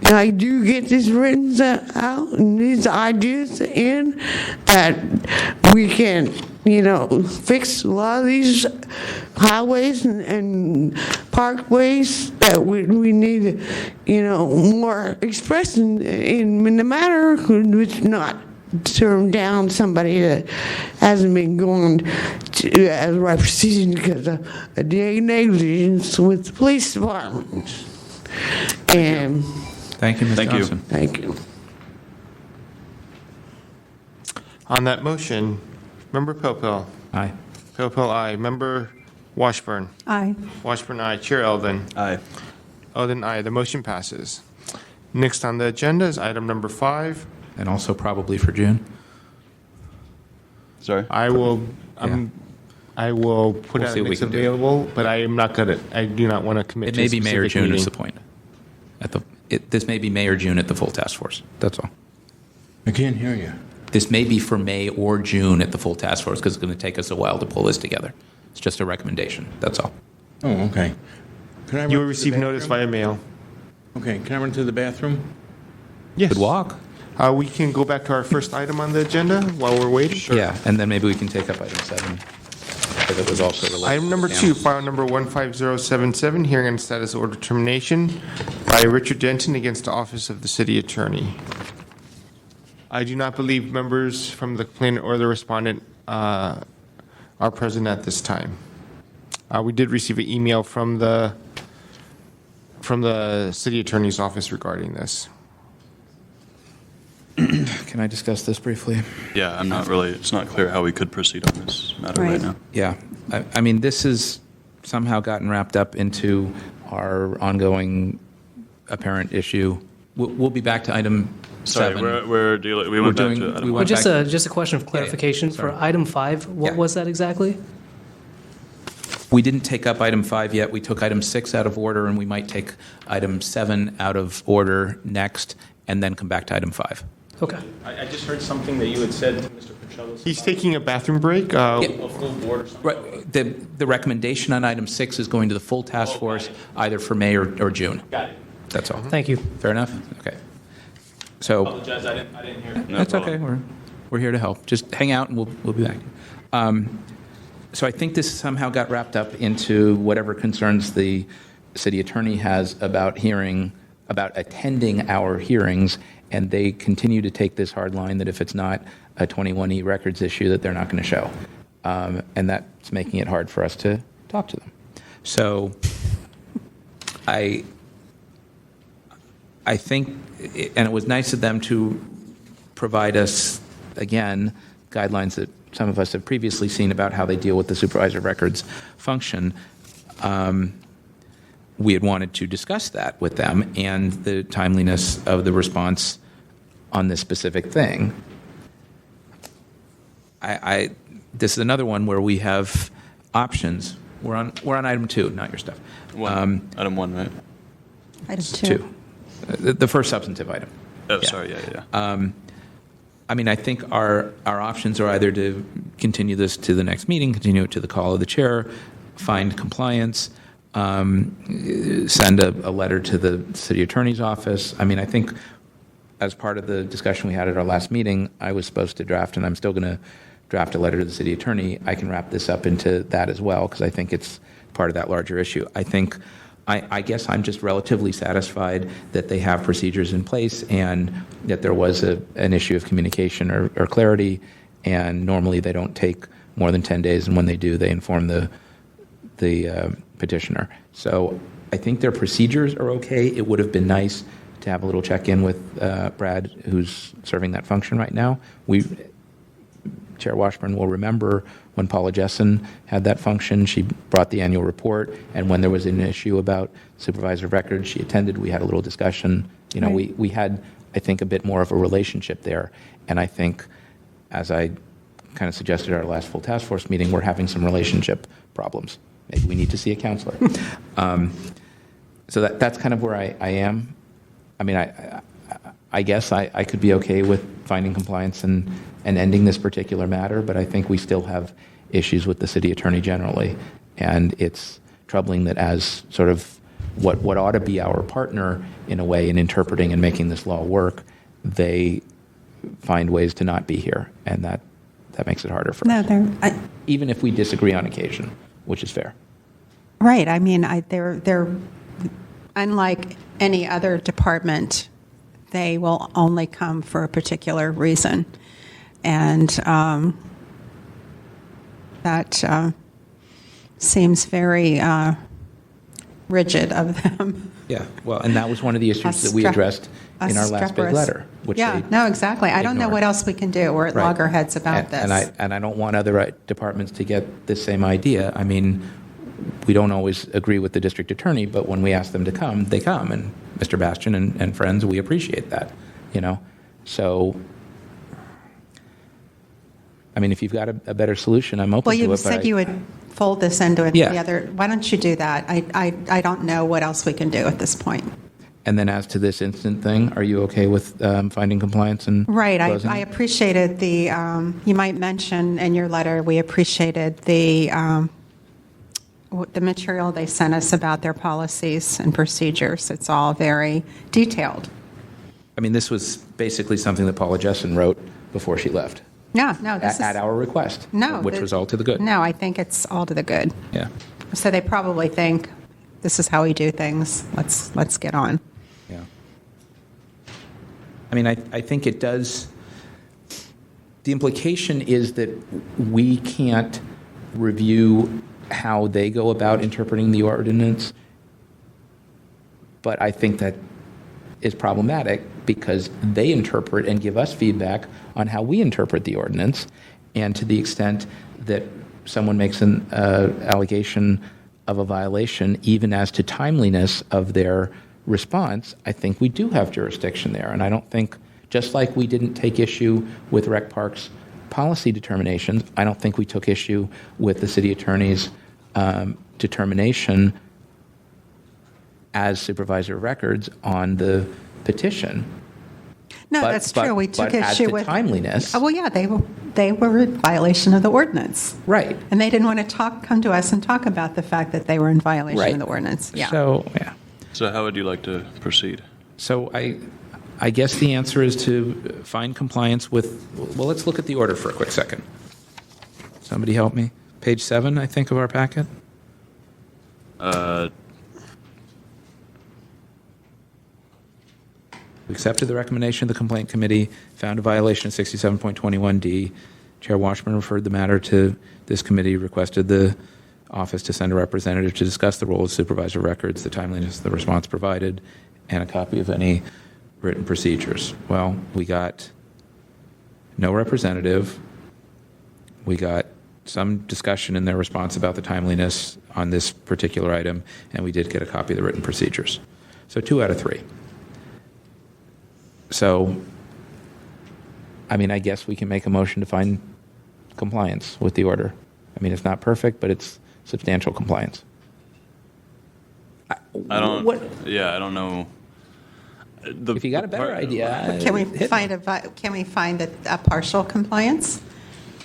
I do get this written out and these ideas in, that we can, fix a lot of these highways and parkways that we need, more expression in the matter, which not turn down somebody that hasn't been going to as right precision because of a negligence with the police department. And Thank you, Ms. Johnson. thank you. On that motion, Member Pilpil. Aye. Pilpil, aye. Member Washburn. Aye. Washburn, aye. Chair Eldon. Aye. Eldon, aye. The motion passes. Next on the agenda is item number 5. And also probably for June. Sorry. I will put We'll out see a what we mix can do. available, but I am not going to. I do not want to commit It to may a be May or specific June meeting. is the point. This may be May or June at the full task force. That's all. I can't hear you. This may be for May or June at the full task force because it's going to take us a while to pull this together. It's just a recommendation. That's all. Oh, okay. Can I run You to will the receive notice bathroom? via mail. Okay, can I run to the bathroom? Yes. Good walk. We can go back to our first item on the agenda while we're waiting. Yeah, and then maybe we can take up item 7 because it was also related. Item number to 2, them. file number 15077, hearing on status order termination by Richard Denton against the Office of the City Attorney. I do not believe members from the complainant or the respondent are present at this time. We did receive an email from the City Attorney's office regarding this. Can I discuss this briefly? Yeah, it's not clear how we could proceed on this matter right now. Yeah. I mean, this has somehow gotten wrapped up into our ongoing apparent issue. We'll be back to item 7. Sorry, we went back to item went Just back- a question of clarification. Sorry. For item 5, what Yeah. was that exactly? We didn't take up item 5 yet. We took item 6 out of order, and we might take item 7 out of order next, and then come back to item 5. Okay. I just heard something that you had said to Mr. Petrillos. He's taking a bathroom break. A full board or something. Right. The recommendation on item 6 is going to the full task force, either for May or June. Got it. That's all. Thank you. Fair enough? Okay. So Apologize, I didn't hear. that's okay. We're here to help. Just hang out, and we'll be back. So I think this somehow got wrapped up into whatever concerns the city attorney has about attending our hearings, and they continue to take this hard line that if it's not a 21E records issue, that they're not going to show. And that's making it hard for us to talk to them. So I think, and it was nice of them to provide us, again, guidelines that some of us have previously seen about how they deal with the supervisor records function. We had wanted to discuss that with them and the timeliness of the response on this specific thing. This is another one where we have options. We're on item 2, not your stuff. Item 1, right? Item 2. The first substantive item. Oh, sorry, yeah. I mean, I think our options are either to continue this to the next meeting, continue it to the call of the chair, find compliance, send a letter to the city attorney's office. I mean, I think as part of the discussion we had at our last meeting, I was supposed to draft, and I'm still going to draft a letter to the city attorney. I can wrap this up into that as well, because I think it's part of that larger issue. I guess I'm just relatively satisfied that they have procedures in place and that there was an issue of communication or clarity, and normally they don't take more than 10 days, and when they do, they inform the petitioner. So I think their procedures are okay. It would have been nice to have a little check-in with Brad, who's serving that function right now. Chair Washburn will remember when Paula Jessen had that function, she brought the annual report, and when there was an issue about supervisor records, she attended. We had a little discussion. Right. We had, I think, a bit more of a relationship there. And I think, as I kind of suggested at our last full task force meeting, we're having some relationship problems. Maybe we need to see a counselor. So that's kind of where I am. I mean, I guess I could be okay with finding compliance and ending this particular matter, but I think we still have issues with the city attorney generally. And it's troubling that as sort of what ought to be our partner in a way in interpreting and making this law work, they find ways to not be here. And that makes it harder for us. Even if we disagree on occasion, which is fair. Right. I mean, they're unlike any other department. They will only come for a particular reason, and that seems very rigid of them. Yeah. Well, and that was one of the issues that we addressed in our last big letter. Which no, exactly. I don't know what else we can do. We're at loggerheads about this. And I don't want other departments to get the same idea. I mean, we don't always agree with the district attorney, but when we ask them to come, they come. And Mr. Bastian and friends, we appreciate that, So, I mean, if you've got a better solution, I'm open to it. Well, you said you would fold this into Yeah. the other. Why don't you do that? I don't know what else we can do at this point. And then as to this instant thing, are you okay with finding compliance and Right. closing I it? appreciated you might mention in your letter, we appreciated the material they sent us about their policies and procedures. It's all very detailed. I mean, this was basically something that Paula Jessen wrote before she left. No, At our request. No, Which was all to the good. No, I think it's all to the good. Yeah. So they probably think, this is how we do things. Let's get on. Yeah. I mean, I think it does. The implication is that we can't review how they go about interpreting the ordinance, but I think that is problematic because they interpret and give us feedback on how we interpret the ordinance, and to the extent that someone makes an allegation of a violation, even as to timeliness of their response, I think we do have jurisdiction there. And I don't think, just like we didn't take issue with Rec Park's policy determinations, I don't think we took issue with the city attorney's determination as supervisor of records on the petition. No, that's true. We took issue with timeliness. Oh, well, yeah, they were in violation of the ordinance. Right. And they didn't want to come to us and talk about the fact that they were in violation of the ordinance. Yeah. So, yeah. So how would you like to proceed? So I guess the answer is to find compliance with, well, let's look at the order for a quick second. Somebody help me. Page 7, I think, of our packet. We accepted the recommendation of the complaint committee, found a violation of 67.21D. Chair Washburn referred the matter to this committee, requested the office to send a representative to discuss the role of supervisor records, the timeliness of the response provided, and a copy of any written procedures. Well, we got no representative. We got some discussion in their response about the timeliness on this particular item, and we did get a copy of the written procedures. So 2 out of 3. So, I mean, I guess we can make a motion to find compliance with the order. I mean, it's not perfect, but it's substantial compliance. I don't know. If you got a better idea, Can we find a partial compliance?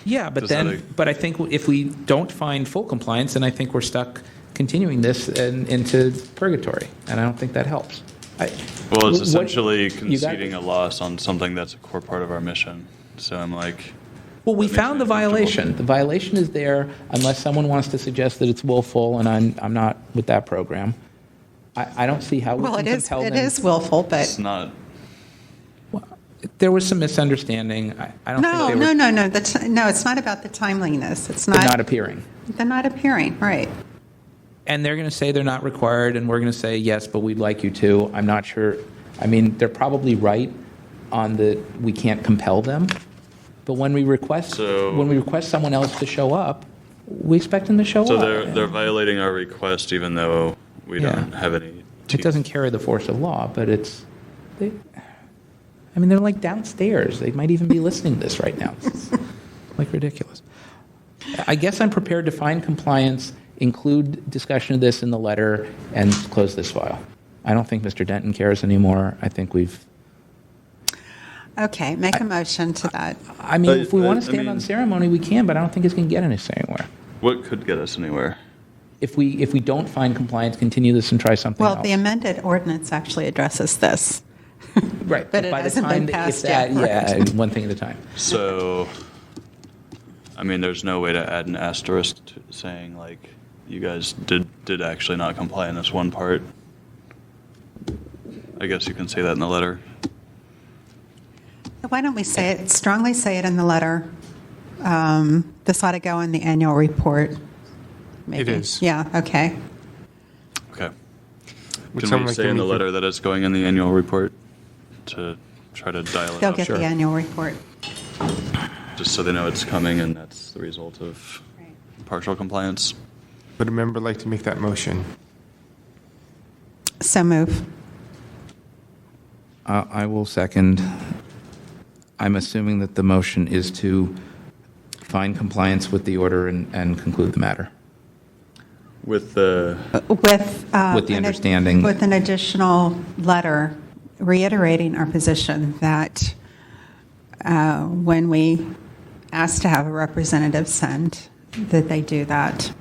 Yeah, but I think if we don't find full compliance, then I think we're stuck continuing this into purgatory, and I don't think that helps. Well, it's essentially conceding a loss on something that's a core part of our mission. So I'm like... Well, we found the violation. The violation is there unless someone wants to suggest that it's willful, and I'm not with that program. I don't see how we can compel them. It is willful, but... It's not... Well, there was some misunderstanding. I don't think they were... No, it's not about the timeliness. It's They're not appearing. They're not appearing, right. And they're going to say they're not required, and we're going to say, yes, but we'd like you to. I'm not sure. I mean, they're probably right on the we can't compel them. But when we request someone else to show up, we expect them to show up. So they're violating our request even though we don't have any teeth. It doesn't carry the force of law, but they're like downstairs. They might even be listening to this right now. It's like ridiculous. I guess I'm prepared to find compliance, include discussion of this in the letter, and close this file. I don't think Mr. Denton cares anymore. I think we've... Okay, make a motion to that. I mean, if we want to stand on ceremony, we can, but I don't think it's going to get us anywhere. What could get us anywhere? If we don't find compliance, continue this and try something else. Well, the amended ordinance actually addresses this. Right, but it hasn't been passed yet. Yeah, one thing at a time. So, I mean, there's no way to add an asterisk to saying, like, you guys did actually not comply in this one part. I guess you can say that in the letter. Why don't we strongly say it in the letter? This ought to go in the annual report. Maybe. It is. Yeah, okay. Okay. Can we say in the letter that it's going in the annual report to try to dial it They'll up? get the annual report. Just so they know it's coming and that's the result of partial compliance. Would a member like to make that motion? So move. I will second. I'm assuming that the motion is to find compliance with the order and conclude the matter. With the With the understanding. With an additional letter reiterating our position that when we ask to have a representative send, that they do that.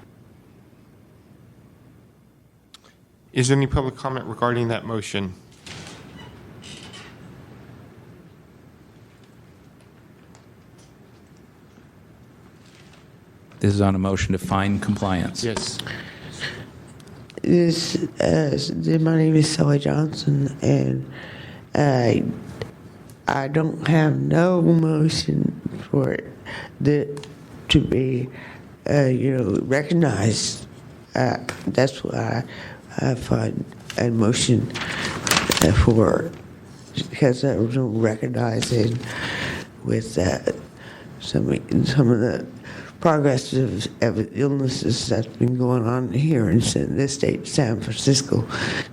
Is there any public comment regarding that motion? This is on a motion to find compliance. Yes. My name is Sally Johnson, and I don't have no motion for it to be, recognized. That's why I find a motion for, because I don't recognize it with some of the progress of illnesses that's been going on here in this state, San Francisco,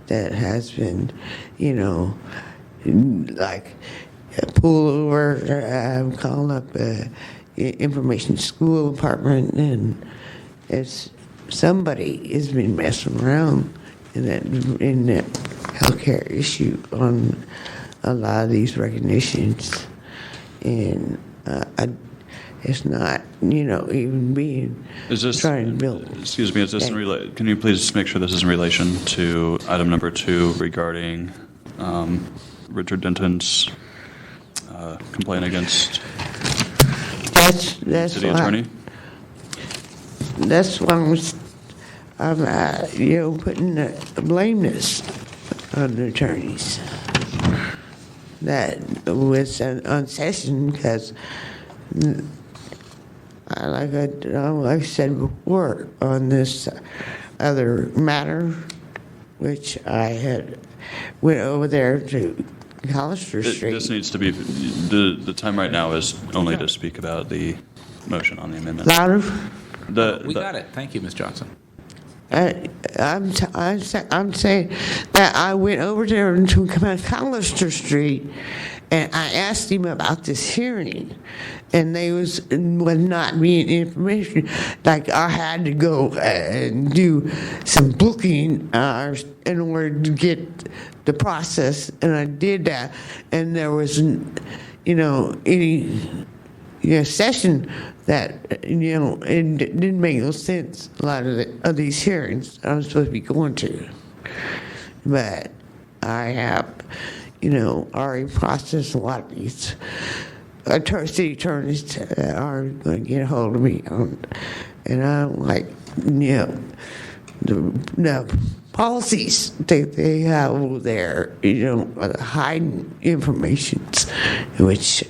that has been, like a pullover. I'm calling up information school department, and it's somebody has been messing around in that healthcare issue on a lot of these recognitions, and it's not, even being trying to build. Excuse me, is this can you please make sure this is in relation to item number 2 regarding Richard Denton's complaint against that's city attorney? That's why I'm putting the blameness on the attorneys. That was on session because, like I said before, on this other matter, which I had went over there to Hollister Street. This needs to be, the time right now is only to speak about the motion on the amendment. Louder? We got it. Thank you, Ms. Johnson. I'm saying that I went over there to Hollister Street, and I asked him about this hearing, and they was not being information. Like I had to go and do some booking in order to get the process, and I did that, and there wasn't, any session that, it didn't make no sense, a lot of these hearings I was supposed to be going to. But I have, already processed a lot of these. City attorneys are going to get a hold of me, and I'm like, the policies that they have over there, hiding information, which,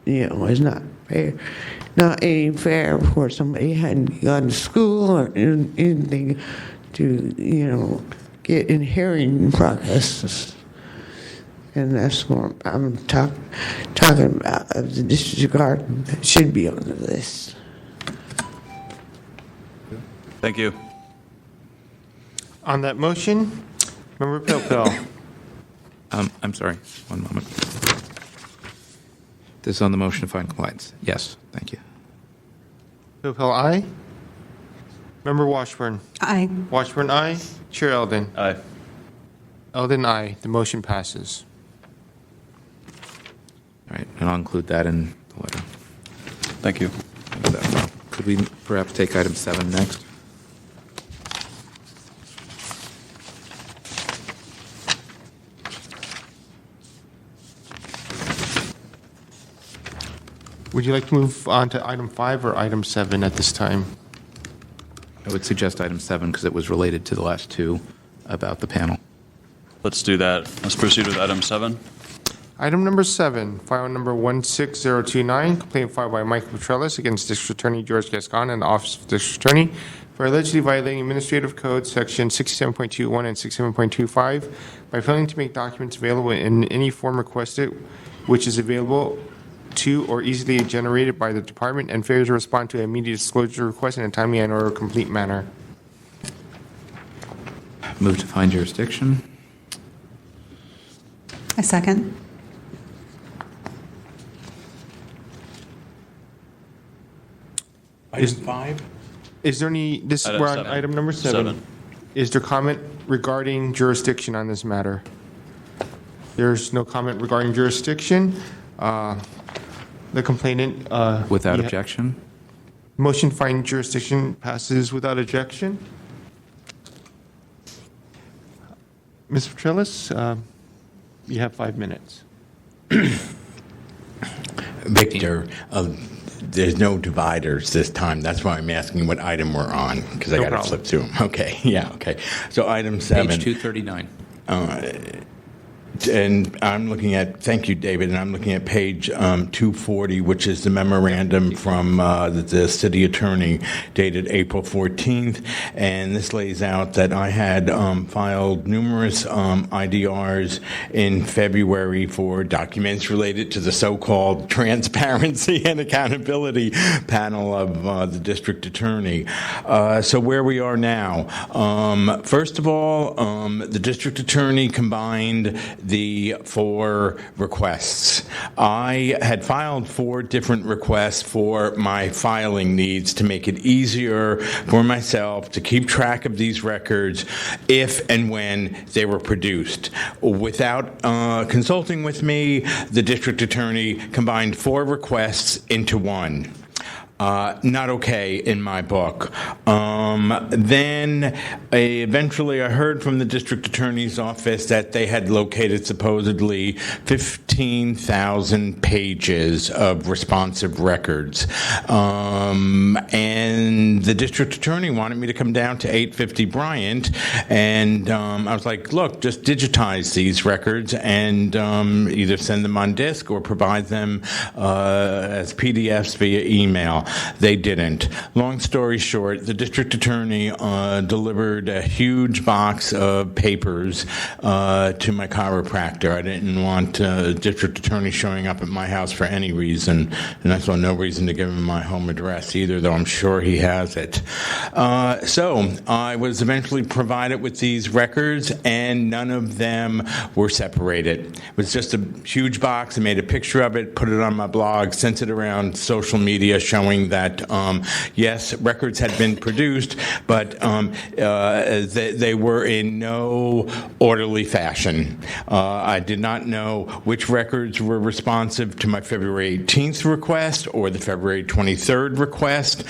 is not fair. Not any fair for somebody who hadn't gone to school or anything to, get in hearing processes. And that's what I'm talking about, of the disregard that should be on the list. Thank you. On that motion, Member Pilpil. I'm sorry, one moment. This is on the motion to find compliance. Yes, thank you. Pilpil, aye. Member Washburn. Aye. Washburn, aye. Chair Eldon. Aye. Eldon, aye. The motion passes. All right, and I'll include that in the letter. Thank you. Could we perhaps take item 7 next? Would you like to move on to item 5 or item 7 at this time? I would suggest item 7 because it was related to the last 2 about the panel. Let's do that. Let's proceed with item 7. Item number 7, file number 16029, complaint filed by Michael Petrellis against District Attorney George Gascon and the Office of District Attorney for allegedly violating Administrative Code Section 67.21 and 67.25 by failing to make documents available in any form requested, which is available to or easily generated by the department, and failure to respond to immediate disclosure request in a timely and or complete manner. Move to find jurisdiction. A second. Item 5? Is there any, Item we're on 7. item number 7. Is there comment regarding jurisdiction on this matter? There's no comment regarding jurisdiction. The complainant. Without objection? Motion to find jurisdiction passes without objection. Ms. Petrellis, you have 5 minutes. Victor, there's no dividers this time. That's why I'm asking what item we're on, because I got to flip through them. Okay, yeah, okay. So item 7. Page 239. And I'm looking at, thank you, David, and I'm looking at page 240, which is the memorandum from the city attorney dated April 14th. And this lays out that I had filed numerous IDRs in February for documents related to the so-called transparency and accountability panel of the district attorney. So where we are now, first of all, the district attorney combined the 4 requests. I had filed 4 different requests for my filing needs to make it easier for myself to keep track of these records if and when they were produced. Without consulting with me, the district attorney combined 4 requests into 1. Not okay in my book. Then eventually I heard from the district attorney's office that they had located supposedly 15,000 pages of responsive records. And the district attorney wanted me to come down to 850 Bryant, and I was like, look, just digitize these records and either send them on disk or provide them as PDFs via email. They didn't. Long story short, the district attorney delivered a huge box of papers to my chiropractor. I didn't want a district attorney showing up at my house for any reason, and I saw no reason to give him my home address either, though I'm sure he has it. So I was eventually provided with these records, and none of them were separated. It was just a huge box. I made a picture of it, put it on my blog, sent it around social media showing that, yes, records had been produced, but they were in no orderly fashion. I did not know which records were responsive to my February 18th request or the February 23rd request.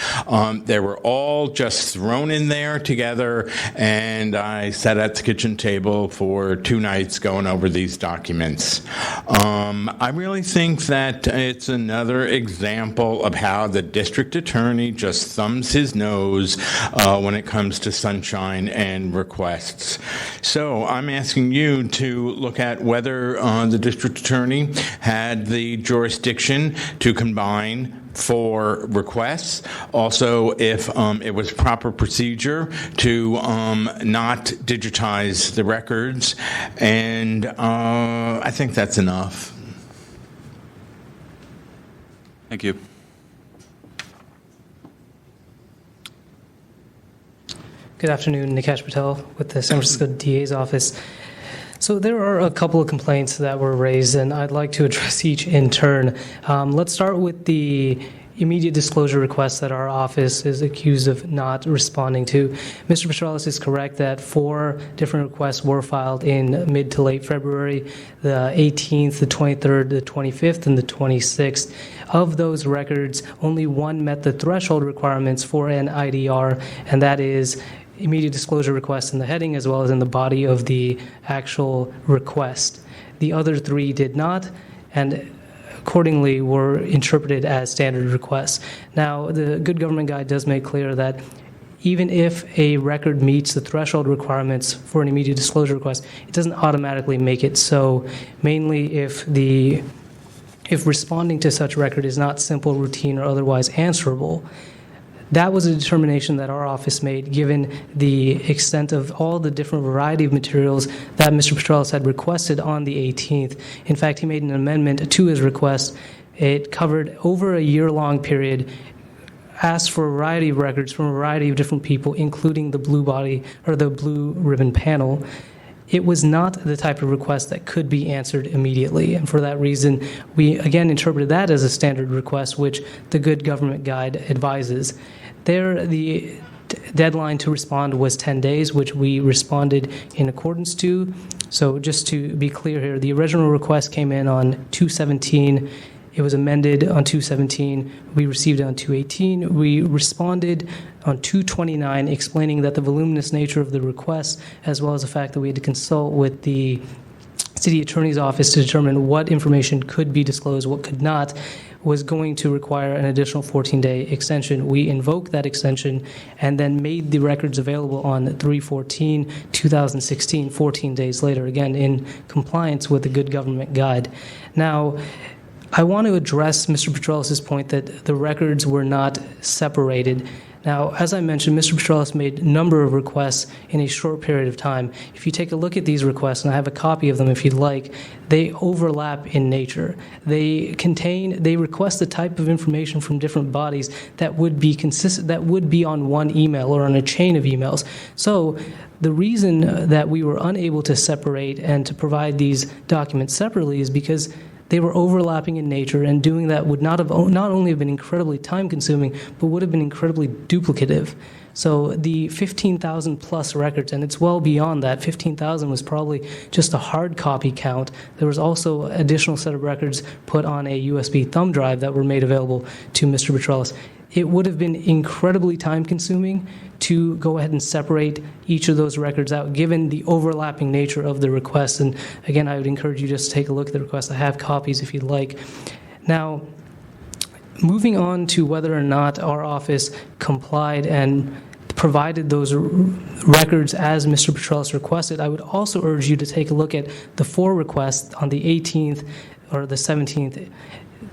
They were all just thrown in there together, and I sat at the kitchen table for 2 nights going over these documents. I really think that it's another example of how the district attorney just thumbs his nose when it comes to sunshine and requests. So I'm asking you to look at whether the district attorney had the jurisdiction to combine 4 requests. Also, if it was proper procedure to not digitize the records. And I think that's enough. Thank you. Good afternoon, Nikesh Patel with the San Francisco DA's office. So there are a couple of complaints that were raised, and I'd like to address each in turn. Let's start with the immediate disclosure request that our office is accused of not responding to. Mr. Petralis is correct that 4 different requests were filed in mid to late February, the 18th, the 23rd, the 25th, and the 26th. Of those records, only 1 met the threshold requirements for an IDR, and that is immediate disclosure request in the heading as well as in the body of the actual request. The other 3 did not, and accordingly were interpreted as standard requests. Now, the Good Government Guide does make clear that even if a record meets the threshold requirements for an immediate disclosure request, it doesn't automatically make it so, mainly if responding to such record is not simple, routine, or otherwise answerable. That was a determination that our office made given the extent of all the different variety of materials that Mr. Petralis had requested on the 18th. In fact, he made an amendment to his request. It covered over a year-long period, asked for a variety of records from a variety of different people, including the blue body or the blue ribbon panel. It was not the type of request that could be answered immediately, and for that reason, we again interpreted that as a standard request, which the Good Government Guide advises. There, the deadline to respond was 10 days, which we responded in accordance to. So just to be clear here, the original request came in on 2/17. It was amended on 2/17. We received it on 2/18. We responded on 2/29, explaining that the voluminous nature of the request, as well as the fact that we had to consult with the city attorney's office to determine what information could be disclosed, what could not, was going to require an additional 14-day extension. We invoked that extension and then made the records available on 3/14/2016, 14 days later, again in compliance with the Good Government Guide. Now, I want to address Mr. Petralis' point that the records were not separated. Now, as I mentioned, Mr. Petralis made a number of requests in a short period of time. If you take a look at these requests, and I have a copy of them if you'd like, they overlap in nature. They request the type of information from different bodies that would be consistent, that would be on one email or on a chain of emails. So the reason that we were unable to separate and to provide these documents separately is because they were overlapping in nature, and doing that would not only have been incredibly time-consuming, but would have been incredibly duplicative. So the 15,000 plus records, and it's well beyond that. 15,000 was probably just a hard copy count. There was also an additional set of records put on a USB thumb drive that were made available to Mr. Petralis. It would have been incredibly time-consuming to go ahead and separate each of those records out, given the overlapping nature of the request. And again, I would encourage you just to take a look at the request. I have copies if you'd like. Now, moving on to whether or not our office complied and provided those records as Mr. Petralis requested, I would also urge you to take a look at the 4 requests on the 18th or the 17th,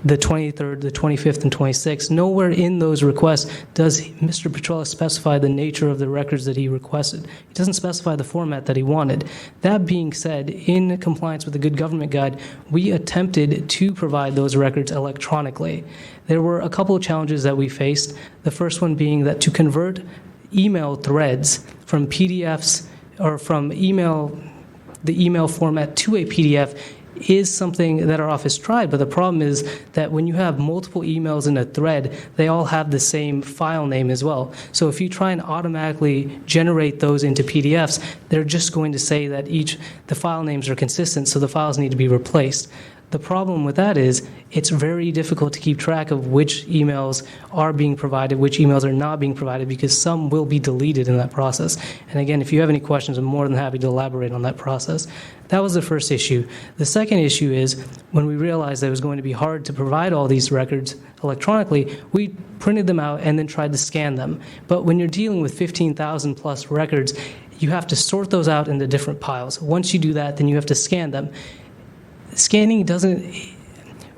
the 23rd, the 25th, and 26th. Nowhere in those requests does Mr. Petralis specify the nature of the records that he requested. He doesn't specify the format that he wanted. That being said, in compliance with the Good Government Guide, we attempted to provide those records electronically. There were a couple of challenges that we faced. The first one being that to convert email threads from PDFs or from the email format to a PDF is something that our office tried, but the problem is that when you have multiple emails in a thread, they all have the same file name as well. So if you try and automatically generate those into PDFs, they're just going to say that the file names are consistent, so the files need to be replaced. The problem with that is it's very difficult to keep track of which emails are being provided, which emails are not being provided, because some will be deleted in that process. And again, if you have any questions, I'm more than happy to elaborate on that process. That was the first issue. The second issue is when we realized that it was going to be hard to provide all these records electronically, we printed them out and then tried to scan them. But when you're dealing with 15,000 plus records, you have to sort those out into different piles. Once you do that, then you have to scan them. Scanning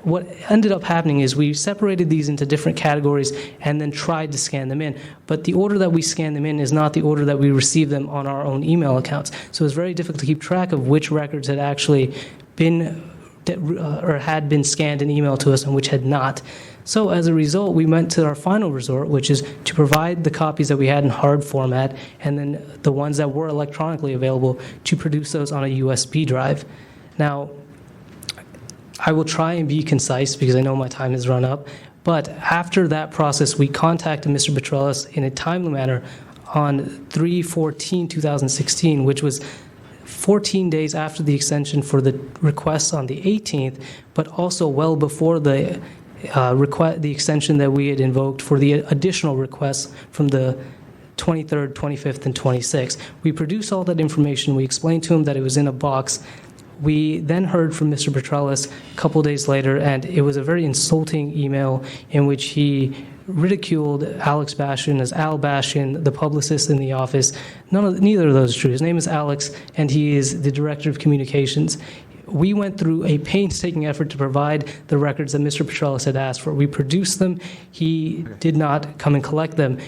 what ended up happening is we separated these into different categories and then tried to scan them in. But the order that we scan them in is not the order that we receive them on our own email accounts. So it's very difficult to keep track of which records had actually been or had been scanned and emailed to us and which had not. So as a result, we went to our final resort, which is to provide the copies that we had in hard format and then the ones that were electronically available to produce those on a USB drive. Now, I will try and be concise because I know my time has run up, but after that process, we contacted Mr. Petralis in a timely manner on 3/14/2016, which was 14 days after the extension for the request on the 18th, but also well before the extension that we had invoked for the additional requests from the 23rd, 25th, and 26th. We produced all that information. We explained to him that it was in a box. We then heard from Mr. Petralis a couple days later, and it was a very insulting email in which he ridiculed Alex Bastion as Al Bastion, the publicist in the office. Neither of those is true. His name is Alex, and he is the director of communications. We went through a painstaking effort to provide the records that Mr. Petralis had asked for. We produced them. He did not come and collect them.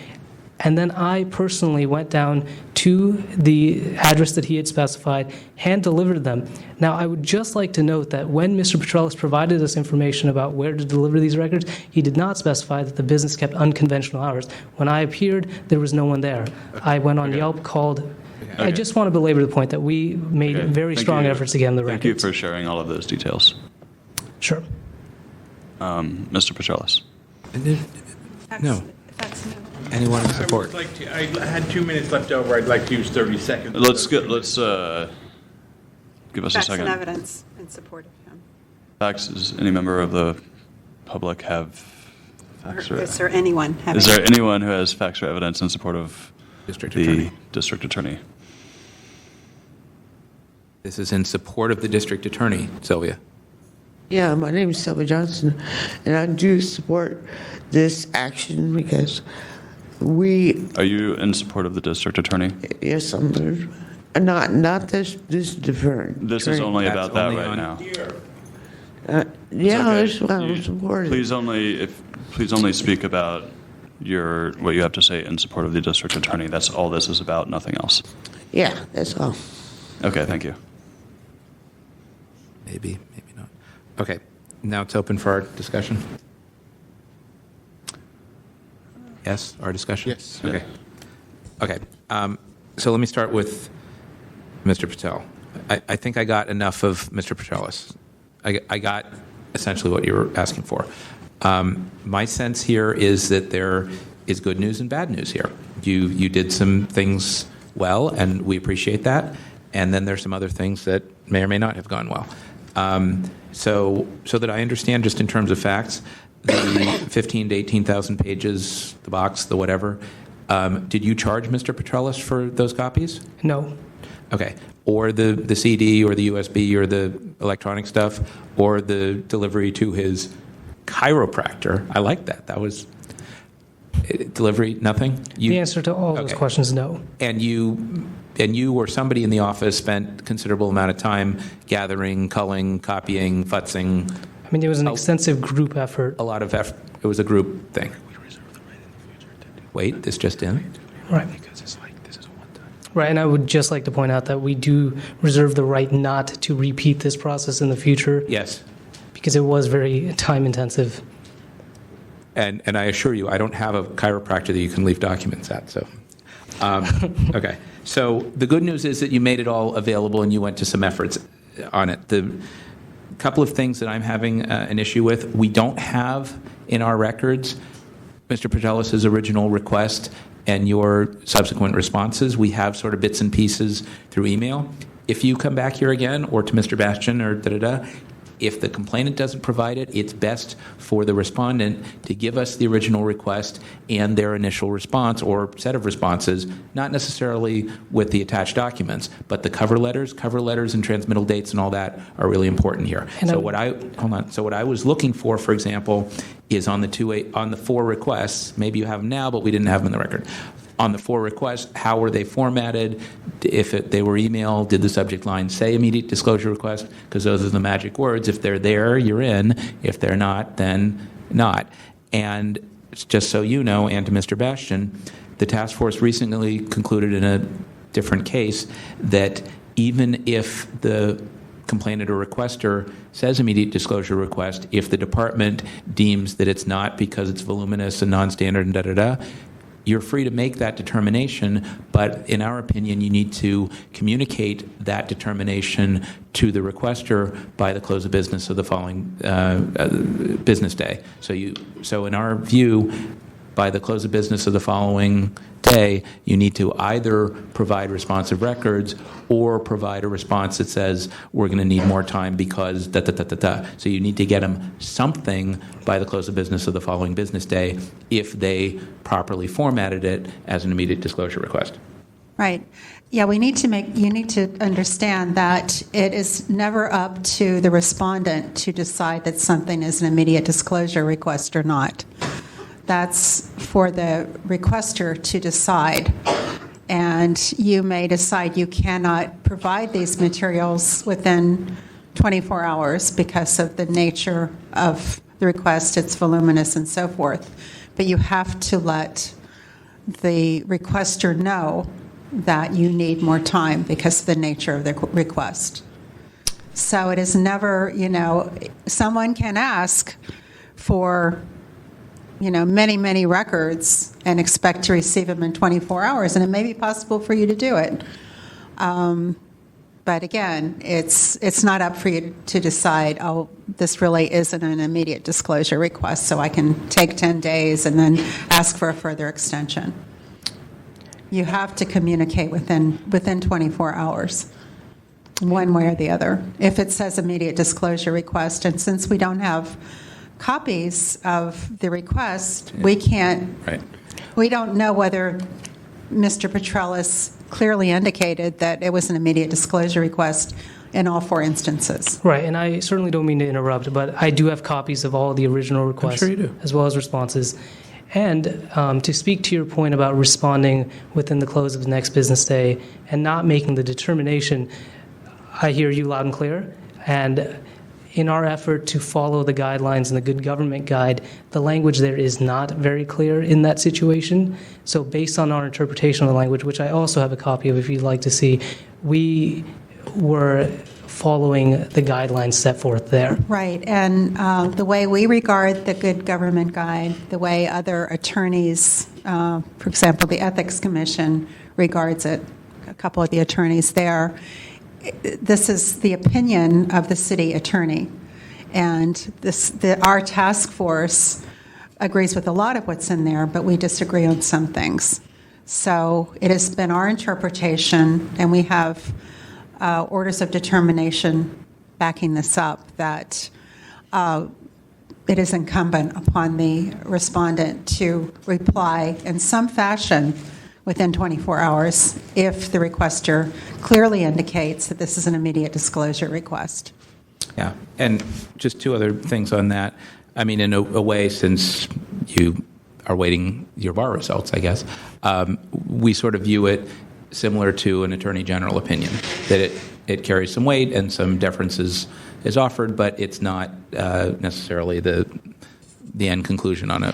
And then I personally went down to the address that he had specified, hand-delivered them. Now, I would just like to note that when Mr. Petralis provided us information about where to deliver these records, he did not specify that the business kept unconventional hours. When I appeared, there was no one there. I went on Yelp, called. Okay. I just want to belabor the point that we made very strong efforts to get him the records. Thank you for sharing all of those details. Sure. Mr. Petralis. No. Anyone in support? I had 2 minutes left over. I'd like to use 30 seconds. Let's give us a Facts second. and evidence in support of him. Facts, does any member of the public have facts? Or is there anyone having? Is there anyone who has facts or evidence in support of District the Attorney. district attorney? This is in support of the district attorney, Sylvia. Yeah, my name is Sylvia Johnson, and I do support this action because Are you in support of the district attorney? yes, I'm not this different. This is only That's about that only right on- now. Yeah, Okay. that's what I'm supporting. Please only speak about what you have to say in support of the district attorney. That's all this is about, nothing else. Yeah, that's all. Okay, thank you. Maybe not. Okay, now it's open for our discussion. Yes, our discussion? Yes. Okay. Okay, so let me start with Mr. Patel. I think I got enough of Mr. Patelis. I got essentially what you were asking for. My sense here is that there is good news and bad news here. You did some things well, and we appreciate that. And then there's some other things that may or may not have gone well. So that I understand just in terms of facts, the 15 to 18,000 pages, the box, the whatever, did you charge Mr. Petrellis for those copies? No. Okay. Or the CD or the USB or the electronic stuff or the delivery to his chiropractor. I like that. That was delivery, nothing? The answer to all those questions, no. And you or somebody in the office spent considerable amount of time gathering, culling, copying, futzing. I mean, it was an extensive group effort. A lot of effort. It was a group thing. Wait, this just in? Right. Right, and I would just like to point out that we do reserve the right not to repeat this process in the future. Yes. Because it was very time intensive. And I assure you, I don't have a chiropractor that you can leave documents at. So, okay. So the good news is that you made it all available and you went to some efforts on it. The couple of things that I'm having an issue with, we don't have in our records Mr. Patelis' original request and your subsequent responses. We have sort of bits and pieces through email. If you come back here again, or to Mr. Bastian, or if the complainant doesn't provide it, it's best for the respondent to give us the original request and their initial response or set of responses, not necessarily with the attached documents, but the cover letters and transmittal dates and all that are really important here. And So what I was looking for example, is on the 4 requests. Maybe you have them now, but we didn't have them in the record. On the 4 requests, how were they formatted? If they were email, did the subject line say immediate disclosure request? Because those are the magic words. If they're there, you're in. If they're not, then not. And just so you know, and to Mr. Bastian, the task force recently concluded in a different case that even if the complainant or requester says immediate disclosure request, if the department deems that it's not because it's voluminous and non-standard and you're free to make that determination, but in our opinion, you need to communicate that determination to the requester by the close of business of the following business day. So in our view, by the close of business of the following day, you need to either provide responsive records or provide a response that says, we're going to need more time because da-da-da-da-da. So you need to get them something by the close of business of the following business day if they properly formatted it as an immediate disclosure request. Right. Yeah, you need to understand that it is never up to the respondent to decide that something is an immediate disclosure request or not. That's for the requester to decide. And you may decide you cannot provide these materials within 24 hours because of the nature of the request, it's voluminous and so forth. But you have to let the requester know that you need more time because of the nature of the request. So it is never, someone can ask for many, many records and expect to receive them in 24 hours, and it may be possible for you to do it. But But again, it's not up for you to decide, oh, this really isn't an immediate disclosure request, so I can take 10 days and then ask for a further extension. You have to communicate within 24 hours, one way or the other. If it says immediate disclosure request, and since we don't have copies of the request, we can't, we don't know whether Mr. Petralis clearly indicated that it was an immediate disclosure request in all 4 instances. Right, and I certainly don't mean to interrupt, but I do have copies of all the original requests, sure you do. as well as responses. And to speak to your point about responding within the close of the next business day and not making the determination, I hear you loud and clear. And in our effort to follow the guidelines in the Good Government Guide, the language there is not very clear in that situation. So based on our interpretation of the language, which I also have a copy of if you'd like to see, we were following the guidelines set forth there. Right, and the way we regard the Good Government Guide, the way other attorneys, for example, the Ethics Commission regards it, a couple of the attorneys there, this is the opinion of the city attorney. And our task force agrees with a lot of what's in there, but we disagree on some things. So it has been our interpretation, and we have orders of determination backing this up, that it is incumbent upon the respondent to reply in some fashion within 24 hours if the requester clearly indicates that this is an immediate disclosure request. Yeah, and just 2 other things on that. I mean, in a way, since you are waiting your bar results, I guess, we sort of view it similar to an attorney general opinion, that it carries some weight and some deference is offered, but it's not necessarily the end conclusion on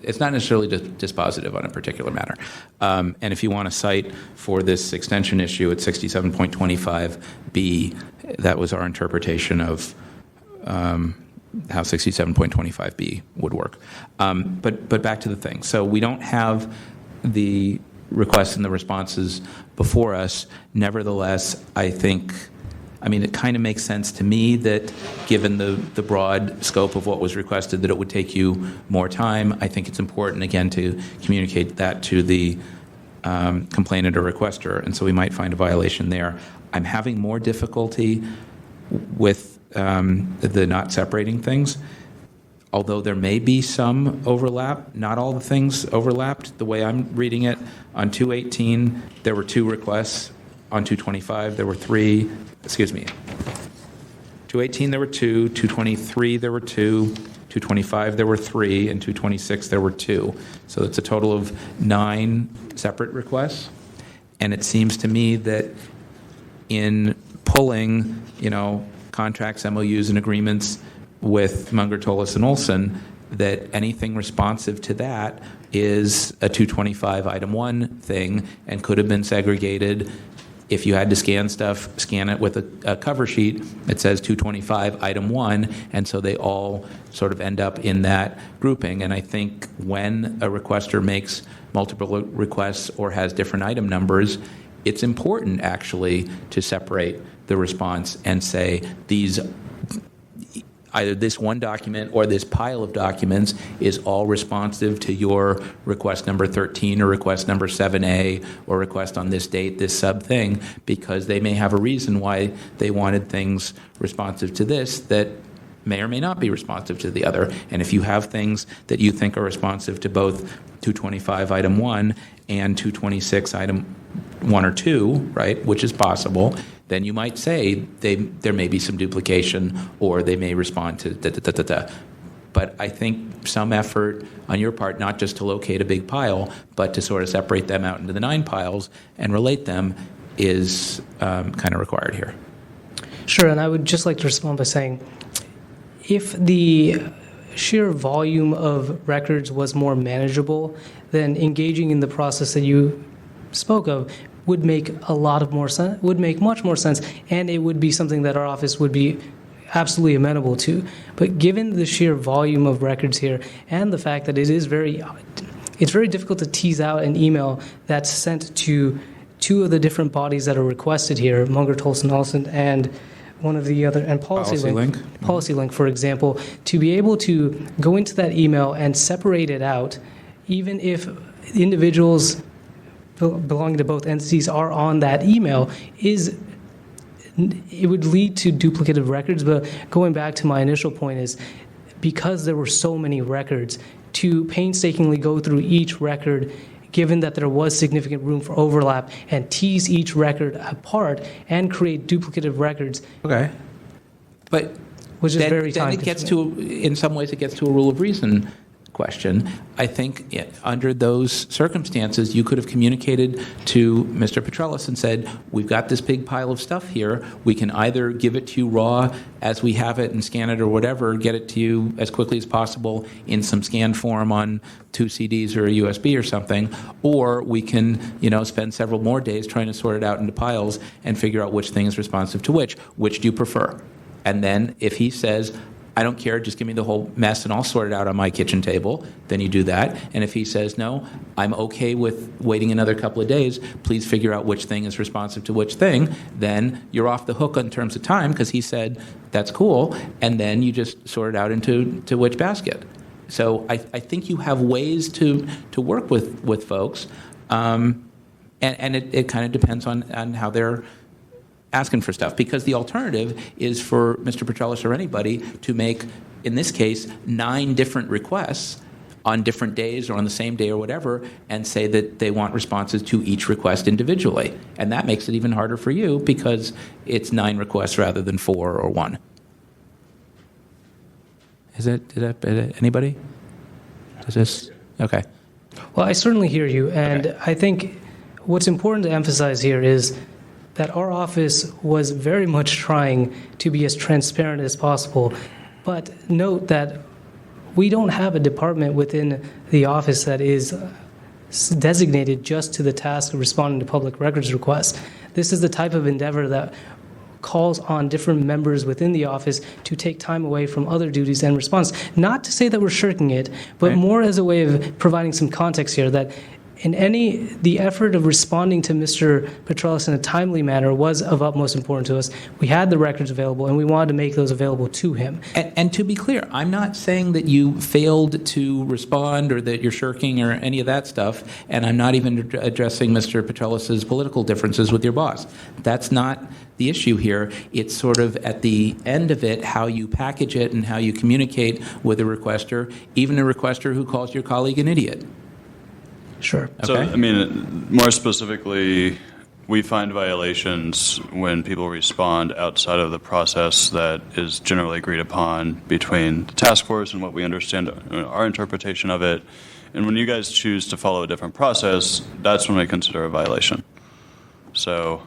it's not necessarily dispositive on a particular matter. And if you want to cite for this extension issue at 67.25B, that was our interpretation of how 67.25B would work. But back to the thing. So we don't have the requests and the responses before us. Nevertheless, I mean, it kind of makes sense to me that given the broad scope of what was requested, that it would take you more time. I think it's important, again, to communicate that to the complainant or requester, and so we might find a violation there. I'm having more difficulty with the not separating things, although there may be some overlap. Not all the things overlapped. The way I'm reading it, on 218, there were 2 requests. On 225, there were 3. 218, there were 2. 223, there were 2. 225, there were 3. And 226, there were 2. So it's a total of 9 separate requests. And it seems to me that in pulling, contracts, MOUs, and agreements with Munger, Tolis, and Olson, that anything responsive to that is a 225 item 1 thing and could have been segregated. If you had to scan stuff, scan it with a cover sheet that says 225 item 1, and so they all sort of end up in that grouping. And I think when a requester makes multiple requests or has different item numbers, it's important actually to separate the response and say either this one document or this pile of documents is all responsive to your request number 13 or request number 7A or request on this date, this sub thing, because they may have a reason why they wanted things responsive to this that may or may not be responsive to the other. And if you have things that you think are responsive to both 225 item 1 and 226 item 1 or 2, right, which is possible, then you might say there may be some duplication or they may respond to da-da-da-da-da. But I think some effort on your part, not just to locate a big pile, but to sort of separate them out into the 9 piles and relate them is kind of required here. Sure, and I would just like to respond by saying, if the sheer volume of records was more manageable, then engaging in the process that you spoke of would make much more sense, and it would be something that our office would be absolutely amenable to. But given the sheer volume of records here and the fact that it's very difficult to tease out an email that's sent to two of the different bodies that are requested here, Munger, Tolson, Olson, and one of the other, and PolicyLink, for example, to be able to go into that email and separate it out, even if individuals belonging to both entities are on that email, it would lead to duplicative records. But going back to my initial point is, because there were so many records, to painstakingly go through each record, given that there was significant room for overlap, and tease each record apart and create duplicative records. Okay. But which is very then it gets to, in some ways, it gets to a rule of reason question. I think under those circumstances, you could have communicated to Mr. Petrellis and said, we've got this big pile of stuff here. We can either give it to you raw as we have it and scan it or whatever, get it to you as quickly as possible in some scanned form on 2 CDs or a USB or something, or we can, spend several more days trying to sort it out into piles and figure out which thing is responsive to which. Which do you prefer? And then if he says, I don't care, just give me the whole mess and I'll sort it out on my kitchen table, then you do that. And if he says, no, I'm okay with waiting another couple of days, please figure out which thing is responsive to which thing, then you're off the hook in terms of time because he said, that's cool, and then you just sort it out into which basket. So I think you have ways to work with folks, and it kind of depends on how they're asking for stuff, because the alternative is for Mr. Petrellis or anybody to make, in this case, 9 different requests on different days or on the same day or whatever, and say that they want responses to each request individually. And that makes it even harder for you because it's 9 requests rather than 4 or 1. Is it anybody? Is this okay? Well, I certainly hear you, and I think what's important to emphasize here is that our office was very much trying to be as transparent as possible. But note that we don't have a department within the office that is designated just to the task of responding to public records requests. This is the type of endeavor that calls on different members within the office to take time away from other duties and response. Not to say that we're shirking it, but more as a way of providing some context here that the effort of responding to Mr. Petrellis in a timely manner was of utmost importance to us. We had the records available, and we wanted to make those available to him. And to be clear, I'm not saying that you failed to respond or that you're shirking or any of that stuff, and I'm not even addressing Mr. Petrellis's political differences with your boss. That's not the issue here. It's sort of at the end of it, how you package it and how you communicate with a requester, even a requester who calls your colleague an idiot. Sure. So, more specifically, we find violations when people respond outside of the process that is generally agreed upon between the task force and what we understand, our interpretation of it. And when you guys choose to follow a different process, that's when we consider a violation. So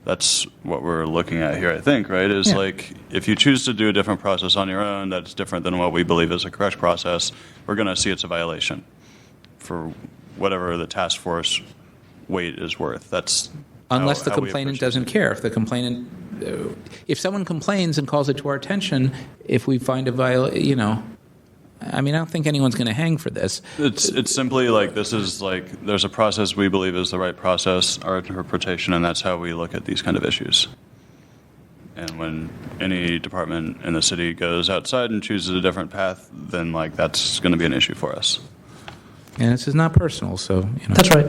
that's what we're looking at here, I think, right? Is like, if you choose to do a different process on your own that's different than what we believe is a correct process, we're going to see it's a violation for whatever the task force weight is worth. That's unless the complainant doesn't care. If the complainant, if someone complains and calls it to our attention, if we find a violation, I don't think anyone's going to hang for this. It's simply like, this is like, there's a process we believe is the right process, our interpretation, and that's how we look at these kind of issues. And when any department in the city goes outside and chooses a different path, then that's going to be an issue for us. And this is not personal, so, That's right.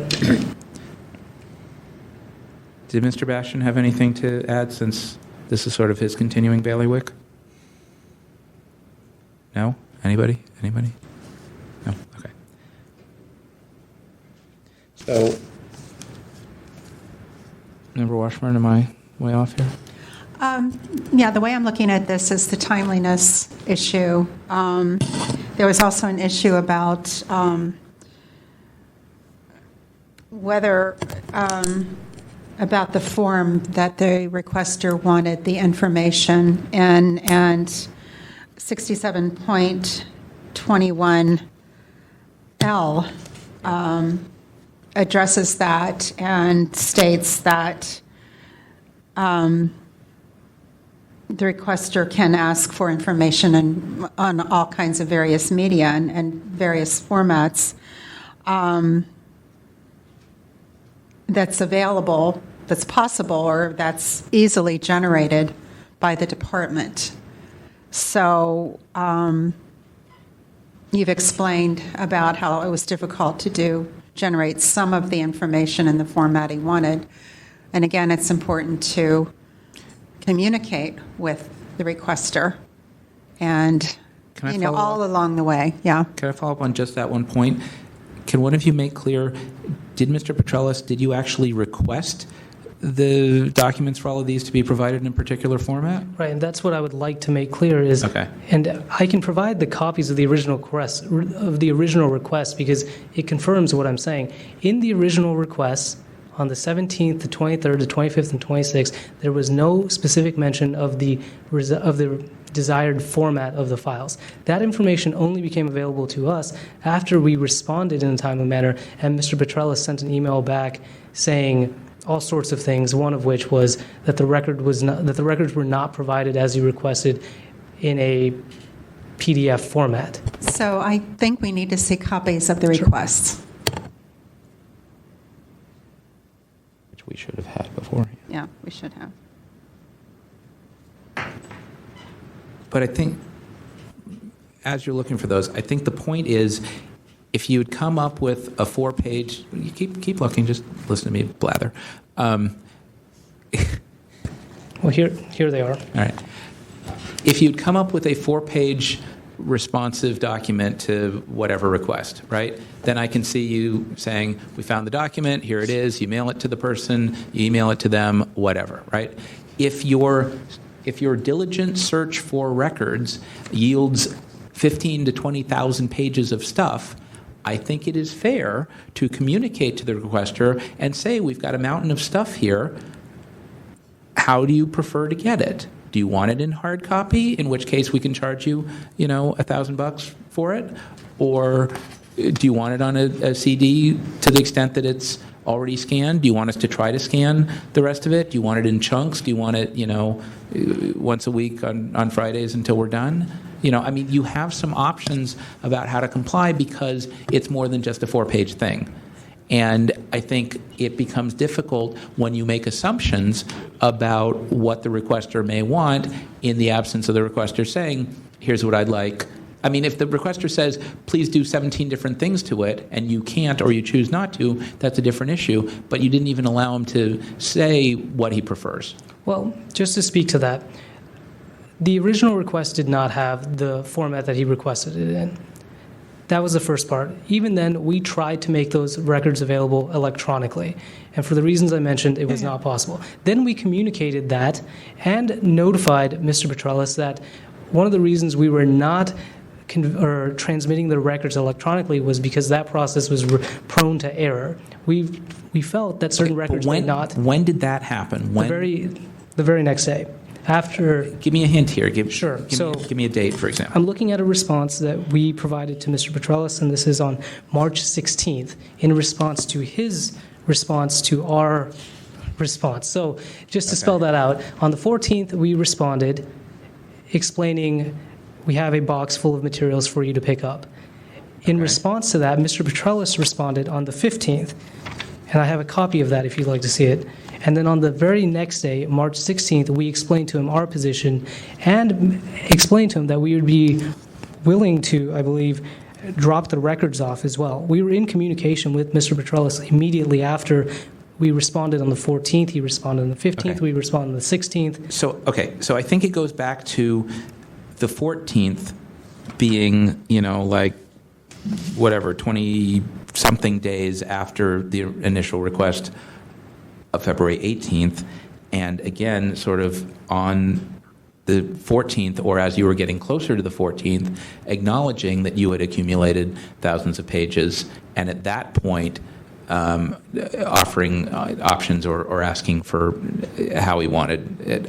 Did Mr. Bastian have anything to add, since this is sort of his continuing bailiwick? No? Anybody? No? Okay. So, Member Washburn, am I way off here? The way I'm looking at this is the timeliness issue. There was also an issue about whether about the form that the requester wanted the information in, and 67.21L addresses that and states that the requester can ask for information on all kinds of various media and various formats. that's available, that's possible, or that's easily generated by the department. So you've explained about how it was difficult to generate some of the information in the format he wanted. And again, it's important to communicate with the requester and, Can I you know, follow all up? along the way. Yeah. Can I follow up on just that one point? Can one of you make clear, did Mr. Petrellis, did you actually request the documents for all of these to be provided in a particular format? Right, and that's what I would like to make clear is, Okay. and I can provide the copies of the original request because it confirms what I'm saying. In the original request, on the 17th, the 23rd, the 25th, and 26th, there was no specific mention of the desired format of the files. That information only became available to us after we responded in a timely manner, and Mr. Petrellis sent an email back saying all sorts of things, one of which was that the records were not provided as you requested in a PDF format. So I think we need to see copies of the requests. Which we should have had before. Yeah, we should have. But I think, as you're looking for those, I think the point is, if you had come up with a 4-page, you keep looking, just listen to me blather. Well, here they are. All right. If you'd come up with a 4-page responsive document to whatever request, right? Then I can see you saying, we found the document, here it is, you mail it to the person, you email it to them, whatever, right? If your diligent search for records yields 15 to 20,000 pages of stuff, I think it is fair to communicate to the requester and say, we've got a mountain of stuff here. How do you prefer to get it? Do you want it in hard copy, in which case we can charge you, $1,000 for it? Or do you want it on a CD to the extent that it's already scanned? Do you want us to try to scan the rest of it? Do you want it in chunks? Do you want it, once a week on Fridays until we're done? You have some options about how to comply because it's more than just a 4-page thing. And I think it becomes difficult when you make assumptions about what the requester may want in the absence of the requester saying, here's what I'd like. I mean, if the requester says, please do 17 different things to it, and you can't or you choose not to, that's a different issue. But you didn't even allow him to say what he prefers. Well, just to speak to that, the original request did not have the format that he requested it in. That was the first part. Even then, we tried to make those records available electronically. And for the reasons I mentioned, it was not possible. Then we communicated that and notified Mr. Petrellis that one of the reasons we were not transmitting the records electronically was because that process was prone to error. We felt that certain records were not. When did that happen? The very next day. After. Give me a hint here. Give me a date, for example. I'm looking at a response that we provided to Mr. Petrellis, and this is on March 16th, in response to his response to our response. So just to spell that out, on the 14th, we responded explaining we have a box full of materials for you to pick up. In response to that, Mr. Petrellis responded on the 15th, and I have a copy of that if you'd like to see it. And then on the very next day, March 16th, we explained to him our position and explained to him that we would be willing to, I believe, drop the records off as well. We were in communication with Mr. Petrellis immediately after we responded on the 14th. He responded on the 15th. We responded on the 16th. So I think it goes back to the 14th being, 20-something days after the initial request of February 18th, and again, sort of on the 14th, or as you were getting closer to the 14th, acknowledging that you had accumulated thousands of pages, and at that point, offering options or asking for how he wanted it.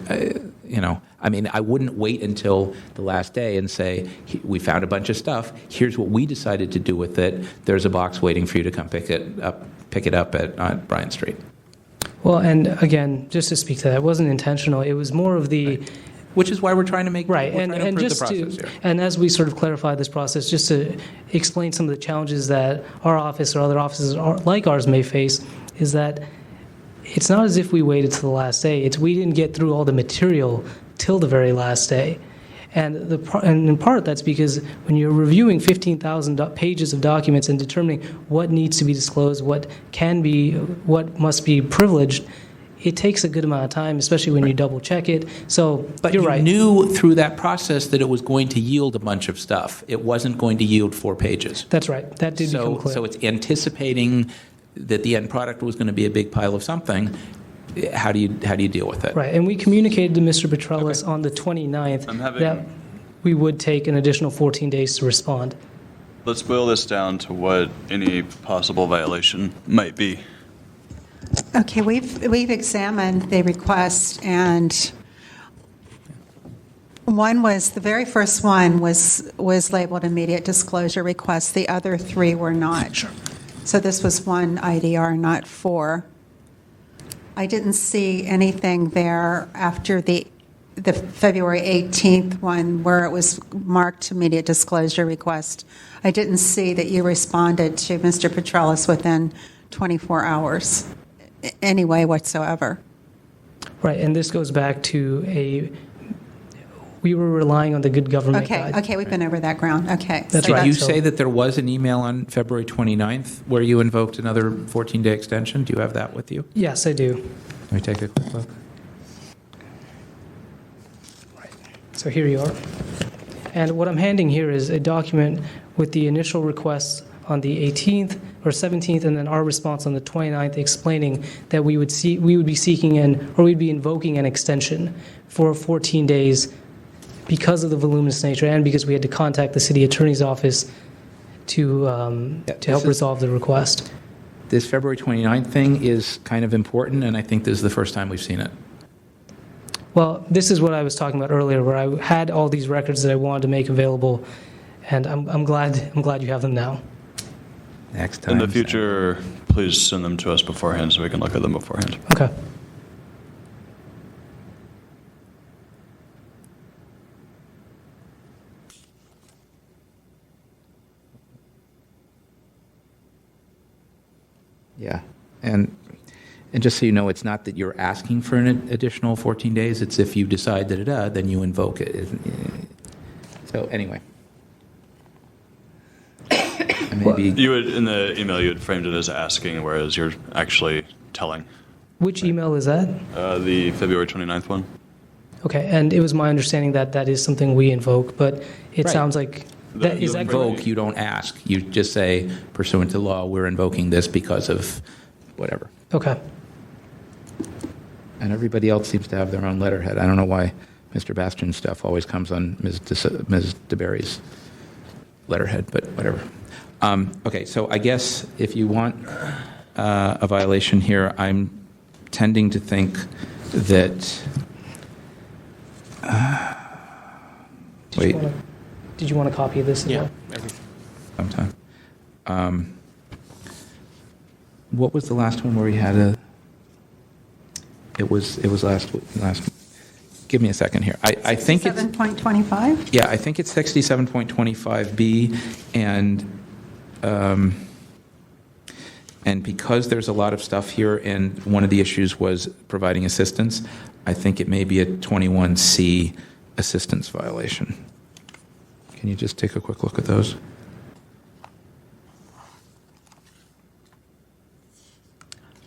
I wouldn't wait until the last day and say, we found a bunch of stuff, here's what we decided to do with it, there's a box waiting for you to come pick it up at Bryant Street. Well, and again, just to speak to that, it wasn't intentional. It was more of the... Right. Which is why we're trying to make... Right, and just the process here. And as we sort of clarify this process, just to explain some of the challenges that our office or other offices like ours may face, is that it's not as if we waited to the last day. It's we didn't get through all the material till the very last day. And in part, that's because when you're reviewing 15,000 pages of documents and determining what needs to be disclosed, what must be privileged, it takes a good amount of time, especially when you double check it. So, But you're you right. knew through that process that it was going to yield a bunch of stuff. It wasn't going to yield 4 pages. That's right. That did become clear. So it's anticipating that the end product was going to be a big pile of something. How do you deal with it? Right, and we communicated to Mr. Petrellis on the 29th that we would take an additional 14 days to respond. Let's boil this down to what any possible violation might be. Okay, we've examined the request, and the very first one was labeled immediate disclosure request. The other 3 were not. Sure. So this was 1 IDR, not 4. I didn't see anything there after the February 18th one where it was marked immediate disclosure request. I didn't see that you responded to Mr. Petrellis within 24 hours any way whatsoever. Right, and this goes back to we were relying on the good government guide. Okay, we've been over that ground. Okay. That's Did right. you say that there was an email on February 29th where you invoked another 14-day extension? Do you have that with you? Yes, I do. Let me take a quick look. So here you are. And what I'm handing here is a document with the initial request on the 18th or 17th, and then our response on the 29th explaining that we'd be invoking an extension for 14 days because of the voluminous nature and because we had to contact the city attorney's office to help resolve the request. This February 29th thing is kind of important, and I think this is the first time we've seen it. Well, this is what I was talking about earlier, where I had all these records that I wanted to make available, and I'm glad you have them now. Next time. In the future, please send them to us beforehand so we can look at them beforehand. Okay. Yeah, and just so you know, it's not that you're asking for an additional 14 days. It's if you decide then you invoke it. So anyway. Maybe In the email, you had framed it as asking, whereas you're actually telling. Which email is that? The February 29th one. Okay, and it was my understanding that that is something we invoke, but it Right. sounds like that is that invoke, you don't ask. You just say, pursuant to law, we're invoking this because of whatever. Okay. And everybody else seems to have their own letterhead. I don't know why Mr. Bastion's stuff always comes on Ms. DeBerry's letterhead, but whatever. Okay, so I guess if you want a violation here, I'm tending to think that... wait. Did you want a copy of this as well? Sometime. What was the last one where we had a... It was last... Give me a second here. I think it's... 7.25? Yeah, I think it's 67.25B, and because there's a lot of stuff here, and one of the issues was providing assistance, I think it may be a 21C assistance violation. Can you just take a quick look at those?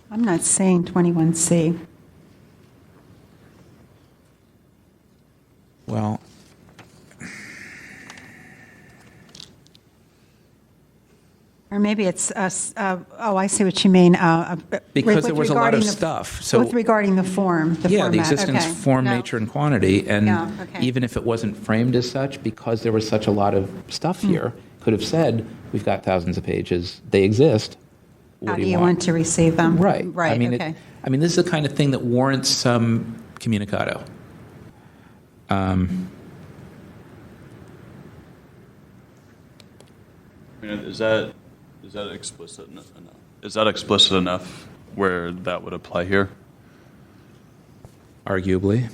I'm not seeing 21C. Well, Or maybe it's us, I see what you mean. because there was a lot of stuff. So With regarding the form, the yeah, format. the existence, Okay. form, No. nature, and quantity, and Yeah, okay. even if it wasn't framed as such, because there was such a lot of stuff here, could have said, we've got thousands of pages, they exist. What How do you want to receive them? Right. Right, I mean, okay. this is the kind of thing that warrants some communicado. I mean, is that explicit enough? Is that explicit enough where that would apply here? Arguably.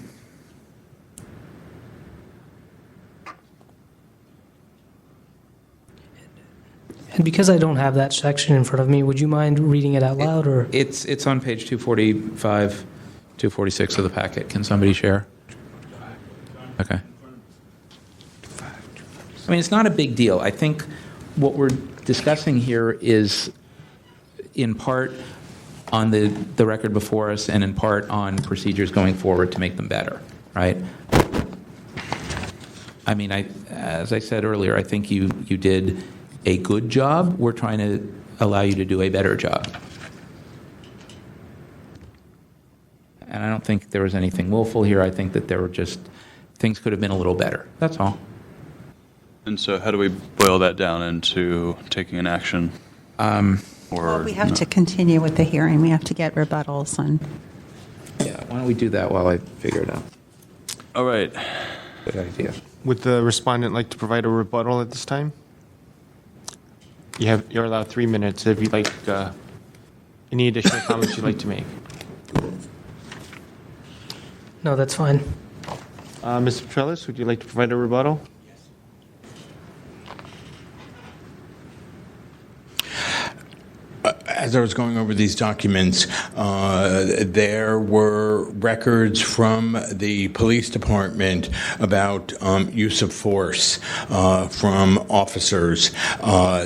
And because I don't have that section in front of me, would you mind reading it out loud? Or It's on page 245, 246 of the packet. Can somebody share? Okay. I mean, it's not a big deal. I think what we're discussing here is in part on the record before us and in part on procedures going forward to make them better, right? I mean, as I said earlier, I think you did a good job. We're trying to allow you to do a better job. And I don't think there was anything willful here. I think that there were just things could have been a little better. That's all. And so how do we boil that down into taking an action? Well, we have to continue with the hearing. We have to get rebuttals and. Yeah, why don't we do that while I figure it out? All right. Good idea. Would the respondent like to provide a rebuttal at this time? You're allowed 3 minutes if you'd like any additional comments you'd like to make. no, that's fine. Mr. Petralis, would you like to provide a rebuttal? As I was going over these documents, there were records from the police department about use of force from officers.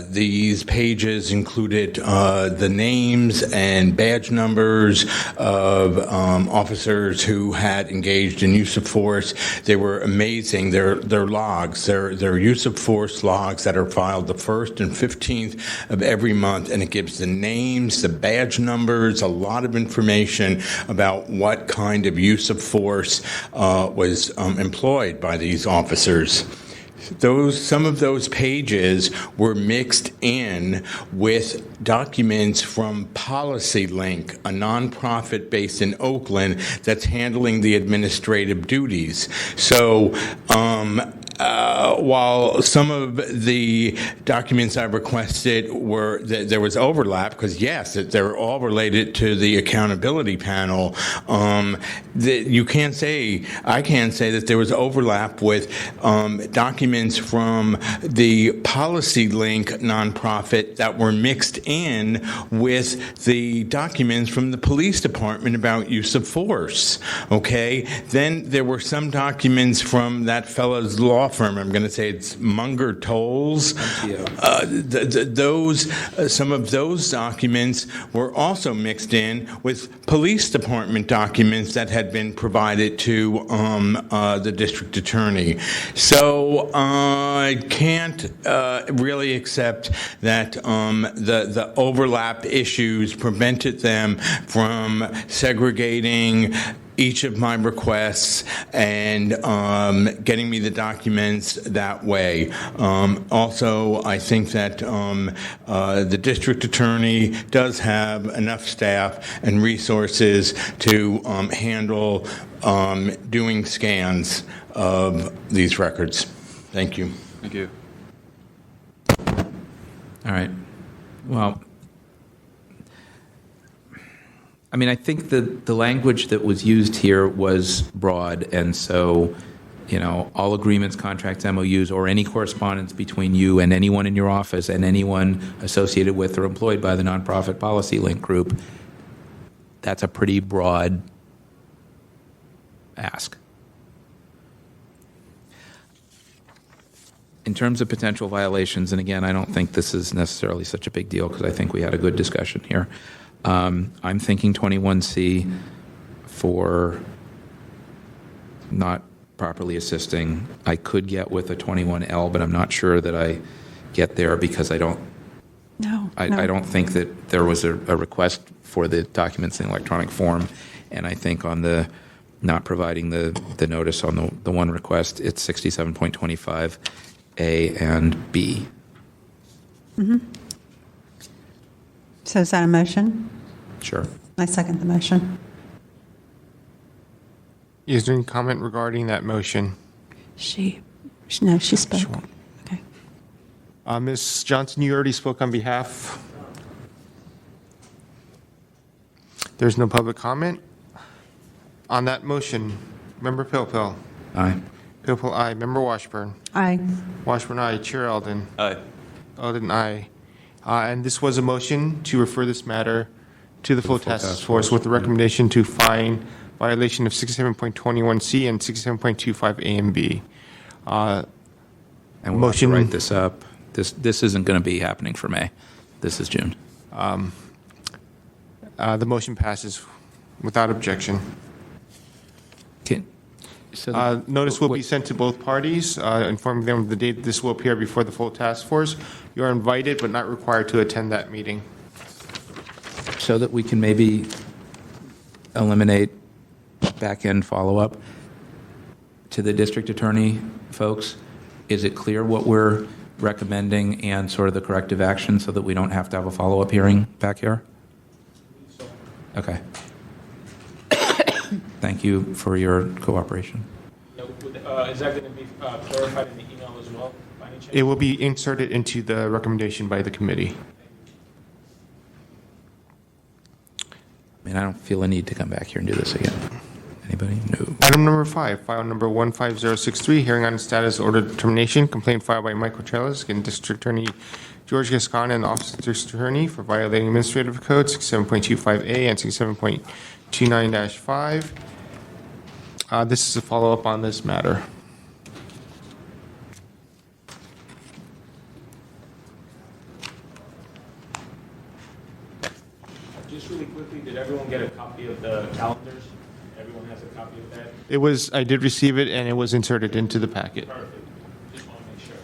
These pages included the names and badge numbers of officers who had engaged in use of force. They were amazing. Their logs, their use of force logs that are filed the 1st and 15th of every month, and it gives the names, the badge numbers, a lot of information about what kind of use of force was employed by these officers. Some of those pages were mixed in with documents from Policy Link, a nonprofit based in Oakland that's handling the administrative duties. So while some of the documents I requested were that there was overlap, because yes, they're all related to the accountability panel. I can't say that there was overlap with documents from the Policy Link nonprofit that were mixed in with the documents from the police department about use of force. Okay, then there were some documents from that fellow's law firm. I'm going to say it's Munger Tolles. Some of those documents were also mixed in with police department documents that had been provided to the district attorney. So I can't really accept that the overlap issues prevented them from segregating each of my requests and getting me the documents that way. Also, I think that the district attorney does have enough staff and resources to handle doing scans of these records. Thank you. Thank you. All right. Well, I mean, I think the language that was used here was broad, and so, all agreements, contracts, MOUs, or any correspondence between you and anyone in your office and anyone associated with or employed by the nonprofit Policy Link group, that's a pretty broad ask. In terms of potential violations, and again, I don't think this is necessarily such a big deal because I think we had a good discussion here. I'm thinking 21C for not properly assisting. I could get with a 21L, but I'm not sure that I get there because I don't think that there was a request for the documents in electronic form, and I think on the not providing the notice on the one request, it's 67.25A and B. Mm-hmm. So is that a motion? Sure. I second the motion. Is there any comment regarding that motion? She spoke. Sure. Okay. Ms. Johnson, you already spoke on behalf. There's no public comment. On that motion, Member Pilpil. Aye. Pilpil, aye. Member Washburn. Aye. Washburn, aye. Chair Eldon. Aye. Eldon, aye. And this was a motion to refer this matter to the full task force with the recommendation to fine violation of 67.21C and 67.25A and B. And we'll motion have to write this up. This isn't going to be happening for May. This is June. The motion passes without objection. Notice will be sent to both parties, informing them of the date this will appear before the full task force. You are invited but not required to attend that meeting. So that we can maybe eliminate back-end follow-up to the district attorney folks, is it clear what we're recommending and sort of the corrective action so that we don't have to have a follow-up hearing back here? Okay. Thank you for your cooperation. Is that going to be clarified in the email as well, by any chance? It will be inserted into the recommendation by the committee. I mean, I don't feel a need to come back here and do this again. Anybody? No. Item number 5, file number 15063, hearing on status order determination, complaint filed by Michael Trellis against District Attorney George Gascon and Office of District Attorney for violating Administrative Code 67.25A and 67.29-5. This is a follow-up on this matter. Just really quickly, did everyone get a copy of the calendars? Everyone has a copy of that? I did receive it, and it was inserted into the packet. Perfect. Just want to make sure.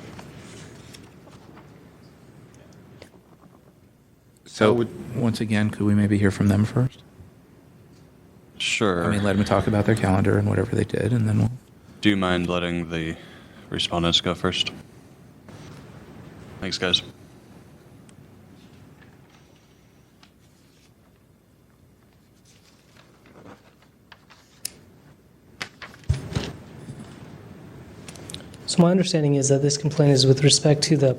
So, once again, could we maybe hear from them first? Sure. I mean, let them talk about their calendar and whatever they did, and then we'll... Do you mind letting the respondents go first? Thanks, guys. So my understanding is that this complaint is with respect to the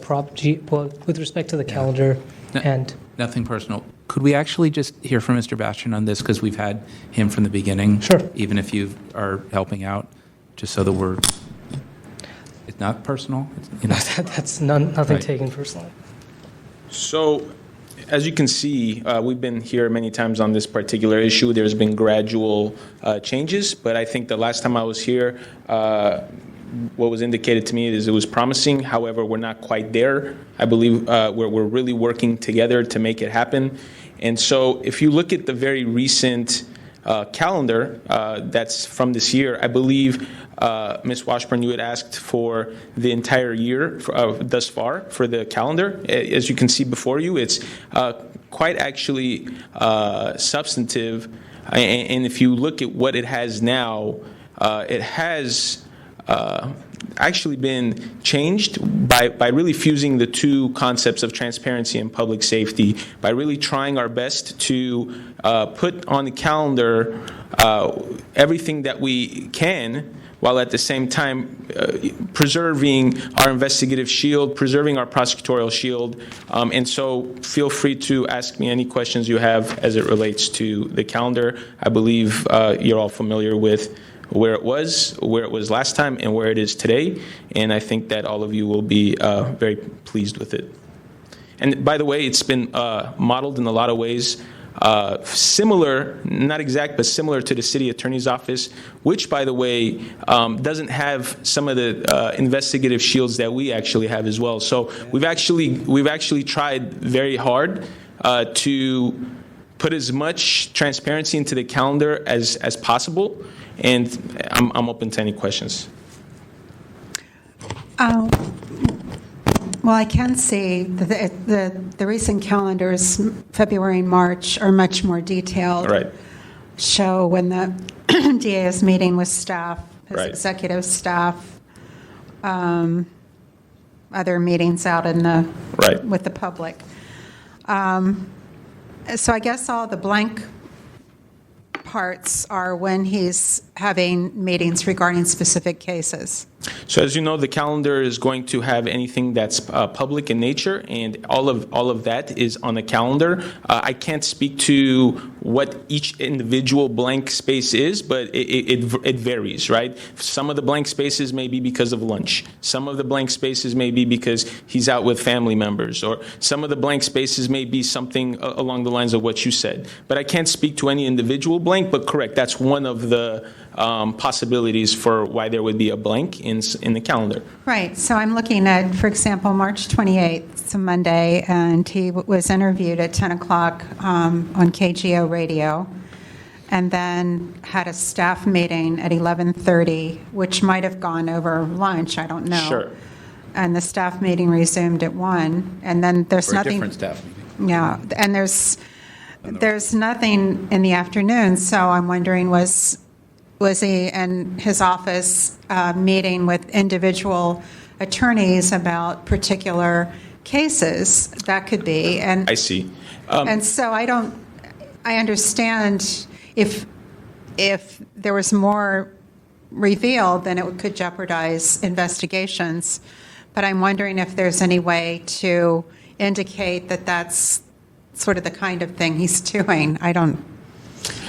with respect to the calendar and... Nothing personal. Could we actually just hear from Mr. Bastian on this, because we've had him from the beginning? Sure. Even if you are helping out, just so that we're... It's not personal? That's nothing Right. taken personally. So, as you can see, we've been here many times on this particular issue. There's been gradual changes, but I think the last time I was here, what was indicated to me is it was promising. However, we're not quite there. I believe we're really working together to make it happen. And so if you look at the very recent calendar that's from this year, I believe, Ms. Washburn, you had asked for the entire year thus far for the calendar. As you can see before you, it's quite actually substantive. And if you look at what it has now, it has actually been changed by really fusing the two concepts of transparency and public safety, by really trying our best to put on the calendar everything that we can, while at the same time preserving our investigative shield, preserving our prosecutorial shield. And so feel free to ask me any questions you have as it relates to the calendar. I believe you're all familiar with where it was last time, and where it is today. And I think that all of you will be very pleased with it. And by the way, it's been modeled in a lot of ways similar, not exact, but similar to the city attorney's office, which, by the way, doesn't have some of the investigative shields that we actually have as well. So we've actually tried very hard to put as much transparency into the calendar as possible, and I'm open to any questions. Well, I can see that the recent calendars, February and March, are much more detailed. Right. Show when the DA is meeting with staff, his Right. executive staff, other meetings out in the Right. with the public. So I guess all the blank parts are when he's having meetings regarding specific cases. So as you know, the calendar is going to have anything that's public in nature, and all of that is on the calendar. I can't speak to what each individual blank space is, but it varies, right? Some of the blank spaces may be because of lunch. Some of the blank spaces may be because he's out with family members, or some of the blank spaces may be something along the lines of what you said. But I can't speak to any individual blank, but correct, that's one of the possibilities for why there would be a blank in the calendar. Right. So I'm looking at, for example, March 28th, it's a Monday, and he was interviewed at 10 o'clock on KGO radio, and then had a staff meeting at 11:30, which might have gone over lunch, I don't know. Sure. And the staff meeting resumed at 1, and then there's For a nothing. different staff meeting. Yeah, and there's nothing in the afternoon, so I'm wondering, was he in his office meeting with individual attorneys about particular cases? That could be. And I see. And so I understand if there was more revealed, then it could jeopardize investigations. But I'm wondering if there's any way to indicate that that's sort of the kind of thing he's doing. I don't.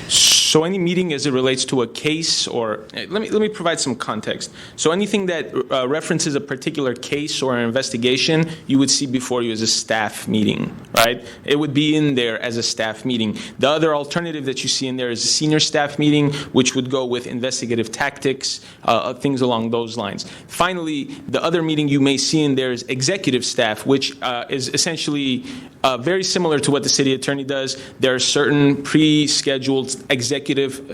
So any meeting as it relates to a case, or let me provide some context. So anything that references a particular case or an investigation, you would see before you as a staff meeting, right? It would be in there as a staff meeting. The other alternative that you see in there is a senior staff meeting, which would go with investigative tactics, things along those lines. Finally, the other meeting you may see in there is executive staff, which is essentially very similar to what the city attorney does. There are certain pre-scheduled executive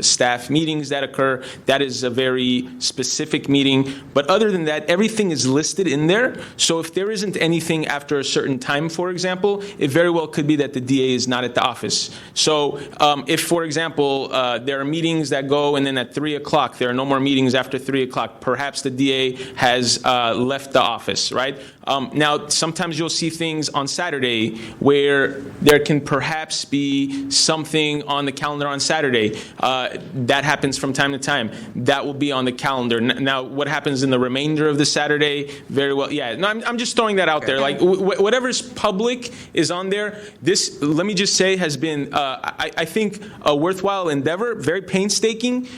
staff meetings that occur. That is a very specific meeting. But other than that, everything is listed in there. So if there isn't anything after a certain time, for example, it very well could be that the DA is not at the office. So if, for example, there are meetings that go and then at 3 o'clock, there are no more meetings after 3 o'clock, perhaps the DA has left the office, right? Now, sometimes you'll see things on Saturday where there can perhaps be something on the calendar on Saturday. That happens from time to time. That will be on the calendar. Now, what happens in the remainder of the Saturday? Very well, yeah. No, I'm just throwing that out there. Like whatever's public is on there. This, let me just say, has been, I think, a worthwhile endeavor, very painstaking,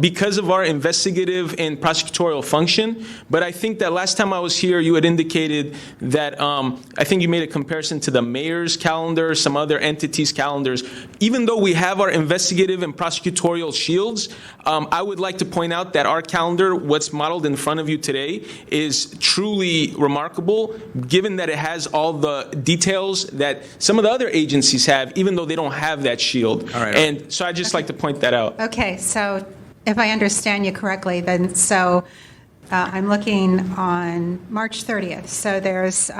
because of our investigative and prosecutorial function. But I think that last time I was here, you had indicated that I think you made a comparison to the mayor's calendar, some other entities' calendars. Even though we have our investigative and prosecutorial shields, I would like to point out that our calendar, what's modeled in front of you today, is truly remarkable, given that it has all the details that some of the other agencies have, even though they don't have that shield. All right. And so I'd just like to point that out. Okay, so if I understand you correctly, then so I'm looking on March 30th. So there's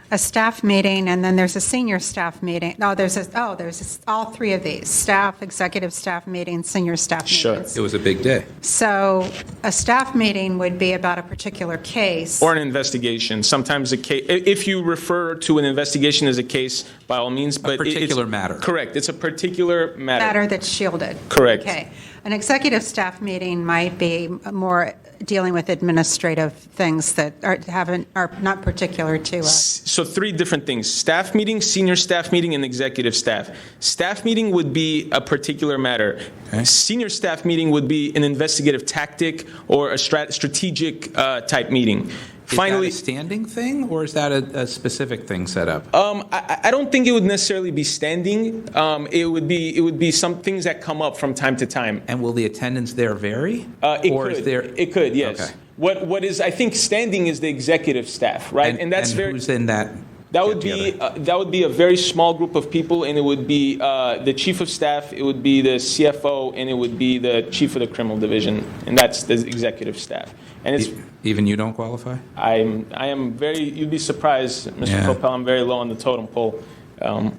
a staff meeting, and then there's a senior staff meeting. There's all three of these: staff, executive staff meeting, senior staff meetings. It was a big day. So a staff meeting would be about a particular case. Or an investigation. Sometimes a case, if you refer to an investigation as a case, by all means. But a particular matter. Correct. It's a particular matter. Matter that's shielded. Correct. Okay. An executive staff meeting might be more dealing with administrative things that are not particular to us. So three different things: staff meeting, senior staff meeting, and executive staff. Staff meeting would be a particular matter. Okay. Senior staff meeting would be an investigative tactic or a strategic type meeting. Finally, is that a standing thing, or is that a specific thing set up? I don't think it would necessarily be standing. It would be some things that come up from time to time. And will the attendance there vary? It could, yes. Okay. What is, I think, standing is the executive staff, right? And that's who's in that? That would be a very small group of people, and it would be the chief of staff, it would be the CFO, and it would be the chief of the criminal division, and that's the executive staff. And it's even you don't qualify? I am very. You'd be surprised, Mr. Coppell. I'm very low on the totem pole,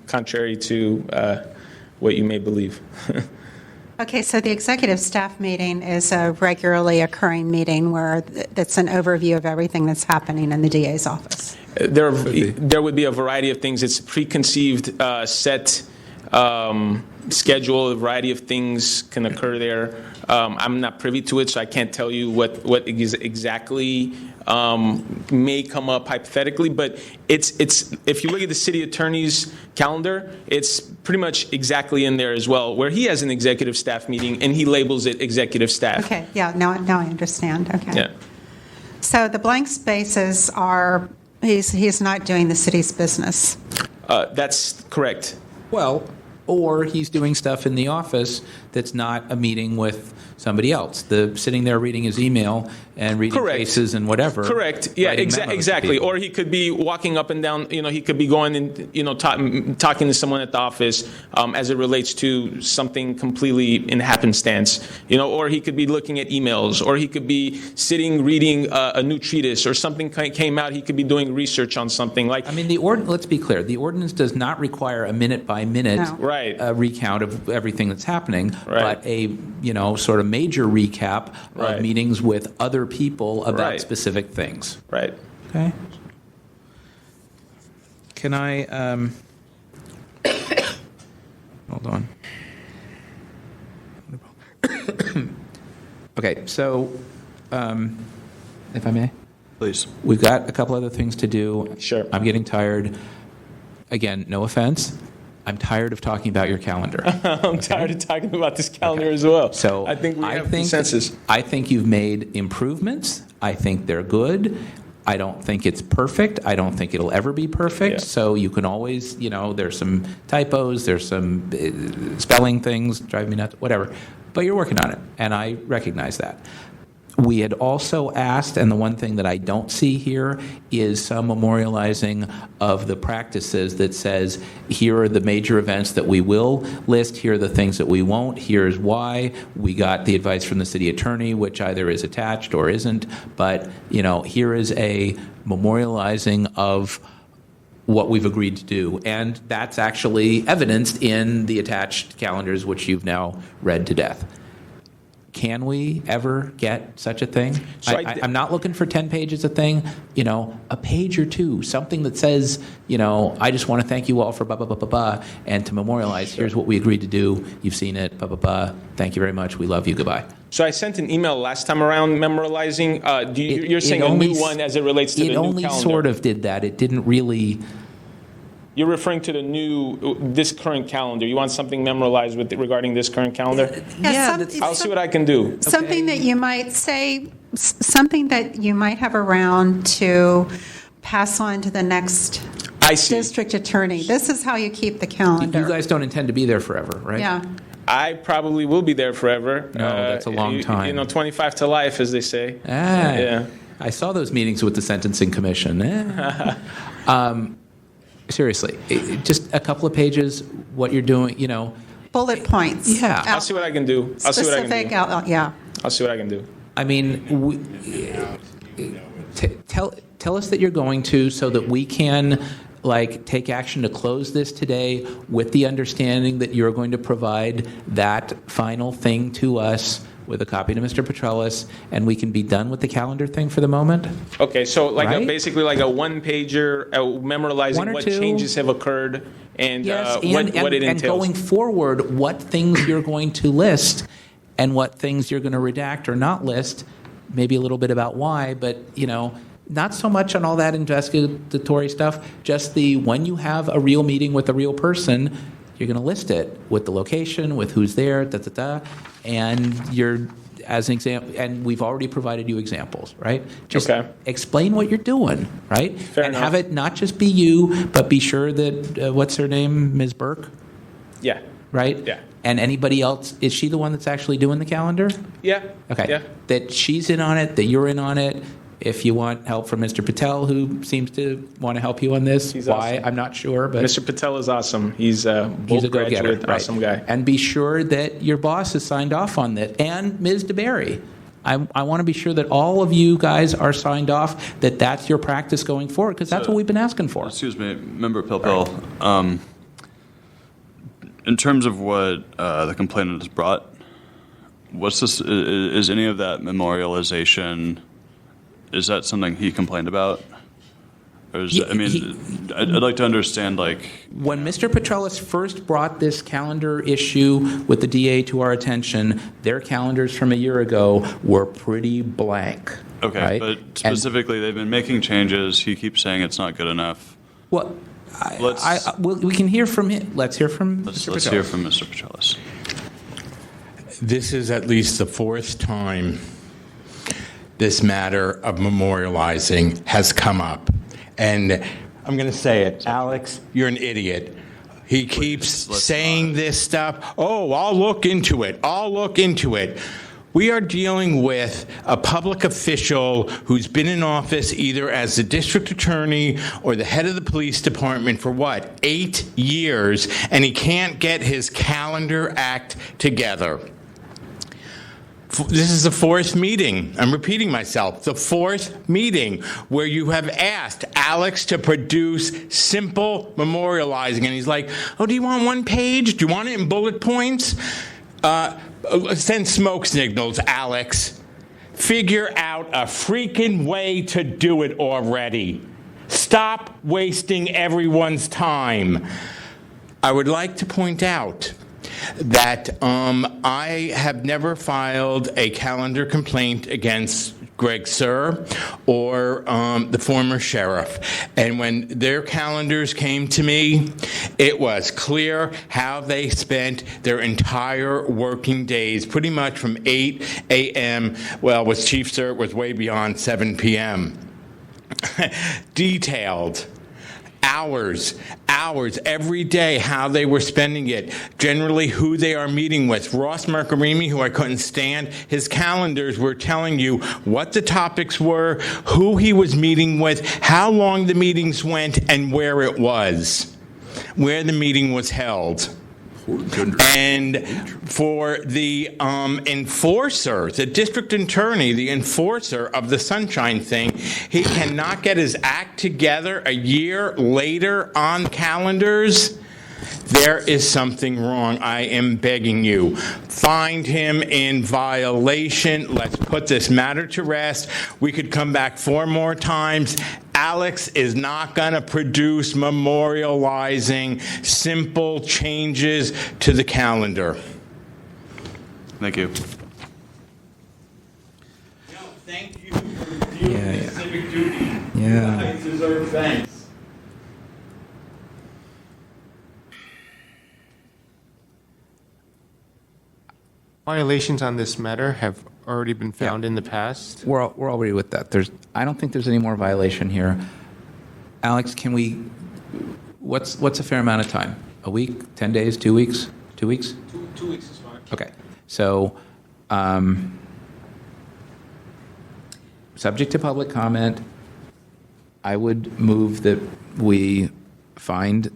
contrary to what you may believe. Okay, so the executive staff meeting is a regularly occurring meeting where that's an overview of everything that's happening in the DA's office. There would be a variety of things. It's preconceived set schedule. A variety of things can occur there. I'm not privy to it, so I can't tell you what exactly may come up hypothetically. But it's if you look at the city attorney's calendar, it's pretty much exactly in there as well, where he has an executive staff meeting and he labels it executive staff. Okay, yeah, now I understand, okay. Yeah. So the blank spaces are, he's not doing the city's business. That's correct. Well, or he's doing stuff in the office that's not a meeting with somebody else. Sitting there reading his email and reading cases and whatever. Correct. Yeah, writing memos to exactly. people. Or he could be walking up and down, he could be going and, talking to someone at the office as it relates to something completely in happenstance, or he could be looking at emails, or he could be sitting reading a new treatise or something came out, he could be doing research on something like. I mean, let's be clear. The ordinance does not require a minute-by-minute recount of everything that's happening, but a, sort of major recap of meetings with other people about specific things. Right. Okay. Can I, hold on. Okay, so, if I may? Please. We've got a couple other things to do. Sure. I'm getting tired. Again, no offense. I'm tired of talking about your calendar. I'm tired of talking about this calendar as well. So I think we have consensus. I think you've made improvements. I think they're good. I don't think it's perfect. I don't think it'll ever be perfect. Yeah. So you can always, there's some typos, there's some spelling things, drive me nuts, whatever. But you're working on it, and I recognize that. We had also asked, and the one thing that I don't see here is some memorializing of the practices that says, here are the major events that we will list, here are the things that we won't, here's why. We got the advice from the city attorney, which either is attached or isn't, but here is a memorializing of what we've agreed to do. And that's actually evidenced in the attached calendars, which you've now read to death. Can we ever get such a thing? So I'm not looking for 10 pages a thing, a page or two, something that says, I just want to thank you all for blah, blah, blah, blah, blah, and to memorialize, here's what we agreed to do, you've seen it, blah, blah, blah, thank you very much, we love you, goodbye. So I sent an email last time around memorializing. You're saying a new one as it relates to the new calendar. It only sort of did that. It didn't really... You're referring to this current calendar. You want something memorialized regarding this current calendar? I'll see what I can do. Something that you might say, something that you might have around to pass on to the next district attorney. This is how you keep the calendar. You guys don't intend to be there forever, right? Yeah. I probably will be there forever. No, that's a long time. 25 to life, as they say. Yeah. I saw those meetings with the Sentencing Commission. Seriously, just a couple of pages, what you're doing, Bullet points. Yeah. I'll see what I can do. Specific, yeah. I'll see what I can do. I mean, tell us that you're going to, so that we can take action to close this today with the understanding that you're going to provide that final thing to us with a copy to Mr. Petrellis, and we can be done with the calendar thing for the moment? Okay, so basically a one-pager memorializing what changes have occurred and what it entails. And going forward, what things you're going to list and what things you're going to redact or not list, maybe a little bit about why, but, not so much on all that investigatory stuff, just when you have a real meeting with a real person, you're going to list it with the location, with who's there, and you're, as an example, and we've already provided you examples, right? Just explain what you're doing, right? Fair enough. Have it not just be you, but be sure that, what's her name, Ms. Burke? Yeah. Right? Yeah. And anybody else, is she the one that's actually doing the calendar? Yeah. Okay. Yeah. That she's in on it, that you're in on it. If you want help from Mr. Patel, who seems to want to help you on this, He's why, awesome. I'm not sure. But Mr. Patel is awesome. He's a go-getter, graduate, right. awesome guy. And be sure that your boss has signed off on that, and Ms. DeBerry. I want to be sure that all of you guys are signed off, that that's your practice going forward, because that's what we've been asking for. Excuse me, Member Pilpil. In terms of what the complainant has brought, what's this? Is any of that memorialization? Is that something he complained about? Or I'd like to understand, like... When Mr. Petrellis first brought this calendar issue with the DA to our attention, their calendars from a year ago were pretty blank. Okay, right? but specifically, they've been making changes. He keeps saying it's not good enough. Well, we can hear from him. Let's hear from Mr. Petrellis. Let's hear from Mr. Petrellis. This is at least the fourth time this matter of memorializing has come up. And I'm going to say it, Alex, you're an idiot. He keeps saying this stuff. Oh, I'll look into it. I'll look into it. We are dealing with a public official who's been in office either as the district attorney or the head of the police department for 8 years, and he can't get his calendar act together. This is the fourth meeting. I'm repeating myself. The fourth meeting where you have asked Alex to produce simple memorializing. And he's like, oh, do you want one page? Do you want it in bullet points? Send smoke signals, Alex. Figure out a freaking way to do it already. Stop wasting everyone's time. I would like to point out that I have never filed a calendar complaint against Greg Sir or the former sheriff. And when their calendars came to me, it was clear how they spent their entire working days, pretty much from 8 a.m., well, with Chief Sir, it was way beyond 7 p.m. Detailed. Hours, every day, how they were spending it, generally who they are meeting with. Ross Mercarimi, who I couldn't stand, his calendars were telling you what the topics were, who he was meeting with, how long the meetings went, and where it was, where the meeting was held. And for the enforcer, the district attorney, the enforcer of the Sunshine thing, he cannot get his act together a year later on calendars. There is something wrong. I am begging you. Find him in violation. Let's put this matter to rest. We could come back 4 more times. Alex is not going to produce memorializing simple changes to the calendar. Thank you. No, thank you for doing the civic duty. Yeah. I deserve thanks. Violations on this matter have already been found in the past. We're already with that. I don't think there's any more violation here. Alex, can we? What's a fair amount of time? A week? 10 days? 2 weeks? 2 weeks? 2 weeks is fine. Okay. So, subject to public comment, I would move that we find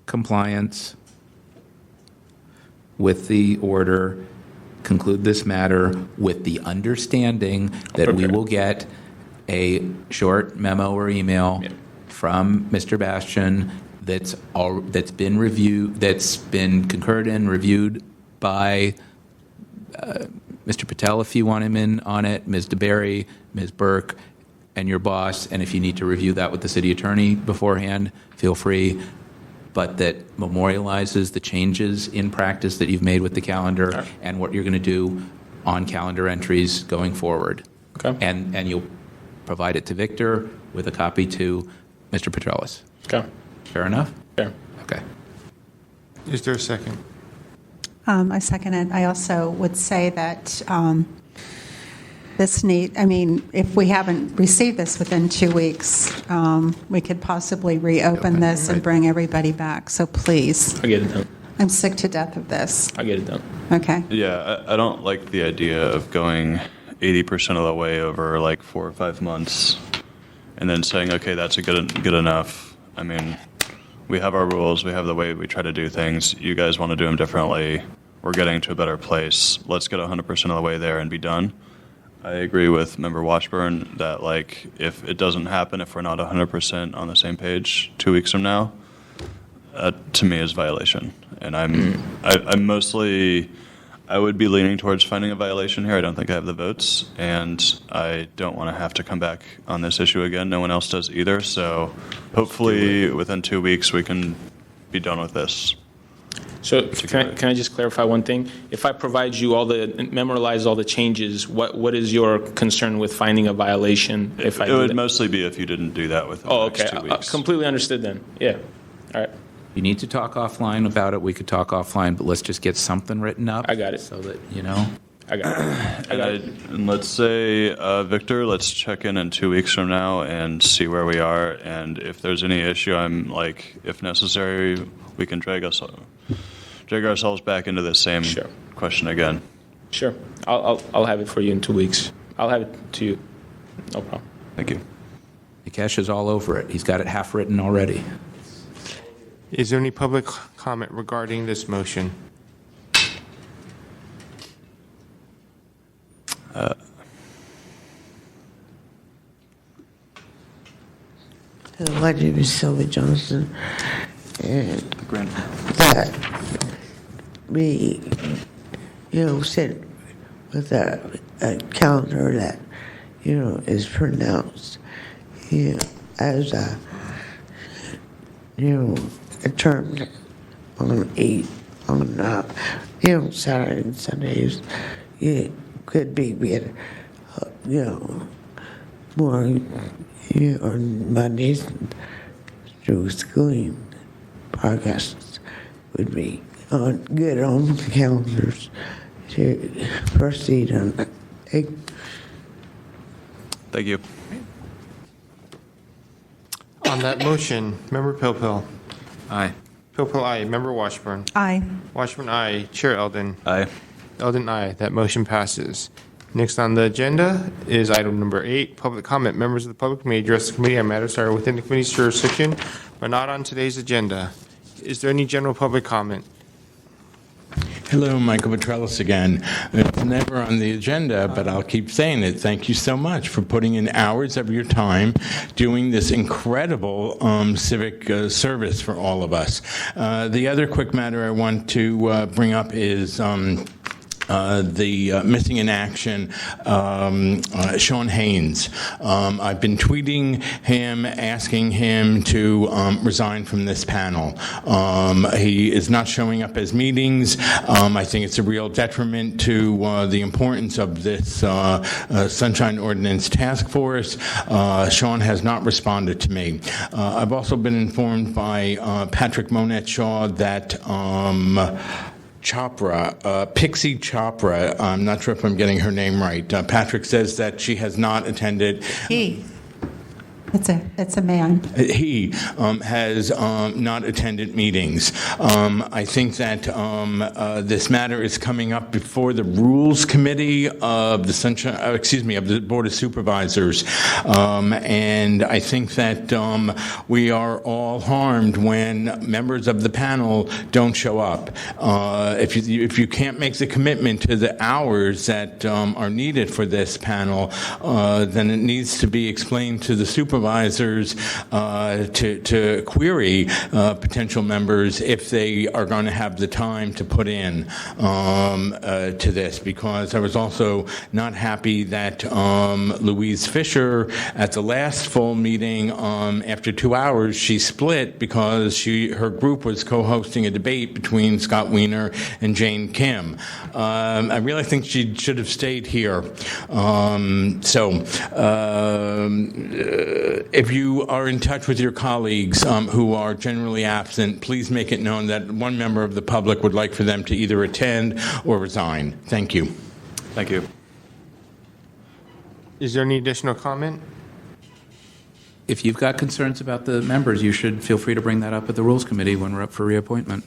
compliance with the order, conclude this matter with the understanding that we will get a short memo or email from Mr. Bastian that's been reviewed, that's been concurred in, reviewed by Mr. Patel, if you want him in on it, Ms. DeBerry, Ms. Burke, and your boss. And if you need to review that with the city attorney beforehand, feel free. But that memorializes the changes in practice that you've made with the calendar and what you're going to do on calendar entries going forward. Okay. And you'll provide it to Victor with a copy to Mr. Petrellis. Okay. Fair enough? Fair. Okay. Is there a second? I second it. I also would say that if we haven't received this within 2 weeks, we could possibly reopen this and bring everybody back. So please. I'll get it done. I'm sick to death of this. I'll get it done. Okay. Yeah, I don't like the idea of going 80% of the way over 4 or 5 months and then saying, okay, that's good enough. I mean, we have our rules. We have the way we try to do things. You guys want to do them differently. We're getting to a better place. Let's get 100% of the way there and be done. I agree with Member Washburn that, if it doesn't happen, if we're not 100% on the same page 2 weeks from now, to me is violation. And I'm mostly, I would be leaning towards finding a violation here. I don't think I have the votes, and I don't want to have to come back on this issue again. No one else does either, so hopefully within 2 weeks we can be done with this. So can I just clarify one thing? If I provide you memorize all the changes, what is your concern with finding a violation if I It do would that? mostly be if you didn't do that within Oh, the next okay. 2 weeks. Completely understood then. Yeah. All right. You need to talk offline about it, we could talk offline, but let's just get something written up. I got it. So that, you know. I got it. I got it. And let's say, Victor, let's check in 2 weeks from now and see where we are. And if there's any issue, I'm like, if necessary, we can drag ourselves back into the same question again. Sure. I'll have it for you in 2 weeks. I'll have it to you. No problem. Thank you. Nikesh is all over it. He's got it half written already. Is there any public comment regarding this motion? My name is Sylvia Johnson, and that we, sit with a calendar that, is pronounced, as a term on Saturday and Sundays. It could be more, on Mondays through schooling podcasts would be good on the calendars to proceed on that. Thank you. On that motion, Member Pilpil. Aye. Pilpil, aye. Member Washburn. Aye. Washburn, aye. Chair Eldon. Aye. Eldon, aye. That motion passes. Next on the agenda is item number 8, public comment. Members of the public may address the committee on matters that are within the committee's jurisdiction, but not on today's agenda. Is there any general public comment? Hello, Michael Petrellis again. It's never on the agenda, but I'll keep saying it. Thank you so much for putting in hours of your time doing this incredible civic service for all of us. The other quick matter I want to bring up is the missing in action, Sean Haynes. I've been tweeting him, asking him to resign from this panel. He is not showing up as meetings. I think it's a real detriment to the importance of this Sunshine Ordinance Task Force. Sean has not responded to me. I've also been informed by Patrick Monette-Shaw that Pixie Chopra, I'm not sure if I'm getting her name right. Patrick says that she has not attended. It's a man. He has not attended meetings. I think that this matter is coming up before the Rules Committee of the of the Board of Supervisors, and I think that we are all harmed when members of the panel don't show up. If you can't make the commitment to the hours that are needed for this panel, then it needs to be explained to the supervisors to query potential members if they are going to have the time to put in to this, because I was also not happy that Louise Fisher at the last full meeting, after 2 hours, she split because her group was co-hosting a debate between Scott Wiener and Jane Kim. I really think she should have stayed here. If you are in touch with your colleagues who are generally absent, please make it known that one member of the public would like for them to either attend or resign. Thank you. Thank you. Is there any additional comment? If you've got concerns about the members, you should feel free to bring that up at the Rules Committee when we're up for reappointment.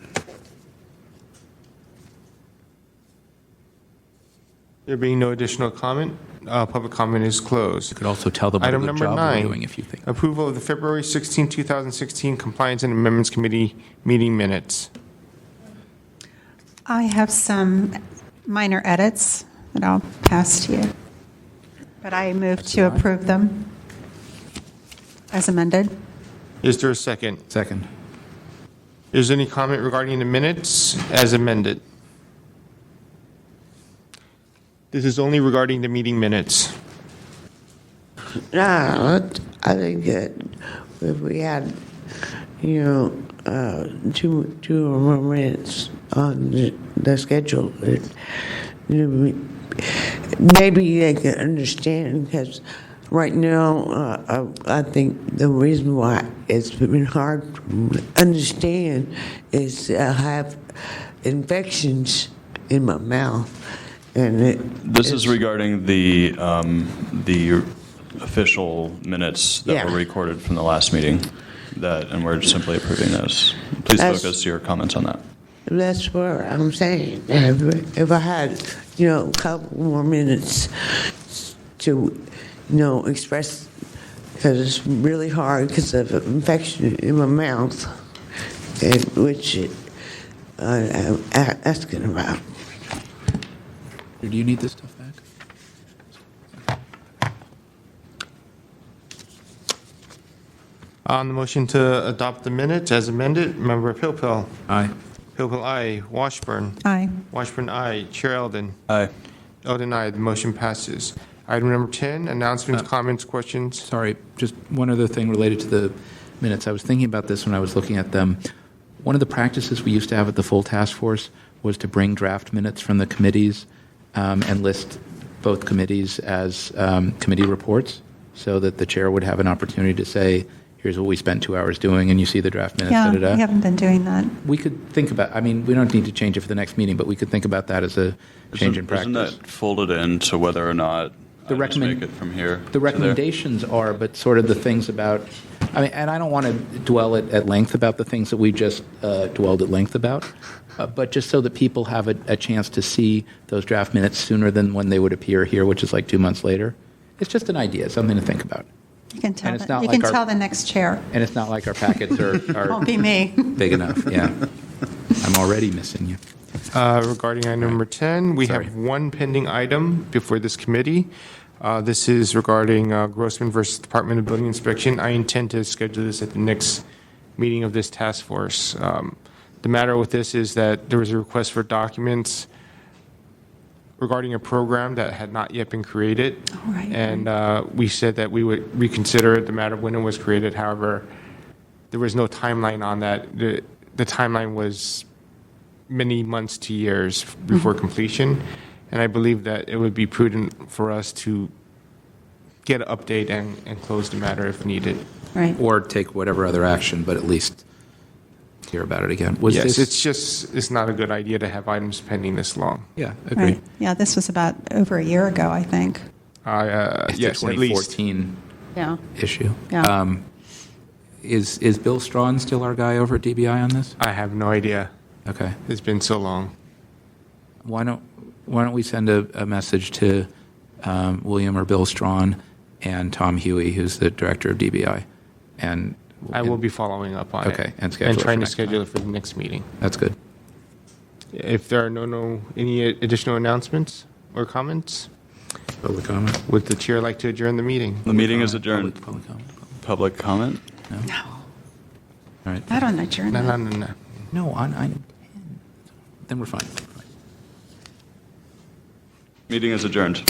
There being no additional comment, public comment is closed. You could also tell them what a good job we're doing if you think. Approval of the February 16, 2016 Compliance and Amendments Committee meeting minutes. I have some minor edits that I'll pass to you, but I move to approve them as amended. Is there a second? Second. Is there any comment regarding the minutes as amended? This is only regarding the meeting minutes. I think that if we had, two or more minutes on the schedule, maybe they can understand, because right now, I think the reason why it's been hard to understand is I have infections in my mouth. And This is regarding the official minutes that were recorded from the last meeting, and we're simply approving those. Please focus your comments on that. That's what I'm saying. If I had, a couple more minutes to, express, because it's really hard because of infection in my mouth, which I'm asking about. Do you need this stuff back? On the motion to adopt the minutes as amended, Member Pilpil. Aye. Pilpil, aye. Washburn. Aye. Washburn, aye. Chair Eldon. Aye. Eldon, aye. The motion passes. Item number 10, announcements, comments, questions. Sorry, just one other thing related to the minutes. I was thinking about this when I was looking at them. One of the practices we used to have at the full task force was to bring draft minutes from the committees and list both committees as committee reports, so that the chair would have an opportunity to say, here's what we spent 2 hours doing, and you see the draft minutes. Yeah, da-da-da. we haven't been doing that. We could think about, we don't need to change it for the next meeting, but we could think about that as a change in practice. Isn't that folded into whether or not The I just make it from here? The recommendations are, but sort of the things about, and I don't want to dwell at length about the things that we just dwelled at length about, but just so that people have a chance to see those draft minutes sooner than when they would appear here, which is like 2 months later. It's just an idea, something to think about. You can tell, And it's not you like can our- tell the next chair. And it's not like our packets are Won't be me. big enough. Yeah. I'm already missing you. Regarding item number 10, we have one pending item before this committee. This is regarding Grossman versus Department of Building Inspection. I intend to schedule this at the next meeting of this task force. The matter with this is that there was a request for documents regarding a program that had not yet been created. Oh, right, and we said that we would reconsider the matter when it was created. However, there was no timeline on that. The timeline was many months to years before completion. And I believe that it would be prudent for us to get an update and close the matter if needed. Right. Or take whatever other action, but at least hear about it again. Yes, it's not a good idea to have items pending this long. Yeah, agree. Right. Yeah, this was about over a year ago, I think. It's Yes, the at least. 2014 Yeah. issue. Yeah. Is Bill Strawn still our guy over at DBI on this? I have no idea. Okay. It's been so long. Why don't we send a message to William or Bill Strawn and Tom Huey, who's the director of DBI, and I will be following up on it. Okay, and schedule it trying for to next schedule it for the next meeting. That's good. If there are any additional announcements or comments, Public comment? would the chair like to adjourn the meeting? The meeting is adjourned. Public comment? Public comment? No? No. All right. Not on adjournment. No. No, on item 10. Then we're fine. Meeting is adjourned.